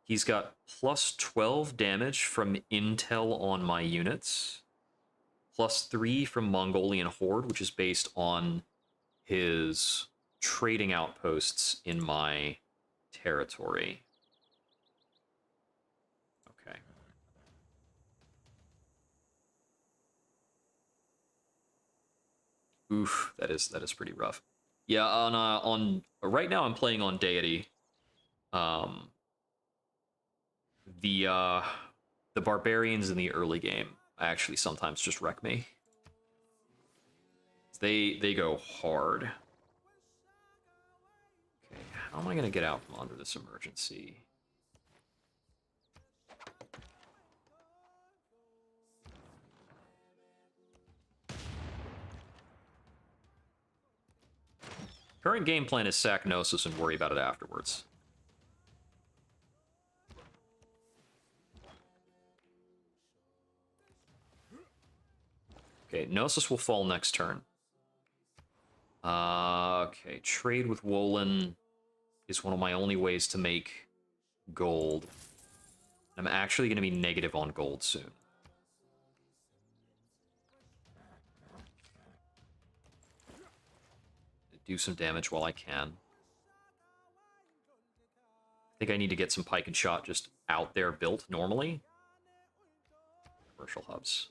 He's got plus 12 damage from intel on my units. Plus 3 from Mongolian Horde, which is based on his trading outposts in my territory. Okay. Oof, that is pretty rough. Yeah, on right now I'm playing on Deity. The barbarians in the early game actually sometimes just wreck me. They go hard. Okay, how am I gonna get out from under this emergency? Current game plan is sack Knossos and worry about it afterwards. Okay, Knossos will fall next turn. Okay, trade with Wolin is one of my only ways to make gold. I'm actually going to be negative on gold soon. Do some damage while I can. I think I need to get some pike and shot just out there built normally. Commercial hubs.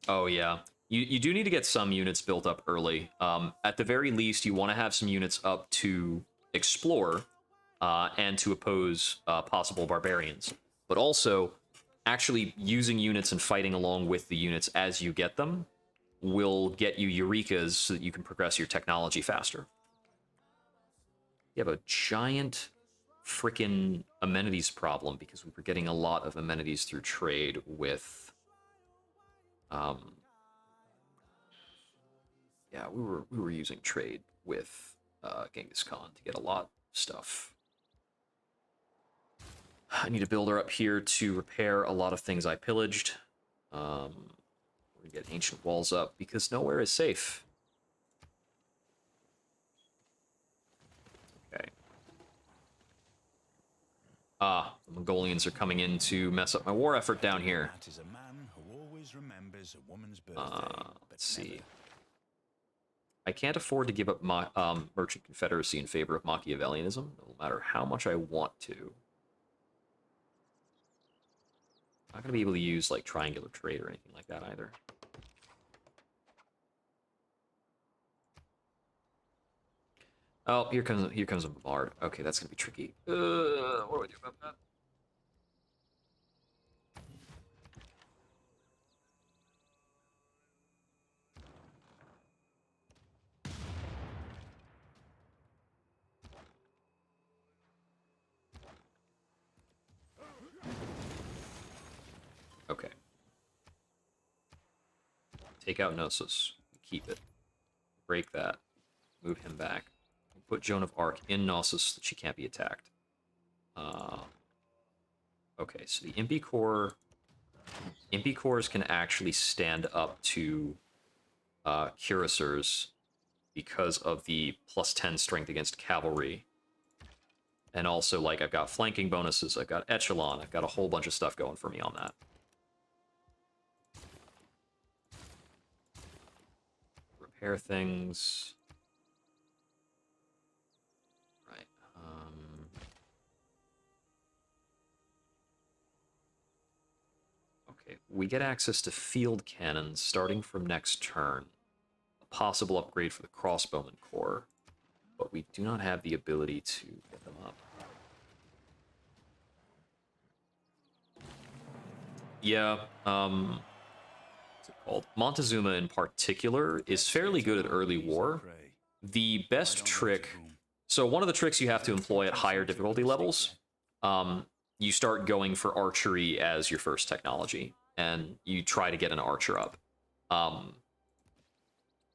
Oh, yeah. You do need to get some units built up early. At the very least, you want to have some units up to explore and to oppose possible barbarians. But also, actually using units and fighting along with the units as you get them will get you Eurekas so that you can progress your technology faster. You have a giant frickin' amenities problem because we were getting a lot of amenities through trade with... yeah, we were using trade with Genghis Khan to get a lot of stuff. I need a builder up here to repair a lot of things I pillaged. We're gonna get ancient walls up because nowhere is safe. Okay. The Mongolians are coming in to mess up my war effort down here. That is a man who always remembers a woman's birthday. Let's see. I can't afford to give up my Merchant Confederacy in favor of Machiavellianism, no matter how much I want to. I'm not going to be able to use, like, triangular trade or anything like that either. Oh, here comes a bombard. Okay, that's going to be tricky. What do I do about that? Okay. Take out Gnosis. Keep it. Break that. Move him back. Put Joan of Arc in Gnosis so that she can't be attacked. Okay, so the Impy Cores can actually stand up to Cuirassiers because of the +10 strength against cavalry. And also, like, I've got flanking bonuses, I've got Echelon, I've got a whole bunch of stuff going for me on that. Repair things. Right. Okay, we get access to field cannons starting from next turn. A possible upgrade for the crossbowman corps, but we do not have the ability to get them up. Yeah, what's it called? Montezuma in particular is fairly good at early war. The best trick, so one of the tricks you have to employ at higher difficulty levels, you start going for archery as your first technology, and you try to get an archer up.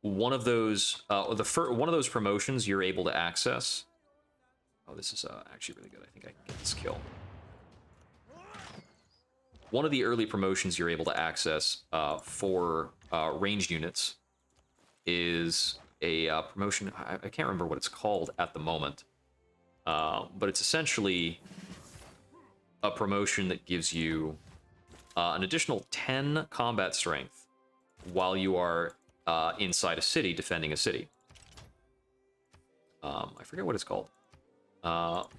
One of those, one of those promotions you're able to access. Oh, this is actually really good. I think I can get this kill. One of the early promotions you're able to access for ranged units is a promotion. I can't remember what it's called at the moment, but it's essentially a promotion that gives you an additional 10 combat strength while you are inside a city, defending a city. I forget what it's called. But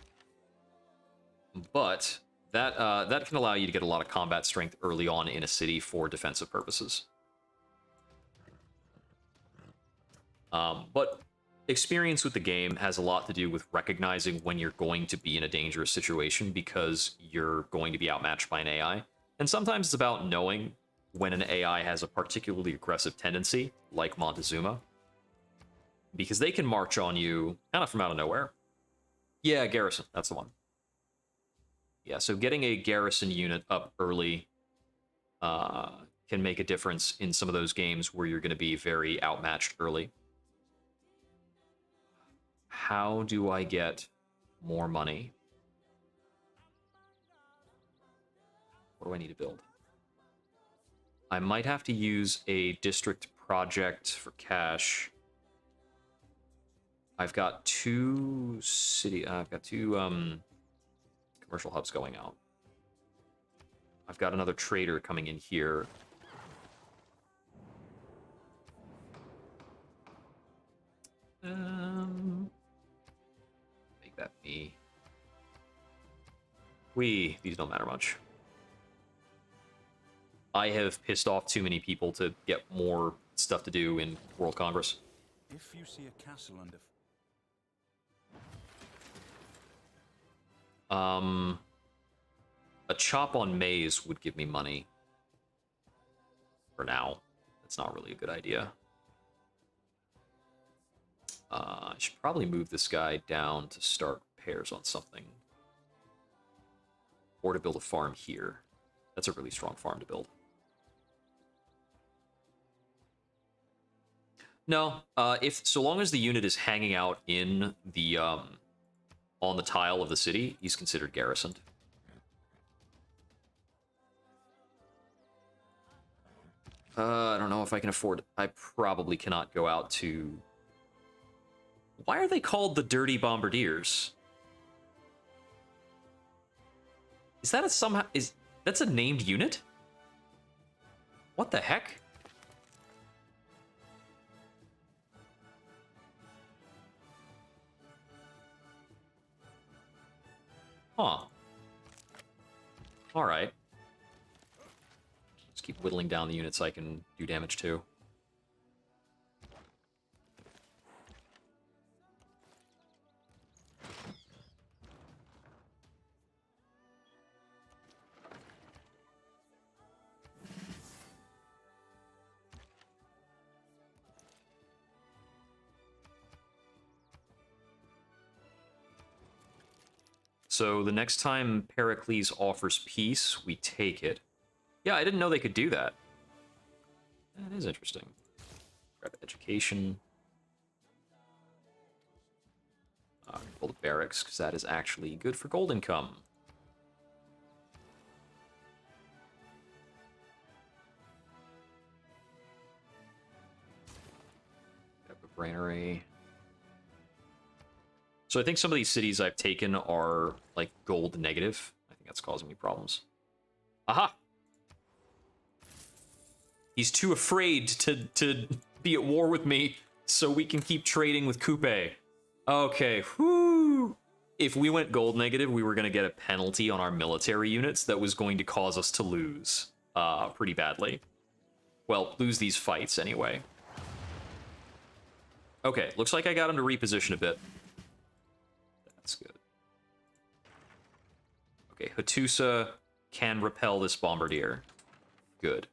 that can allow you to get a lot of combat strength early on in a city for defensive purposes. But experience with the game has a lot to do with recognizing when you're going to be in a dangerous situation because you're going to be outmatched by an AI. And sometimes it's about knowing when an AI has a particularly aggressive tendency, like Montezuma, because they can march on you kind of from out of nowhere. Yeah, Garrison, that's the one. Yeah, so getting a garrison unit up early can make a difference in some of those games where you're going to be very outmatched early. How do I get more money? What do I need to build? I might have to use a district project for cash. I've got two commercial hubs going out. I've got another trader coming in here. Make that me. These don't matter much. I have pissed off too many people to get more stuff to do in World Congress. If you see a castle under... A chop on maize would give me money. For now. That's not really a good idea. I should probably move this guy down to start repairs on something. Or to build a farm here. That's a really strong farm to build. No, so long as the unit is hanging out in the on the tile of the city, he's considered garrisoned. I don't know if I can afford it. I probably cannot go out to... Why are they called the Dirty Bombardiers? Is that that's a named unit? What the heck? Huh. Alright. Let's keep whittling down the units I can do damage to. So the next time Pericles offers peace, we take it. Yeah, I didn't know they could do that. That is interesting. Grab education. Build a barracks, because that is actually good for gold income. Grab a granary. So I think some of these cities I've taken are, like, gold negative. I think that's causing me problems. Aha! He's too afraid to be at war with me, so we can keep trading with Coupe. Okay, whoo! If we went gold negative, we were going to get a penalty on our military units that was going to cause us to lose pretty badly. Well, lose these fights anyway. Okay, looks like I got him to reposition a bit. That's good. Okay, Hattusa can repel this bombardier. Good.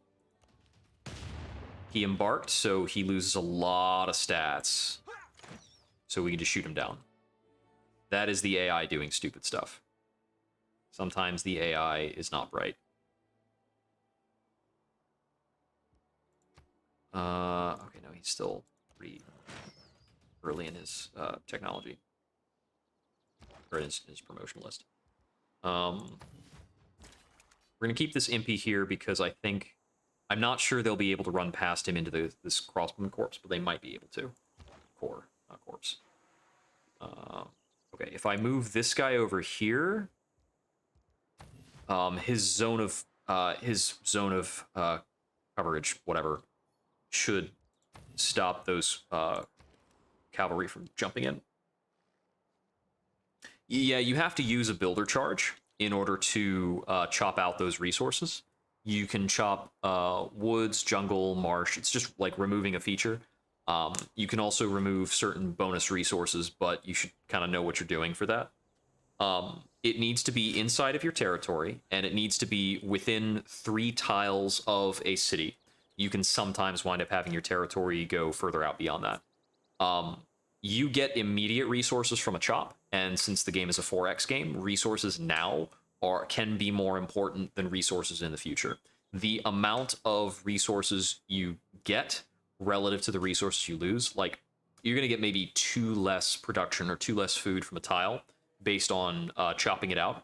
He embarked, so he loses a lot of stats. So we can just shoot him down. That is the AI doing stupid stuff. Sometimes the AI is not bright. Okay, no, he's still pretty early in his technology. Or in his promotion list. We're going to keep this Impy here because I think... I'm not sure they'll be able to run past him into this Crossbowman Corpse, but they might be able to. Core, not Corpse. Okay, if I move this guy over here, his zone of coverage, whatever, should stop those cavalry from jumping in. Yeah, you have to use a builder charge in order to chop out those resources. You can chop woods, jungle, marsh. It's just like removing a feature. You can also remove certain bonus resources, but you should kind of know what you're doing for that. It needs to be inside of your territory, and it needs to be within 3 tiles of a city. You can sometimes wind up having your territory go further out beyond that. You get immediate resources from a chop, and since the game is a 4x game, resources now can be more important than resources in the future. The amount of resources you get relative to the resources you lose, like, you're going to get maybe 2 less production or 2 less food from a tile based on chopping it out,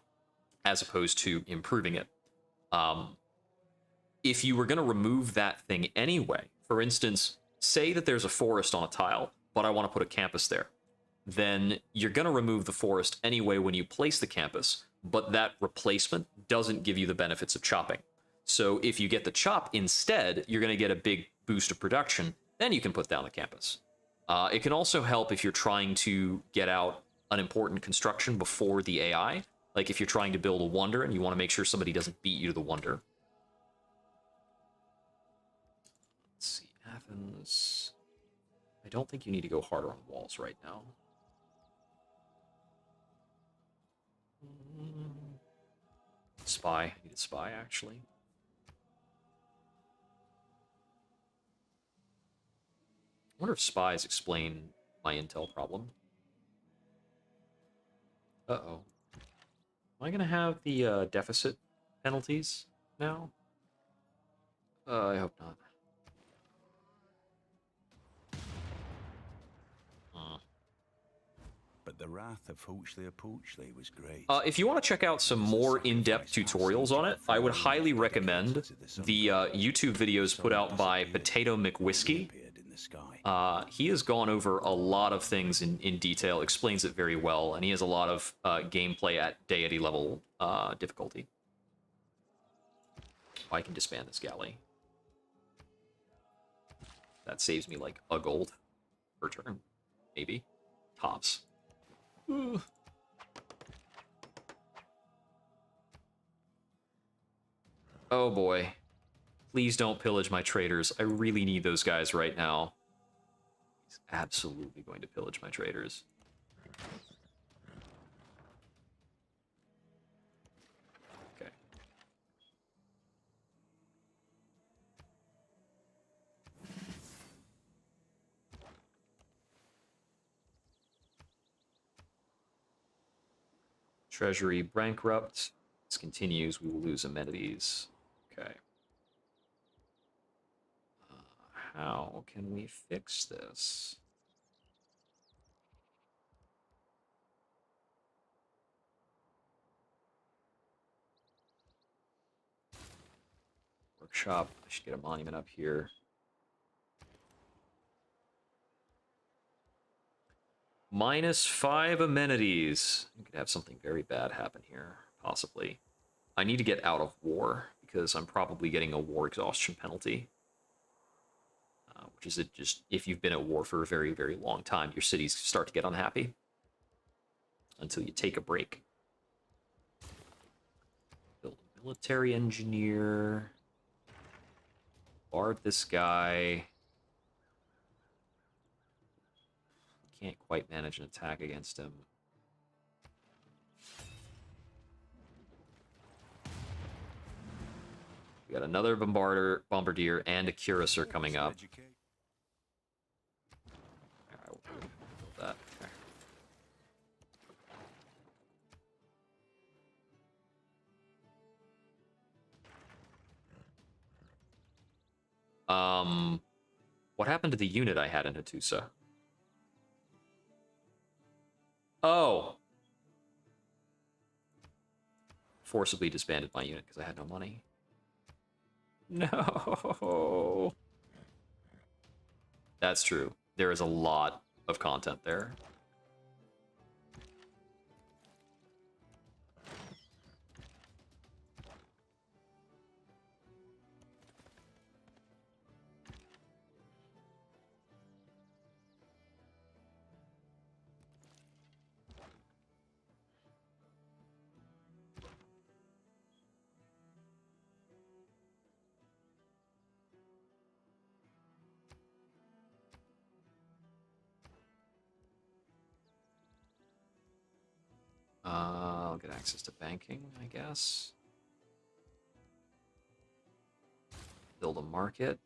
as opposed to improving it. If you were going to remove that thing anyway, for instance, say that there's a forest on a tile, but I want to put a campus there, then you're going to remove the forest anyway when you place the campus, but that replacement doesn't give you the benefits of chopping. So if you get the chop instead, you're going to get a big boost of production, then you can put down the campus. It can also help if you're trying to get out an important construction before the AI, like if you're trying to build a wonder and you want to make sure somebody doesn't beat you to the wonder. Let's see, Athens. I don't think you need to go harder on walls right now. Spy. I needed spy, actually. I wonder if spies explain my intel problem. Uh-oh. Am I going to have the deficit penalties now? I hope not. But the wrath of Poochly was great. If you want to check out some more in-depth tutorials on it, I would highly recommend the YouTube videos put out by Potato McWhiskey. He has gone over a lot of things in detail, explains it very well, and he has a lot of gameplay at deity level difficulty. I can disband this galley. That saves me like a gold per turn, maybe. Tops. Ooh. Oh boy. Please don't pillage my traders. I really need those guys right now. He's absolutely going to pillage my traders. Okay. Treasury bankrupt. This continues. We will lose amenities. Okay. how can we fix this? Workshop. I should get a monument up here. -5 amenities. You could have something very bad happen here, possibly. I need to get out of war, because I'm probably getting a war exhaustion penalty. Which is just, if you've been at war for a very, very long time, your cities start to get unhappy. Until you take a break. Build a military engineer. Bard this guy. Can't quite manage an attack against him. We got another bombardier and a cuirassier coming up. Alright, we'll build that. Okay. What happened to the unit I had in Hattusa? Oh! Forcibly disbanded my unit because I had no money. No! That's true. There is a lot of content there. I'll get access to banking, I guess. Build a market.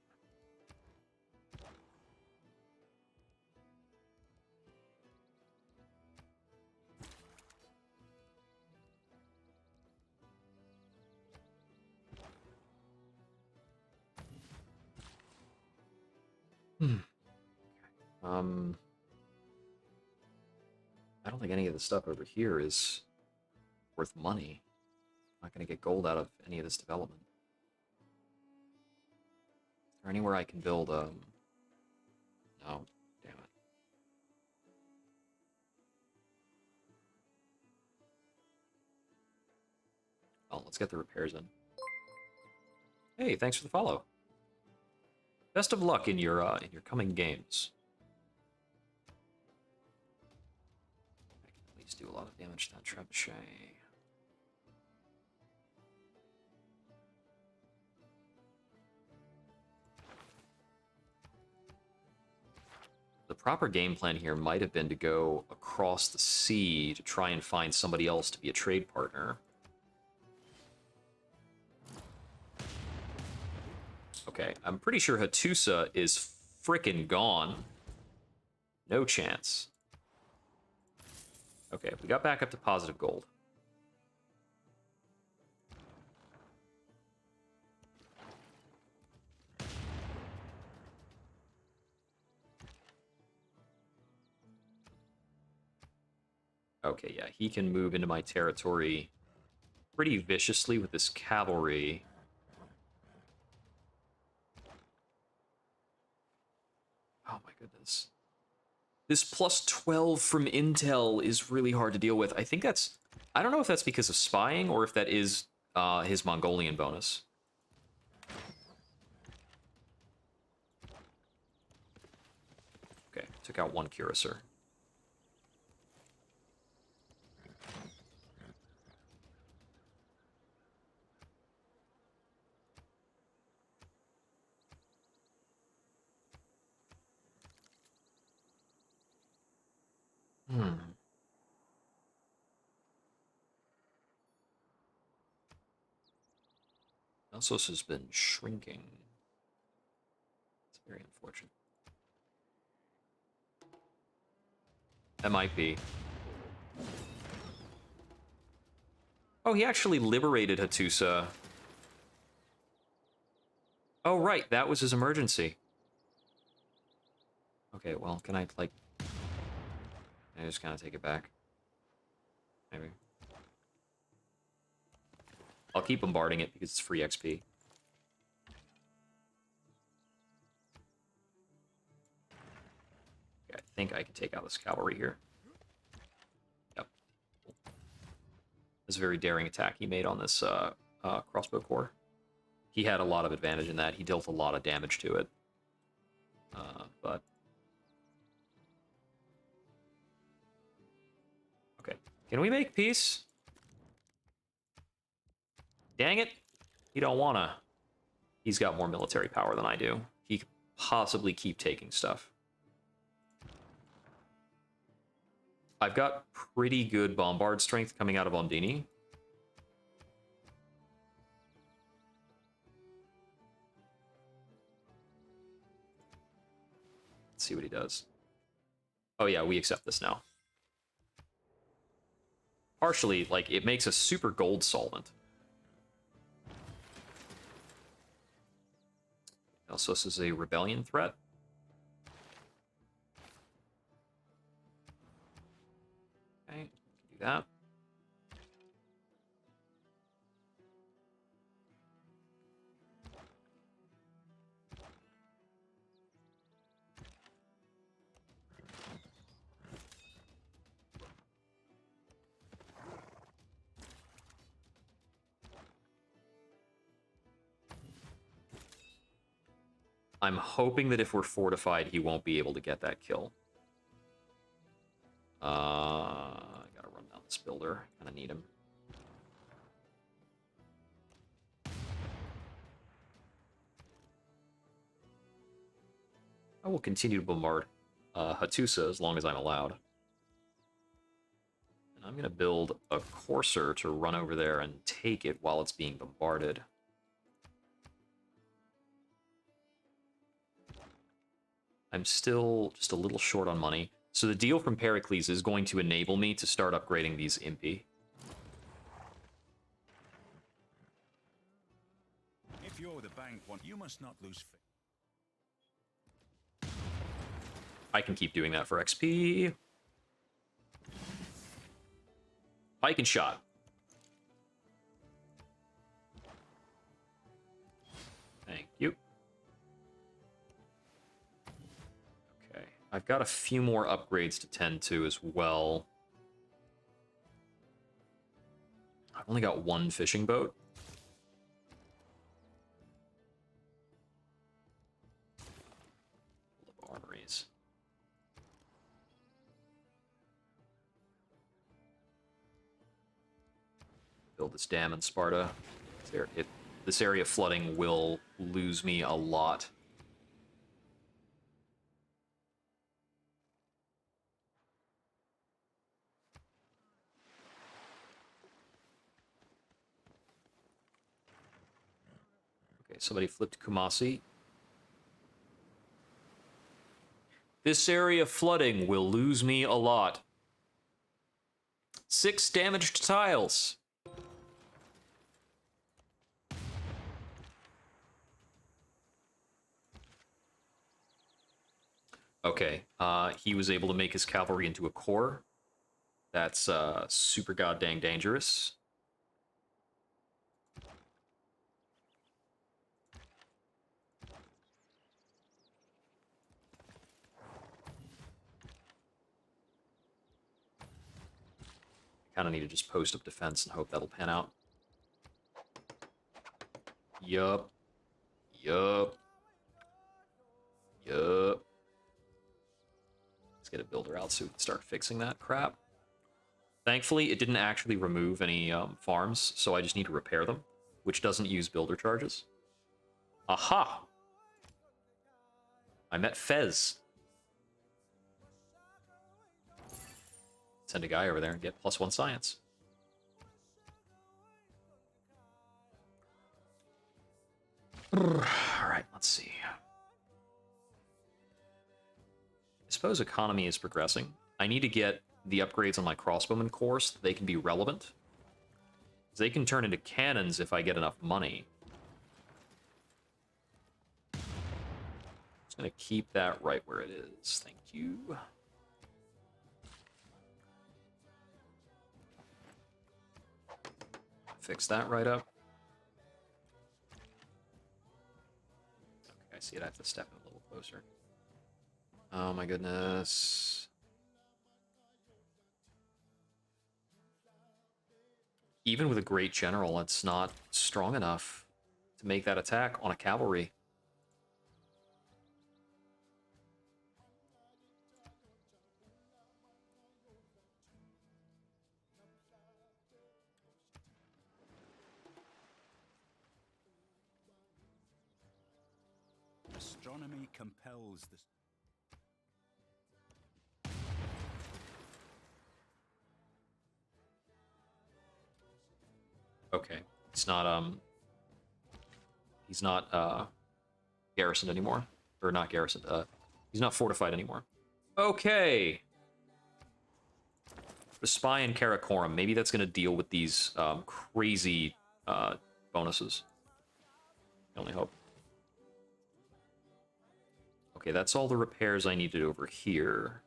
I don't think any of the stuff over here is worth money. I'm not going to get gold out of any of this development. Is there anywhere I can build, No. Damn it. Oh, let's get the repairs in. Hey, thanks for the follow. Best of luck in your coming games. I can at least do a lot of damage to that trebuchet. The proper game plan here might have been to go across the sea to try and find somebody else to be a trade partner. Okay, I'm pretty sure Hattusa is frickin' gone. No chance. Okay, we got back up to positive gold. Okay, yeah, he can move into my territory pretty viciously with this cavalry. Oh my goodness. This plus 12 from intel is really hard to deal with. I think that's... I don't know if that's because of spying or if that is his Mongolian bonus. Okay, took out one cuirassier. Knossos has been shrinking. It's very unfortunate. That might be. Oh, he actually liberated Hattusa. Oh, right, that was his emergency. Okay, well, can I, like... I just kind of take it back? Maybe. I'll keep bombarding it because it's free XP. Okay, I think I can take out this cavalry here. Yep. This is a very daring attack he made on this crossbow corps. He had a lot of advantage in that. He dealt a lot of damage to it. But... Okay. Can we make peace? Dang it. He don't wanna. He's got more military power than I do. He could possibly keep taking stuff. I've got pretty good bombard strength coming out of Ondini. Let's see what he does. Oh yeah, we accept this now. Partially, like, it makes a super gold solvent. Also, this is a rebellion threat. Okay, do that. I'm hoping that if we're fortified, he won't be able to get that kill. I gotta run down this builder. Kinda need him. I will continue to bombard Hattusa as long as I'm allowed. And I'm gonna build a courser to run over there and take it while it's being bombarded. I'm still just a little short on money. So the deal from Pericles is going to enable me to start upgrading these Impi. If you're the bank one, you must not lose faith. I can keep doing that for XP. Pike and shot. Thank you. Okay, I've got a few more upgrades to tend to as well. I've only got one fishing boat. Armories. Build this dam in Sparta. This area flooding will lose me a lot. Okay, somebody flipped Kumasi. This area flooding will lose me a lot. 6 damaged tiles. Okay, he was able to make his cavalry into a core. That's super goddamn dangerous. Kind of need to just post up defense and hope that'll pan out. Yup. Yup. Yup. Let's get a builder out so we can start fixing that crap. Thankfully, it didn't actually remove any farms, so I just need to repair them, which doesn't use builder charges. Aha! I met Fez. Send a guy over there and get +1 science. Alright, let's see. I suppose economy is progressing. I need to get the upgrades on my crossbowman corps so that they can be relevant. They can turn into cannons if I get enough money. It's gonna keep that right where it is. Thank you. Fix that right up. Okay, I see it. I have to step in a little closer. Oh my goodness. Even with a great general, it's not strong enough to make that attack on a cavalry. Astronomy compels the... Okay. He's not garrisoned anymore. Or not garrisoned, he's not fortified anymore. Okay. The spy in Karakoram. Maybe that's gonna deal with these crazy bonuses. I only hope. Okay, that's all the repairs I needed over here.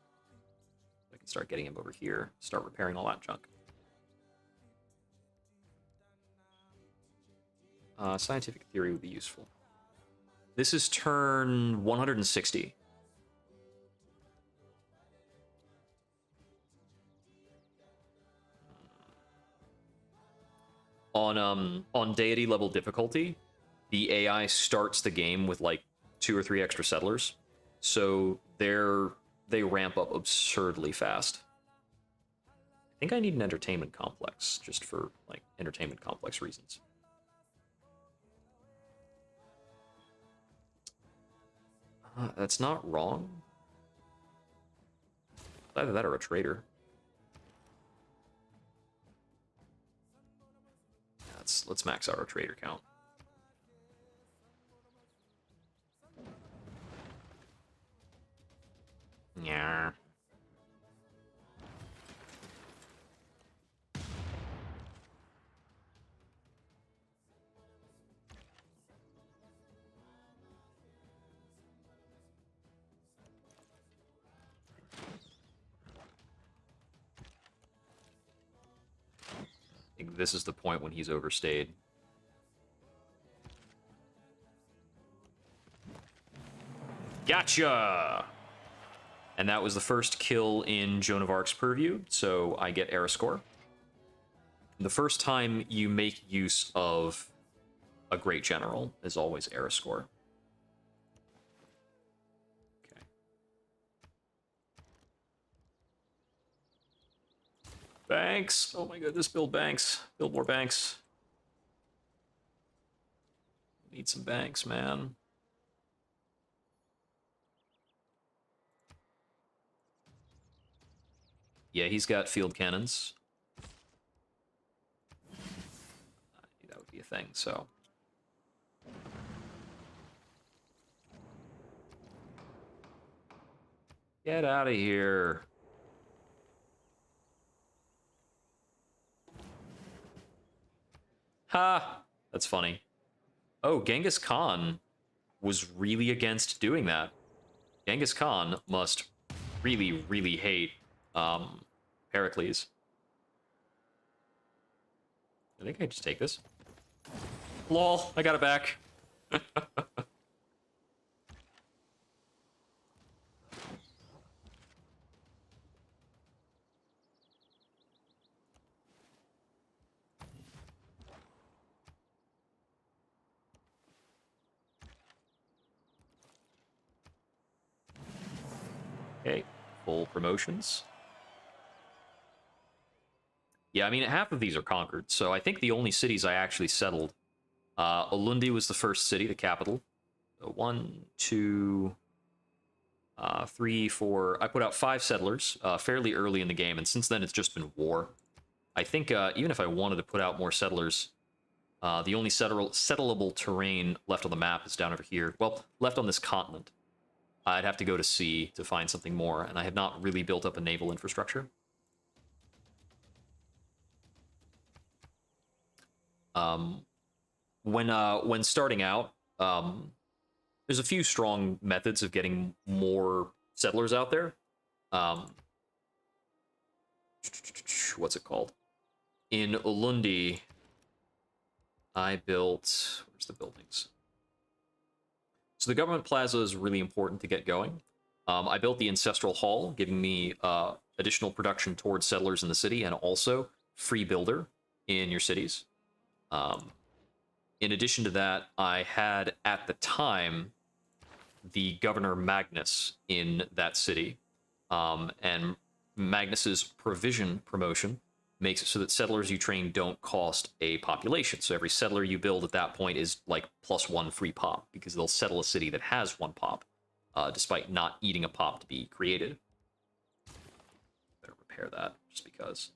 I can start getting him over here. Start repairing all that junk. Scientific theory would be useful. This is turn 160. On deity level difficulty, the AI starts the game with like 2 or 3 extra settlers, so they ramp up absurdly fast. I think I need an entertainment complex just for like entertainment complex reasons. That's not wrong. Either that or a traitor. Yeah, let's max out our trader count. Yeah. I think this is the point when he's overstayed. Gotcha! And that was the first kill in Joan of Arc's purview, so I get era score. The first time you make use of a great general is always era score. Okay. Banks! Oh my goodness, build banks. Build more banks. Need some banks, man. Yeah, he's got field cannons. I knew that would be a thing, so... Get out of here. Ha! That's funny. Oh, Genghis Khan was really against doing that. Genghis Khan must really, really hate Pericles. I think I just take this. Lol, I got it back. Okay, full promotions. Yeah, I mean, half of these are conquered, so I think the only cities I actually settled... Ulundi was the first city, the capital. So 1, 2, 3, 4... I put out 5 settlers fairly early in the game, and since then it's just been war. I think even if I wanted to put out more settlers, the only settleable terrain left on the map is down over here. Well, left on this continent. I'd have to go to sea to find something more, and I have not really built up a naval infrastructure. When starting out, there's a few strong methods of getting more settlers out there. What's it called? In Ulundi, I built... Where's the buildings? So the government plaza is really important to get going. I built the Ancestral Hall, giving me additional production towards settlers in the city, and also free builder in your cities. In addition to that, I had, at the time, the Governor Magnus in that city. And Magnus's promotion makes it so that settlers you train don't cost a population. So every settler you build at that point is like +1 free pop, because they'll settle a city that has 1 pop, despite not eating a pop to be created. Better repair that, just because.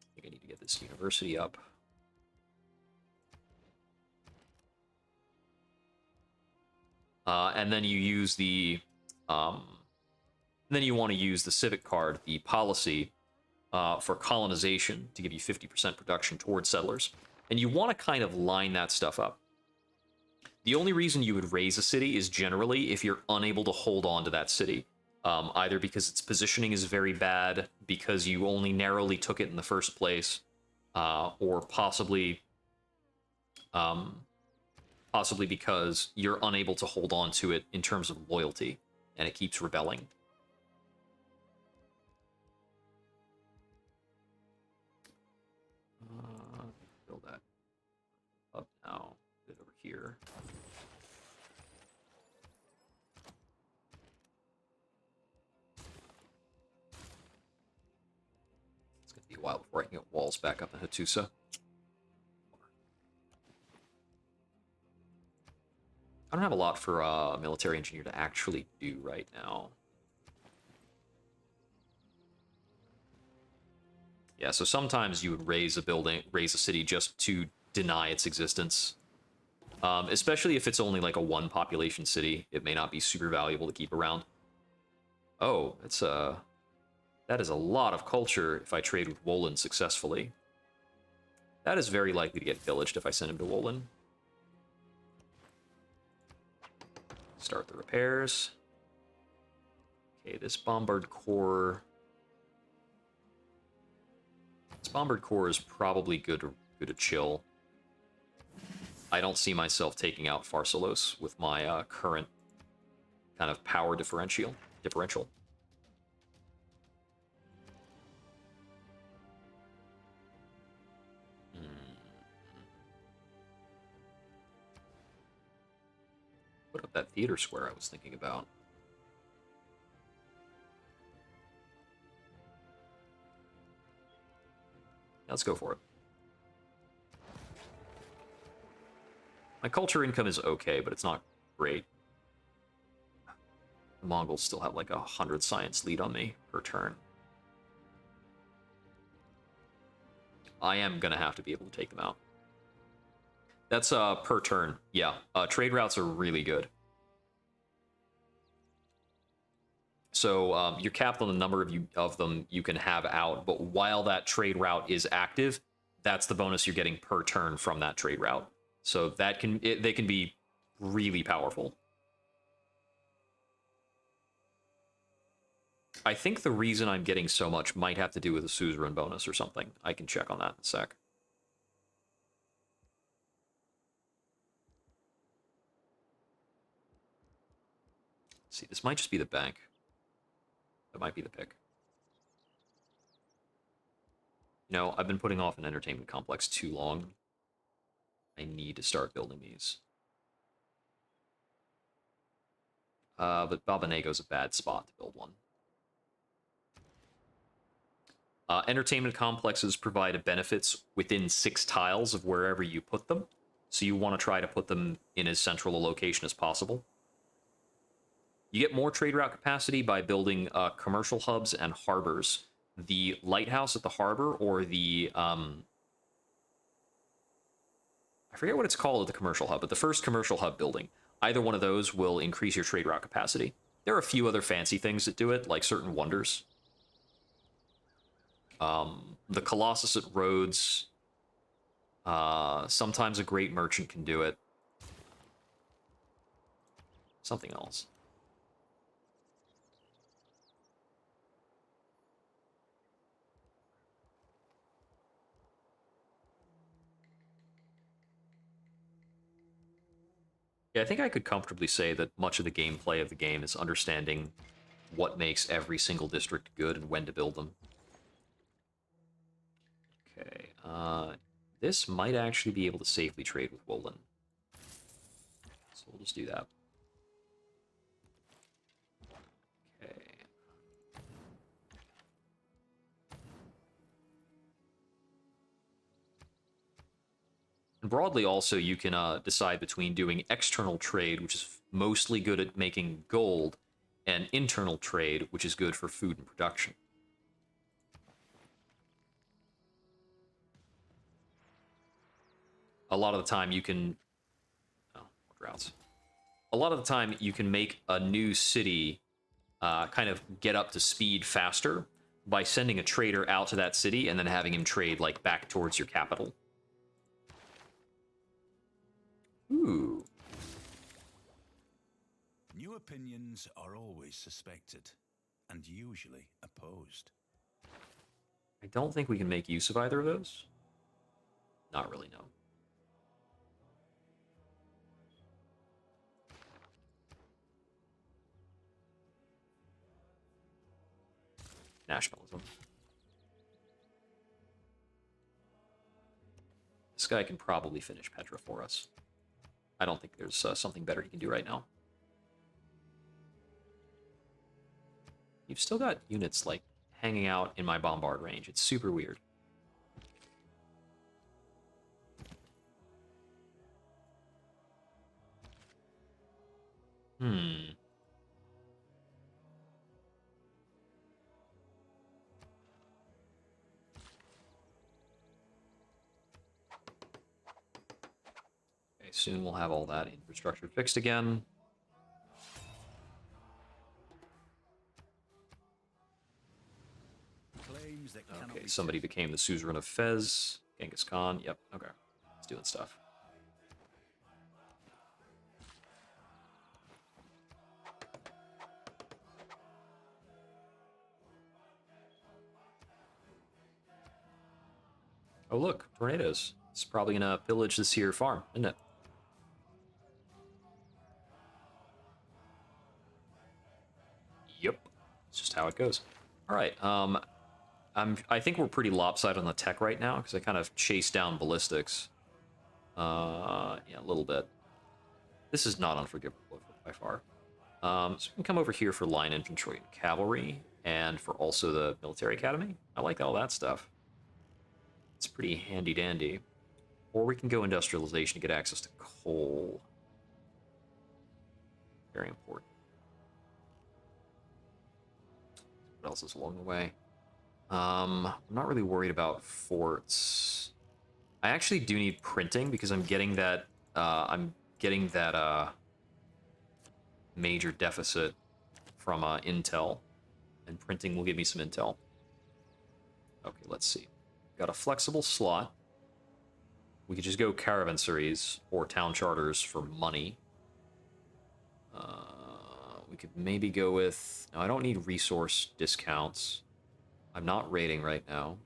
I think I need to get this university up. And then you use the... then you want to use the civic card, the policy, for colonization to give you 50% production towards settlers. And you want to kind of line that stuff up. The only reason you would raise a city is generally if you're unable to hold on to that city. Either because its positioning is very bad, because you only narrowly took it in the first place, or possibly because you're unable to hold on to it in terms of loyalty, and it keeps rebelling. Build that up now. Put it over here. It's gonna be a while before I can get walls back up in Hattusa. I don't have a lot for a military engineer to actually do right now. Yeah, so sometimes you would raise a city just to deny its existence. Especially if it's only like a 1 population city, it may not be super valuable to keep around. Oh, that is a lot of culture if I trade with Wolin successfully. That is very likely to get pillaged if I send him to Wolin. Start the repairs. Okay, this Bombard Core... This Bombard Core is probably good to chill. I don't see myself taking out Pharsalos with my current kind of power differential. Put up that theater square I was thinking about. Let's go for it. My culture income is okay, but it's not great. The Mongols still have like 100 science lead on me per turn. I am gonna have to be able to take them out. That's per turn. Yeah, trade routes are really good. So you're capped on the number of them you can have out, but while that trade route is active, that's the bonus you're getting per turn from that trade route. So that they can be really powerful. I think the reason I'm getting so much might have to do with a suzerain bonus or something. I can check on that in a sec. Let's see, this might just be the bank. That might be the pick. You know, I've been putting off an entertainment complex too long. I need to start building these. But Babanego's a bad spot to build one. Entertainment complexes provide benefits within 6 tiles of wherever you put them. So you want to try to put them in as central a location as possible. You get more trade route capacity by building commercial hubs and harbors. The lighthouse at the harbor, or the... I forget what it's called at the commercial hub, but the first commercial hub building, either one of those will increase your trade route capacity. There are a few other fancy things that do it, like certain wonders. The Colossus at Rhodes. Sometimes a great merchant can do it. something else. Yeah, I think I could comfortably say that much of the gameplay of the game is understanding what makes every single district good and when to build them. Okay, this might actually be able to safely trade with Woolin. So we'll just do that. Okay. And broadly, also, you can decide between doing external trade, which is mostly good at making gold, and internal trade, which is good for food and production. A lot of the time, you can... Oh, more droughts. A lot of the time, you can make a new city kind of get up to speed faster by sending a trader out to that city and then having him trade, like, back towards your capital. Ooh. New opinions are always suspected, and usually opposed. I don't think we can make use of either of those. Not really, no. Nationalism. This guy can probably finish Petra for us. I don't think there's something better he can do right now. You've still got units, like, hanging out in my bombard range. It's super weird. Hmm. Okay, soon we'll have all that infrastructure fixed again. Okay, somebody became the suzerain of Fez. Genghis Khan. Yep, okay. It's doing stuff. Oh, look, tornadoes. It's probably gonna pillage this here farm, isn't it? Yep. It's just how it goes. All right, I think we're pretty lopsided on the tech right now because I kind of chased down ballistics. Yeah, a little bit. This is not unforgivable by far. So we can come over here for line infantry and cavalry, and for also the military academy. I like all that stuff. It's pretty handy dandy. Or we can go industrialization to get access to coal. Very important. What else is along the way? I'm not really worried about forts. I actually do need printing because I'm getting that major deficit from intel, and printing will give me some intel. Okay, let's see. Got a flexible slot. We could just go caravansaries or town charters for money. We could maybe go with... No, I don't need resource discounts. I'm not raiding right now.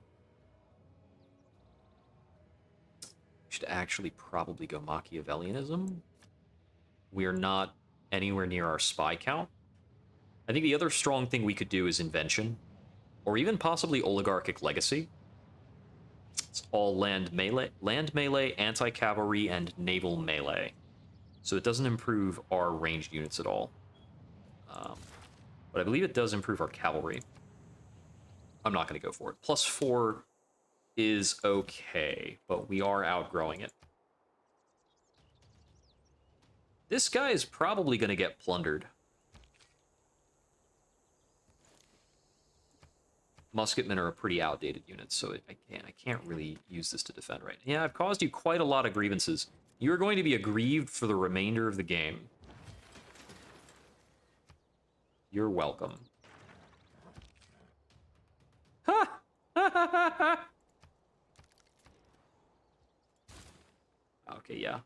Should actually probably go Machiavellianism. We are not anywhere near our spy count. I think the other strong thing we could do is invention, or even possibly oligarchic legacy. It's all land melee, anti-cavalry, and naval melee. So it doesn't improve our ranged units at all. But I believe it does improve our cavalry. I'm not going to go for it. +4 is okay, but we are outgrowing it. This guy is probably going to get plundered. Musketmen are a pretty outdated unit, so I can't really use this to defend right now. Yeah, I've caused you quite a lot of grievances. You're going to be aggrieved for the remainder of the game. You're welcome. Ha! Okay, yeah.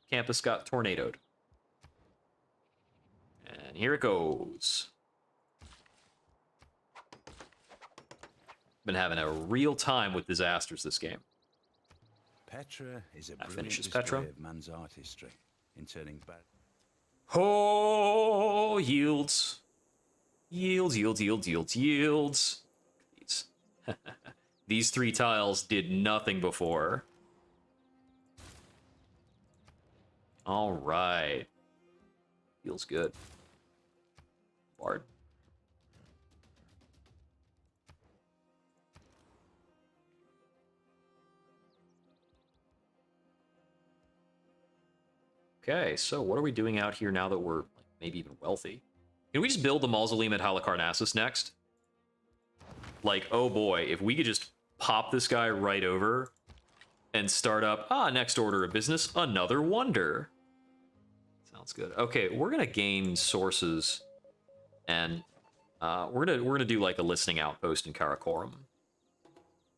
Campus got tornadoed. And here it goes. Been having a real time with disasters this game. Petra is a That brilliant finishes display Petra. of man's artistry in turning bad. Oh, yields. Yields, yields, yields, yields, yields. These. These 3 tiles did nothing before. All right. Feels good. Bard. Okay, so what are we doing out here now that we're like, maybe even wealthy? Can we just build the mausoleum at Halicarnassus next? Like, oh boy, if we could just pop this guy right over and start up, next order of business, another wonder. Sounds good. Okay, we're gonna gain sources, and we're gonna do like a listening outpost in Karakorum,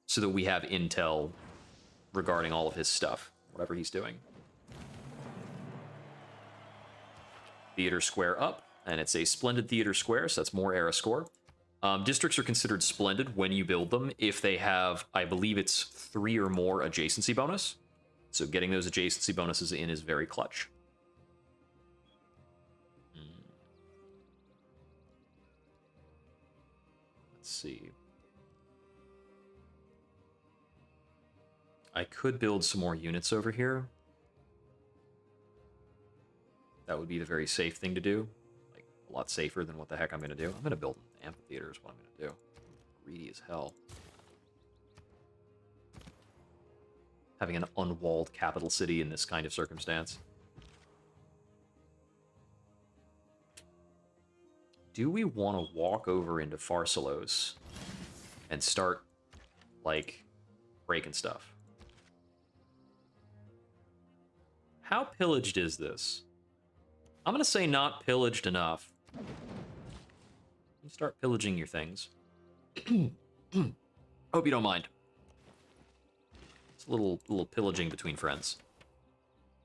so that we have intel regarding all of his stuff, whatever he's doing. Theater square up, and it's a splendid theater square, so that's more era score. Districts are considered splendid when you build them if they have, I believe it's 3 or more adjacency bonus. So getting those adjacency bonuses in is very clutch. Let's see. I could build some more units over here. That would be the very safe thing to do. Like, a lot safer than what the heck I'm going to do. I'm going to build an amphitheater is what I'm going to do. Greedy as hell. Having an unwalled capital city in this kind of circumstance. Do we want to walk over into Pharsalos and start, like, breaking stuff? How pillaged is this? I'm going to say not pillaged enough. You start pillaging your things. Hope you don't mind. It's a little pillaging between friends.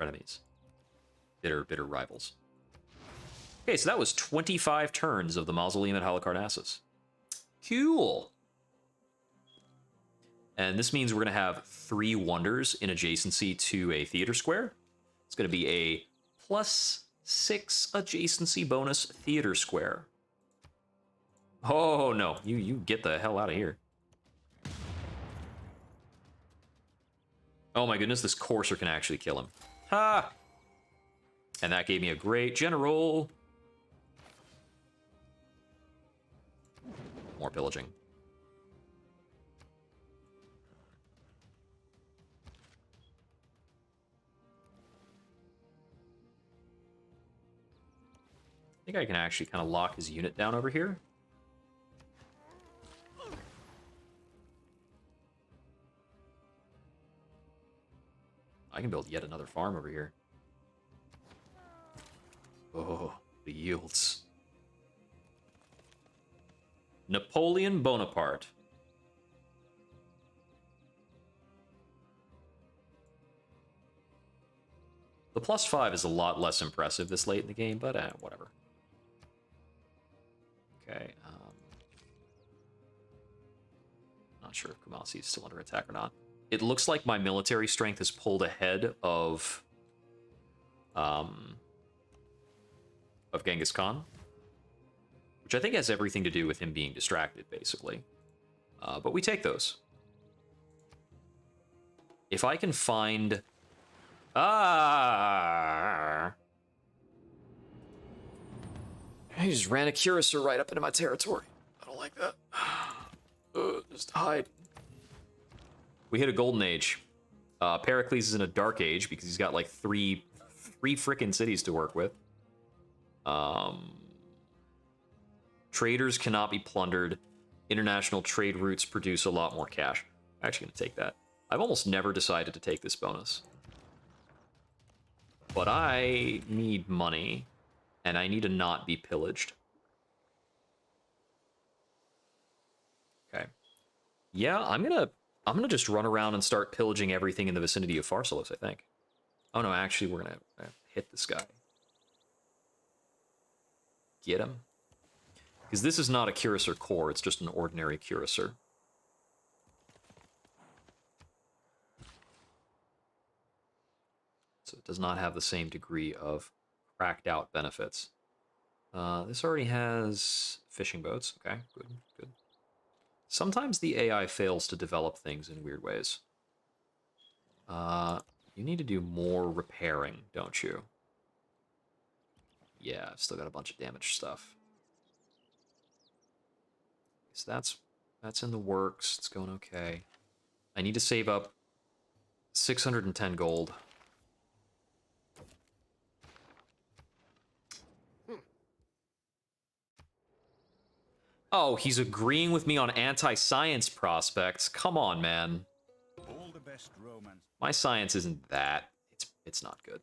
Frenemies. Bitter rivals. Okay, so that was 25 turns of the Mausoleum at Halicarnassus. Cool. And this means we're going to have 3 wonders in adjacency to a theater square. It's going to be a +6 adjacency bonus theater square. Oh, no. You get the hell out of here. Oh my goodness, this courser can actually kill him. Ha! And that gave me a great general. More pillaging. I think I can actually kind of lock his unit down over here. I can build yet another farm over here. Oh, the yields. Napoleon Bonaparte. The +5 is a lot less impressive this late in the game, but whatever. Okay. Not sure if Kumasi is still under attack or not. It looks like my military strength is pulled ahead of Genghis Khan, which I think has everything to do with him being distracted, basically. But we take those. If I can find... He just ran a cuirassier right up into my territory. I don't like that. Just hide. We hit a golden age. Pericles is in a dark age because he's got like three frickin' cities to work with. Traders cannot be plundered. International trade routes produce a lot more cash. I'm actually going to take that. I've almost never decided to take this bonus. But I need money, and I need to not be pillaged. Okay. Yeah, I'm gonna just run around and start pillaging everything in the vicinity of Pharsalos, I think. Oh no, actually we're gonna hit this guy. get him. Because this is not a cuirassier core, it's just an ordinary cuirassier. So it does not have the same degree of cracked out benefits. This already has fishing boats. Okay, good, good. Sometimes the AI fails to develop things in weird ways. You need to do more repairing, don't you? Yeah, I've still got a bunch of damaged stuff. So that's in the works. It's going okay. I need to save up 610 gold. Oh, he's agreeing with me on anti-science prospects. Come on, man. All the best romance. My science isn't that. It's not good.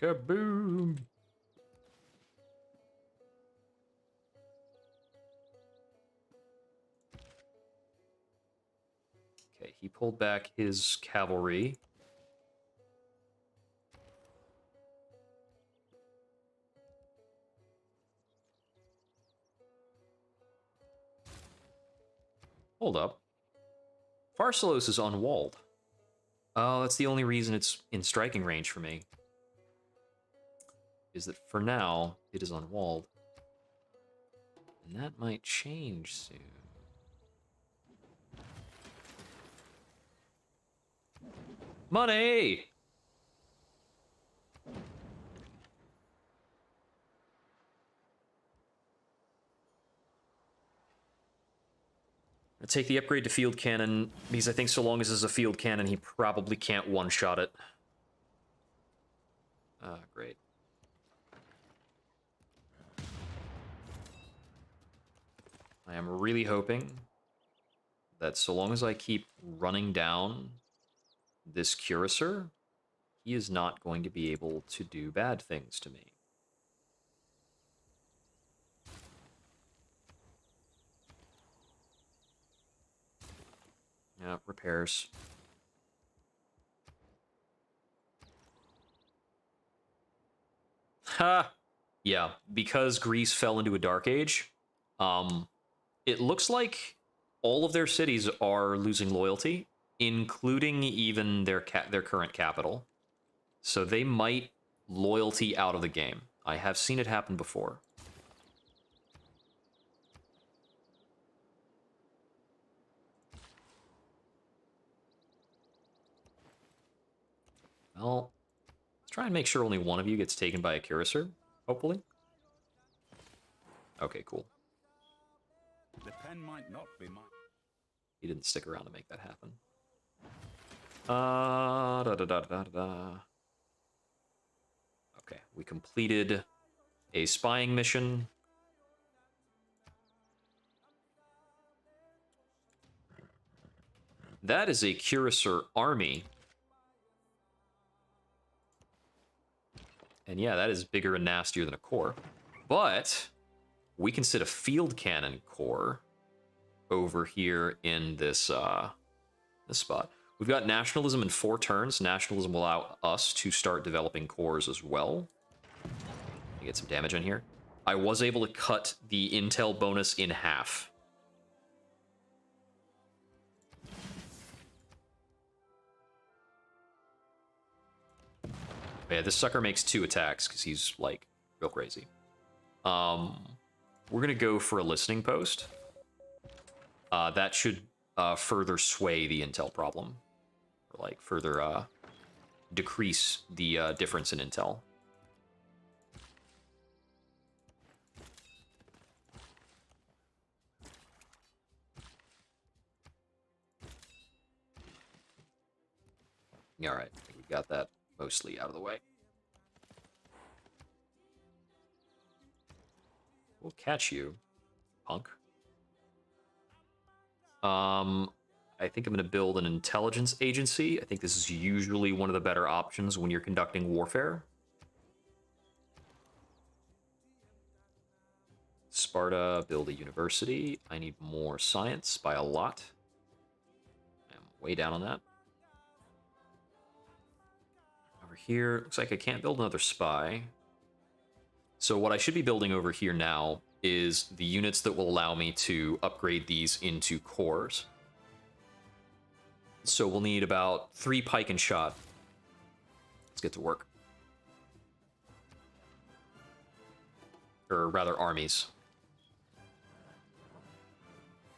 Kaboom! Okay, he pulled back his cavalry. Hold up. Pharsalos is unwalled. Oh, that's the only reason it's in striking range for me. Is that for now, it is unwalled. And that might change soon. Money! I'll take the upgrade to field cannon, because I think so long as it's a field cannon, he probably can't one-shot it. Great. I am really hoping that so long as I keep running down this cuirassier, he is not going to be able to do bad things to me. Yeah, repairs. Ha! Yeah, because Greece fell into a dark age, it looks like all of their cities are losing loyalty, including even their current capital. So they might loyalty out of the game. I have seen it happen before. Well, let's try and make sure only one of you gets taken by a cuirassier, hopefully. Okay, cool. The pen might not be mine. He didn't stick around to make that happen. Da. Okay, we completed a spying mission. That is a cuirassier army. And yeah, that is bigger and nastier than a core. But we can sit a field cannon core over here in this this spot. We've got nationalism in 4 turns. Nationalism will allow us to start developing cores as well. You get some damage in here. I was able to cut the intel bonus in half. Yeah, this sucker makes 2 attacks because he's, like, real crazy. We're gonna go for a listening post. That should further sway the intel problem. Or, like, further decrease the difference in intel. Alright, I think we've got that mostly out of the way. We'll catch you, punk. I think I'm going to build an intelligence agency. I think this is usually one of the better options when you're conducting warfare. Sparta, build a university. I need more science by a lot. Way down on that. Over here, looks like I can't build another spy. So what I should be building over here now is the units that will allow me to upgrade these into cores. So we'll need about 3 pike and shot. Let's get to work. Or rather, armies.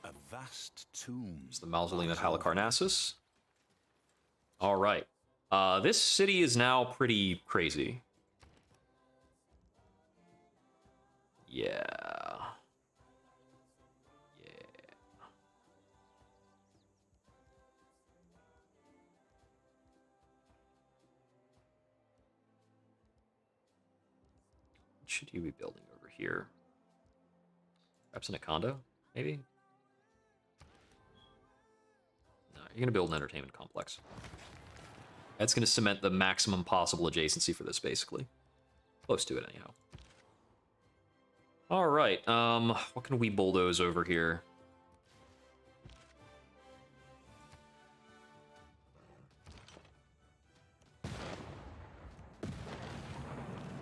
A vast tomb. It's the Mausoleum of Halicarnassus. All right. This city is now pretty crazy. Yeah. What should you be building over here? Perhaps an condo, maybe? No, you're going to build an entertainment complex. That's going to cement the maximum possible adjacency for this, basically. Close to it, anyhow. All right, what can we bulldoze over here?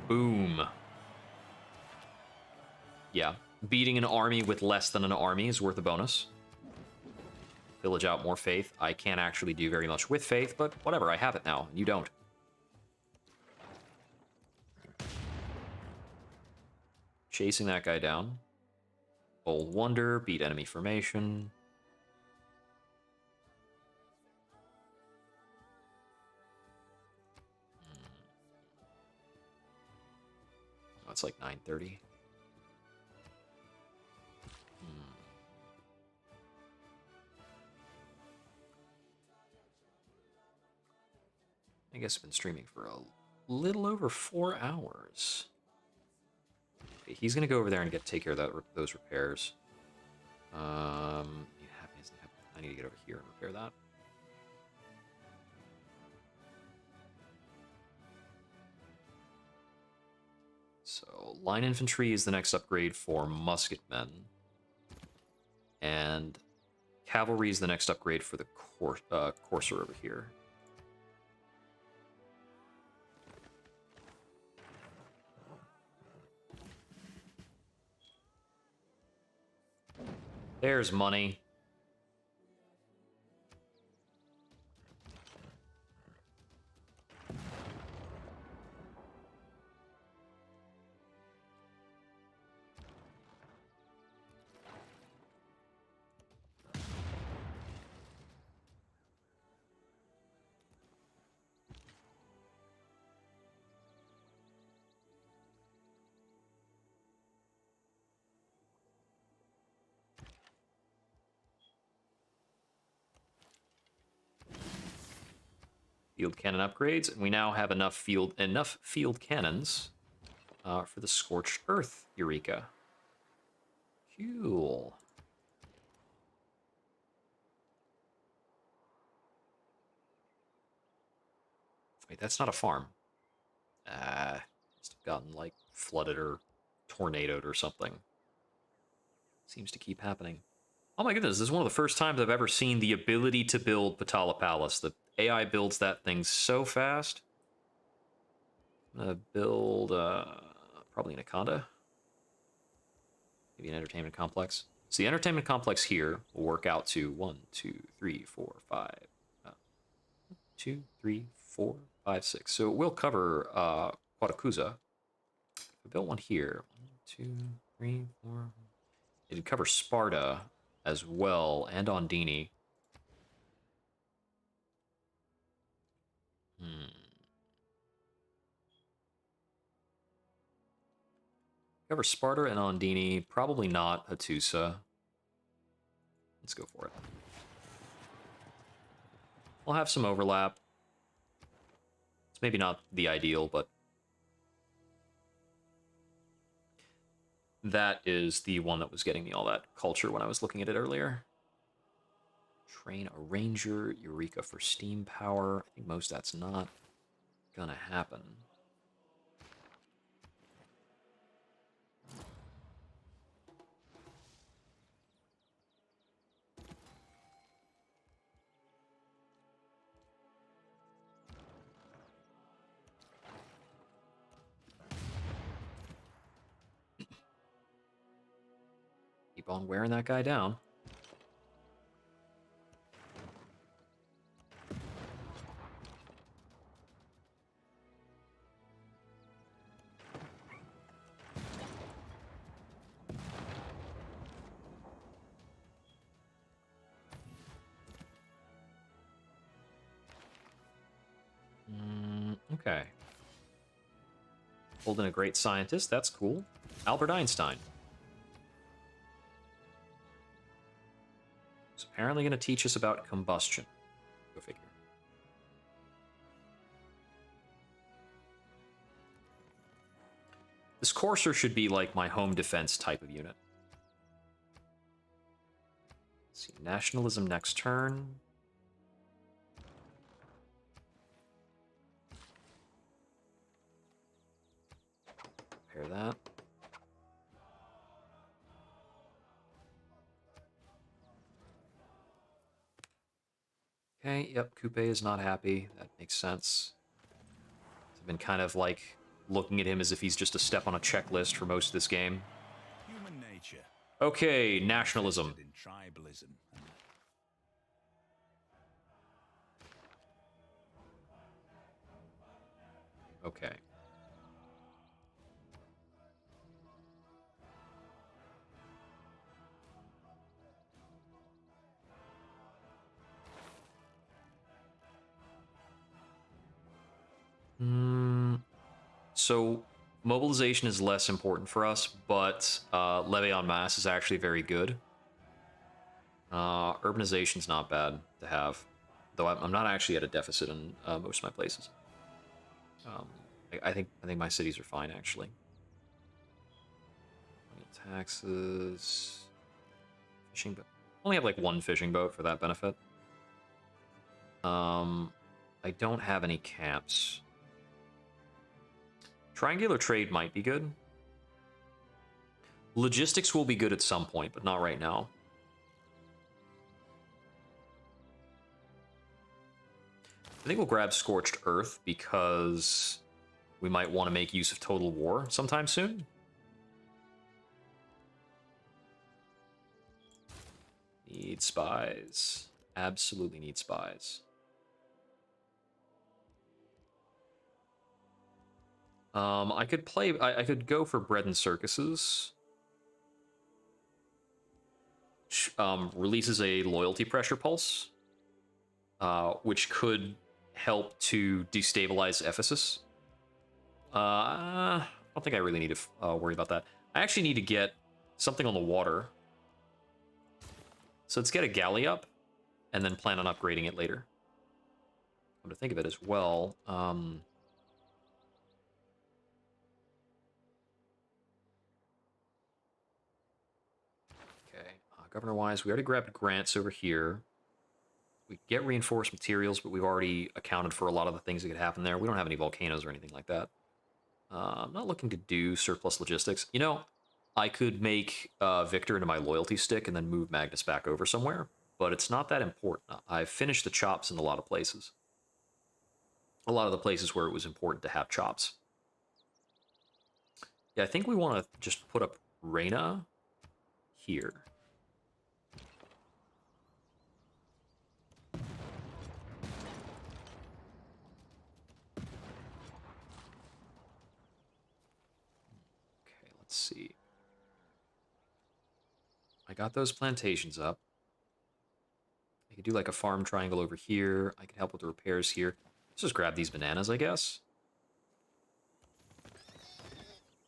Boom. Yeah, beating an army with less than an army is worth a bonus. Village out more faith. I can't actually do very much with faith, but whatever, I have it now. You don't. Chasing that guy down. Bold Wonder, beat enemy formation. Oh, it's like 9:30. I guess I've been streaming for a little over 4 hours. Okay, he's gonna go over there and take care of those repairs. I need to get over here and repair that. So line infantry is the next upgrade for musketmen, and cavalry is the next upgrade for the courser over here. There's money. Field cannon upgrades, and we now have enough field cannons for the Scorched Earth Eureka. Cool. Wait, that's not a farm. Must have gotten like flooded or tornadoed or something. Seems to keep happening. Oh my goodness, this is one of the first times I've ever seen the ability to build Patala Palace. The AI builds that thing so fast. I'm gonna build probably an Anaconda. Maybe an entertainment complex. So the entertainment complex here will work out to 1, 2, 3, 4, 5. 2, 3, 4, 5, 6. So it will cover Quatacuza. I built one here. 1, 2, 3, 4. It'd cover Sparta as well, and Ondini. Cover Sparta and Ondini. Probably not Hattusa. Let's go for it. We'll have some overlap. It's maybe not the ideal, but that is the one that was getting me all that culture when I was looking at it earlier. Train a Ranger, Eureka for steam power. I think most that's not gonna happen. Keep on wearing that guy down. Okay. Pulled in a great scientist. That's cool. Albert Einstein. He's apparently going to teach us about combustion. Go figure. This courser should be like my home defense type of unit. Let's see, nationalism next turn. Repair that. Okay, yep, Coupe is not happy. That makes sense. I've been kind of like looking at him as if he's just a step on a checklist for most of this game. Human nature. Okay, nationalism. In tribalism. Okay. So mobilization is less important for us, but levy en masse is actually very good. Urbanization's not bad to have, though I'm not actually at a deficit in most of my places. I think my cities are fine actually. Taxes, fishing boat. Only have like one fishing boat for that benefit. I don't have any camps. Triangular trade might be good. Logistics will be good at some point, but not right now. I think we'll grab Scorched Earth because we might want to make use of Total War sometime soon. Need spies. Absolutely need spies. I could go for bread and circuses. Releases a loyalty pressure pulse, which could help to destabilize Ephesus. I don't think I really need to worry about that. I actually need to get something on the water. So let's get a galley up, and then plan on upgrading it later. Come to think of it as well, governor-wise, we already grabbed grants over here. We get reinforced materials, but we've already accounted for a lot of the things that could happen there. We don't have any volcanoes or anything like that. I'm not looking to do surplus logistics. You know, I could make Victor into my loyalty stick and then move Magnus back over somewhere, but it's not that important. I've finished the chops in a lot of places. A lot of the places where it was important to have chops. Yeah, I think we want to just put up Reyna here. Let's see. I got those plantations up. I could do like a farm triangle over here. I could help with the repairs here. Let's just grab these bananas, I guess.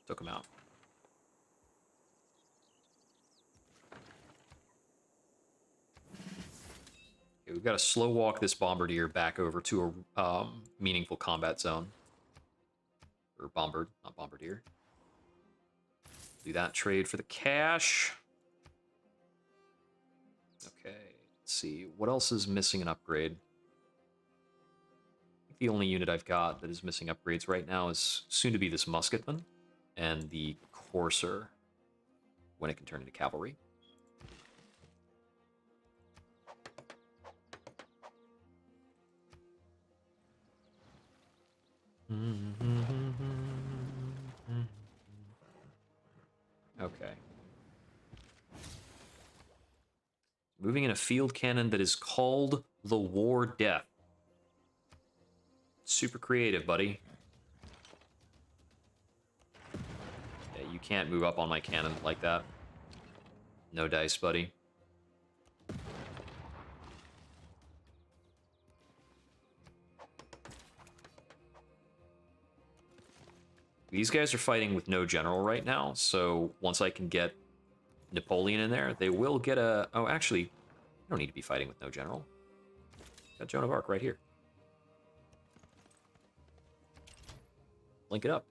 Took them out. Okay, we've got to slow walk this bombardier back over to a meaningful combat zone. Or bombard, not bombardier. Do that trade for the cash. Okay, let's see. What else is missing an upgrade? I think the only unit I've got that is missing upgrades right now is soon to be this musketman and the courser when it can turn into cavalry. Okay. Moving in a field cannon that is called the War Death. Super creative, buddy. Yeah, you can't move up on my cannon like that. No dice, buddy. These guys are fighting with no general right now, so once I can get Napoleon in there, they will get a... Oh, actually, you don't need to be fighting with no general. Got Joan of Arc right here. Link it up.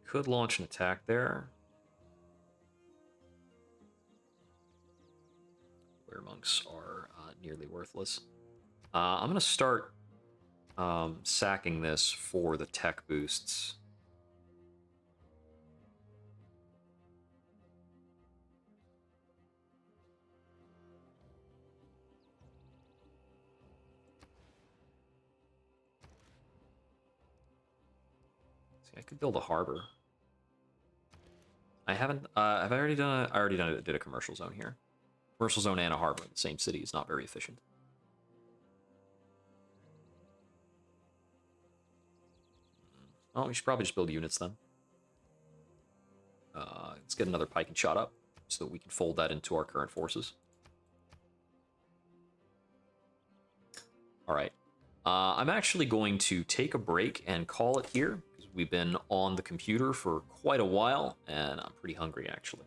Could launch an attack there. Where monks are nearly worthless. I'm going to start sacking this for the tech boosts. See, I could build a harbor. I haven't. Have I already done? I already did a commercial zone here. Commercial zone and a harbor in the same city is not very efficient. Oh, we should probably just build units then. Let's get another pike and shot up so that we can fold that into our current forces. All right. I'm actually going to take a break and call it here, because we've been on the computer for quite a while, and I'm pretty hungry, actually.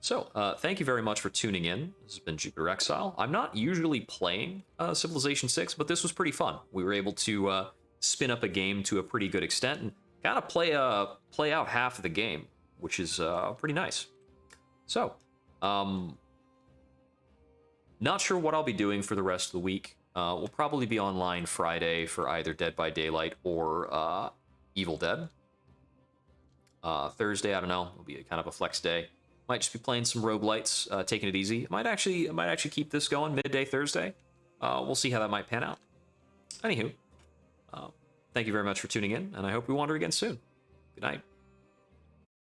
So, thank you very much for tuning in. This has been Jupiter Exile. I'm not usually playing Civilization 6, but this was pretty fun. We were able to spin up a game to a pretty good extent and kind of play out half of the game, which is pretty nice. So, not sure what I'll be doing for the rest of the week. We'll probably be online Friday for either Dead by Daylight or Evil Dead. Thursday, I don't know, it'll be kind of a flex day. Might just be playing some roguelites, taking it easy. I might actually keep this going midday Thursday. We'll see how that might pan out. Anywho, thank you very much for tuning in, and I hope we wander again soon. Good night.